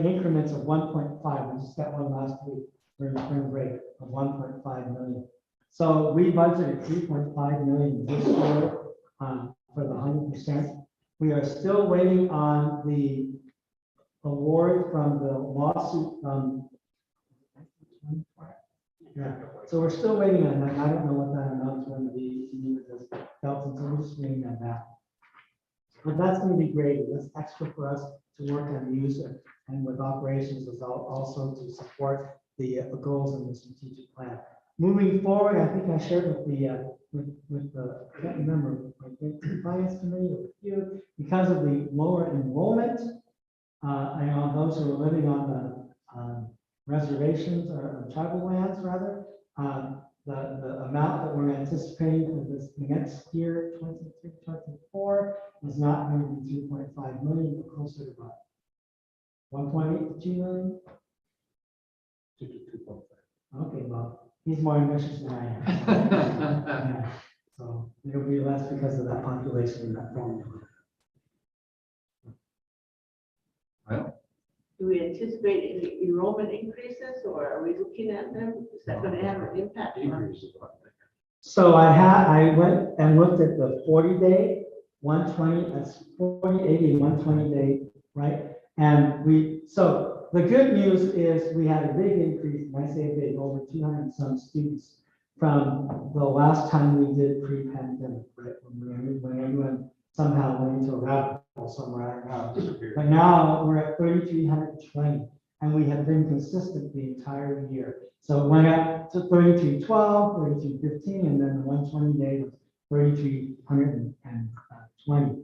increments of 1.5. We just got one last week for the spring break of 1.5 million. So we budgeted 3.5 million this year for the 100%. We are still waiting on the award from the lawsuit from. Yeah, so we're still waiting on that. I don't know what that amount's going to be. Delta, so we're just waiting on that. But that's going to be great. That's extra for us to work on user and with operations is also to support the goals in the strategic plan. Moving forward, I think I shared with the I can't remember, the finance committee or with you, because of the lower enrollment, I know those who are living on the reservations or tribal lands rather, the amount that we're anticipating for this next year, 23-24, is not going to be 3.5 million, but closer to about 1.8 to 2 million. 2 to 2.5. Okay, well, he's more ambitious than I am. Yeah. So it'll be less because of that population in that formula. Well, do we anticipate any enrollment increases, or are we looking at them? Is that going to have an impact on? So I went and looked at the 40-day, 120, that's 40, 80, 120-day, right? And so the good news is we had a big increase, and I say big, over 200 and some students from the last time we did pre-pandemic, right? When everyone somehow went into a rabbit hole somewhere. I don't know. But now we're at 3,320, and we have been consistent the entire year. So it went up to 3,312, 3,315, and then the 120 day was 3,320.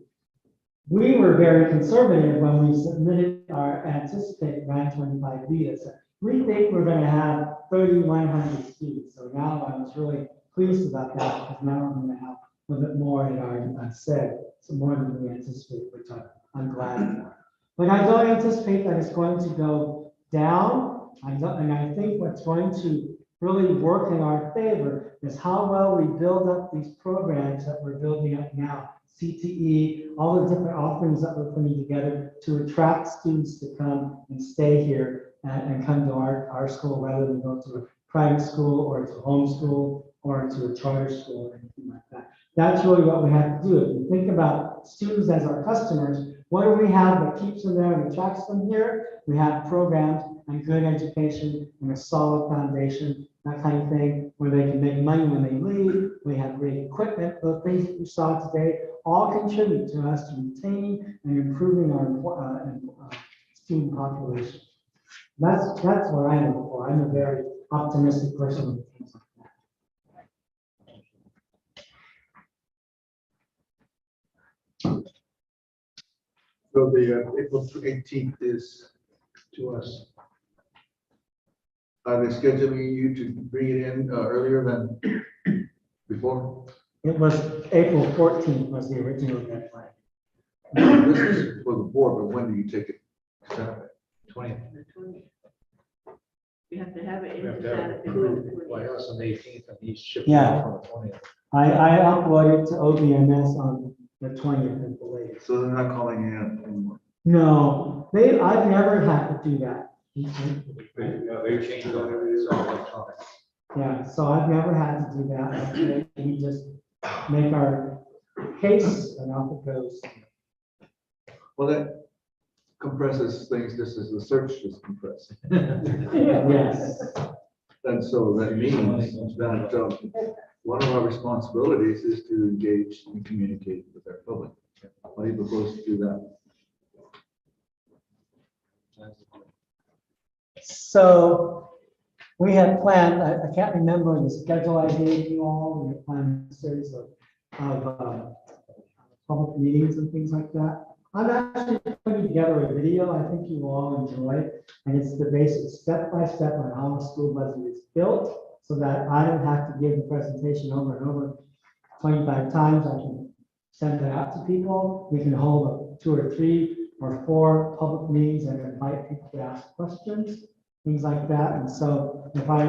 We were very conservative when we submitted our anticipated 925 data set. We think we're going to have 3,100 students. So now I was really pleased about that, because now we're going to have a little bit more in our said, so more than we anticipated, which I'm glad for. But I don't anticipate that it's going to go down. And I think what's going to really work in our favor is how well we build up these programs that we're building up now. CTE, all the different offerings that we're putting together to attract students to come and stay here and come to our school rather than go to a private school or to homeschool or to a charter school or anything like that. That's really what we have to do. If you think about students as our customers, what do we have that keeps them there and attracts them here? We have programs and good education and a solid foundation, that kind of thing, where they can make money when they leave. We have great equipment. The things that you saw today all contribute to us to retaining and improving our student population. That's what I look for. I'm a very optimistic person with things like that. So the April 18th is To us. Are they scheduling you to bring it in earlier than before? It was April 14th was the original deadline. This is for the board, but when do you take it? Saturday? 20th. The 20th. You have to have it We have in to have it Saturday. approved by us on the 18th, and he's shipping Yeah. it on the 20th. I uploaded to OBMS on the 20th at the latest. So they're not calling you in anymore? No, I've never had to do that. They changed on it, it's all electronic. Yeah, so I've never had to do that. We just make our case and off it goes. Well, that compresses things just as the search is compressed. Yes, And so that means that one of our responsibilities is to engage and communicate with our public. How do you propose to do that? so we had planned, I can't remember the schedule I gave you all, we had planned a series of public meetings and things like that. I'm actually putting together a video I think you will all enjoy, and it's the basic step-by-step on how a school budget is built, so that I don't have to give the presentation over and over 25 times. I can send it out to people. We can hold 2 or 3 or 4 public meetings and invite people to ask questions, things like that. And so if I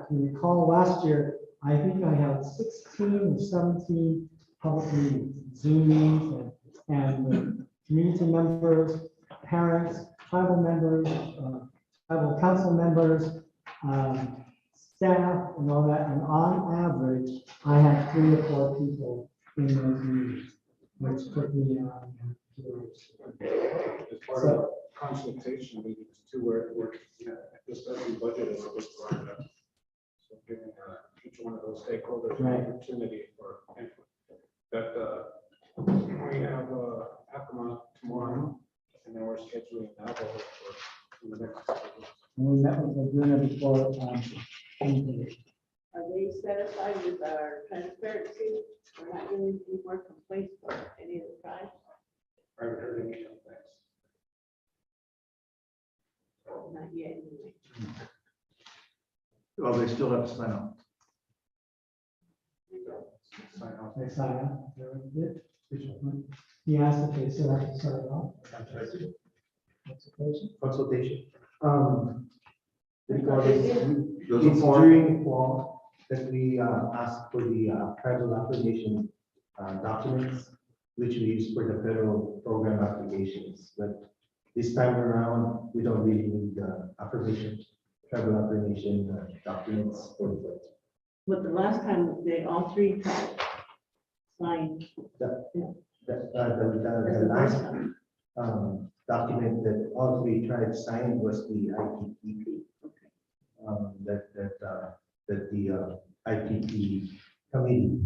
recall last year, I think I held 16 or 17 public meetings, Zoom meetings, and community members, parents, tribal members, tribal council members, staff, and all that. And on average, I had 3 or 4 people in those meetings, which took me years. As part of consultation meetings too, where just every budget is a big part of it. So giving each one of those stakeholders an Right. opportunity for input. That we have come out tomorrow, and then we're scheduling that for the next couple of weeks. And we met with Laguna before. Meeting. Are they satisfied with our transparency? We're not getting any more complaints from any of the tribes? I haven't heard any complaints. Not yet, anyway. Well, they still have to sign up. Sign off. They sign up. Very good. He asked if they still have to start it off. Consultation. Those It's are during fall that we ask for the tribal application documents, which we use for the federal program applications. But this time around, we don't really need the affirmation, travel affirmation documents. But the last time, they all three signed. The That's the the last first time. document that all three tribes signed was the ITP. That the ITP committee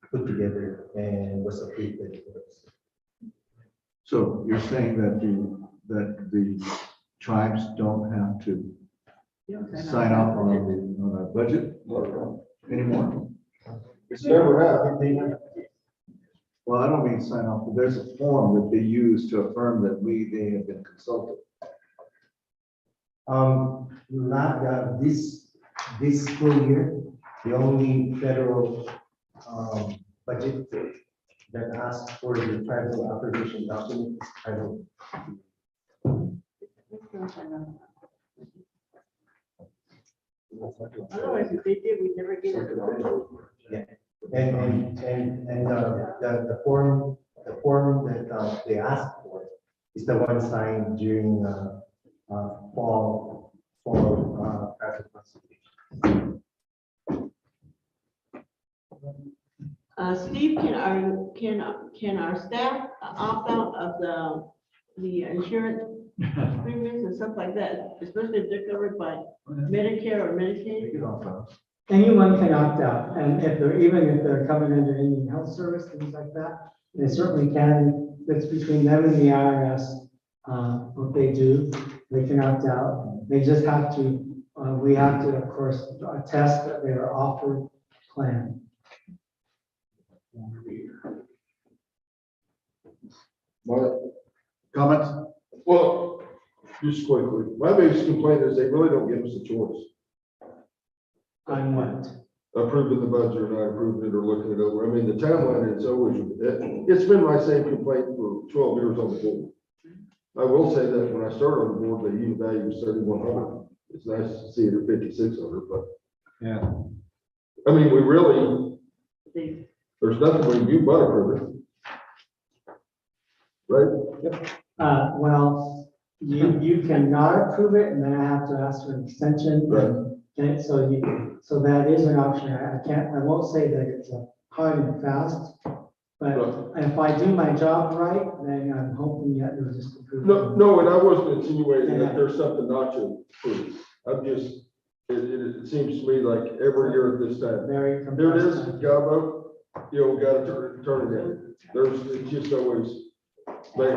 put together and was approved. by the boards. So you're saying that the tribes don't have to sign off on our budget anymore? It's never happened. Well, I don't mean sign off, but there's a form that they use to affirm that they have been consulted. Not this school year, the only federal budget that asks for the tribal affirmation document is tribal. Otherwise, if they did, we'd never get it. And the form that they asked for is the one signed during fall traffic consultation. Steve, can our staff opt out of the insurance premiums and stuff like that, especially if they're covered by Medicare or Medicaid? Take it off us. Anyone can opt out, and even if they're covered under Indian Health Service, things like that, they certainly can. It's between them and the IRS, what they do, they can opt out. They just have to, we have to, of course, attest that they are offered plan. Comments? Well, just quickly, my biggest complaint is they really don't give us a choice. On what? Approving the budget or not approving it or looking it over. I mean, the timeline is always, it's been my same complaint for 12 years on the board. I will say that when I started on the board, the unit value was 3,100. It's nice to see it at 5,600, but. Yeah. I mean, we really, They- there's nothing we can do but approve it. Right? Well, you cannot approve it, and then I have to ask for an extension. Right. Okay, so that is an option. I won't say that it's a hard and fast, but if I do my job right, then I'm hoping that you'll just approve. No, and I wasn't insinuating that there's something not to approve. I'm just, it seems to me like every year at this time, Very. there it is, job vote, gotta turn it in. It's just always, but,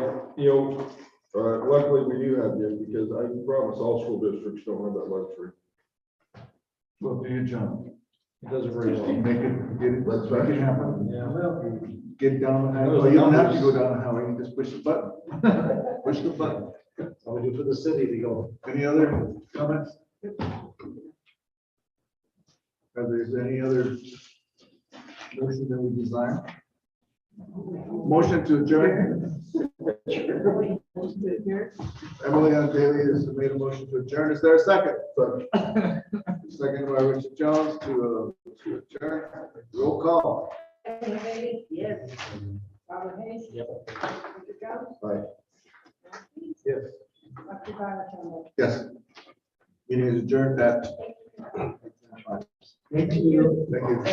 luckily we do have them because I promise all school districts don't have that luxury. Well, do your job. It does it very well. Make it That's right. make it happen. Yeah. Get down the highway. You don't have to go down the highway, you just push the button. Push the button. All we do for the city to go. Any other comments? Are there any other motion that we desire? Motion to adjourn. Emily Daly has made a motion to adjourn. Is there a second? Second by Richard Jones to adjourn. Roll call. Yes. Robert Hayes. Yep. Richard Jones. Aye. Yes. Dr. Tyler Campbell. Yes. Meeting is adjourned at. Thank you. Thank you.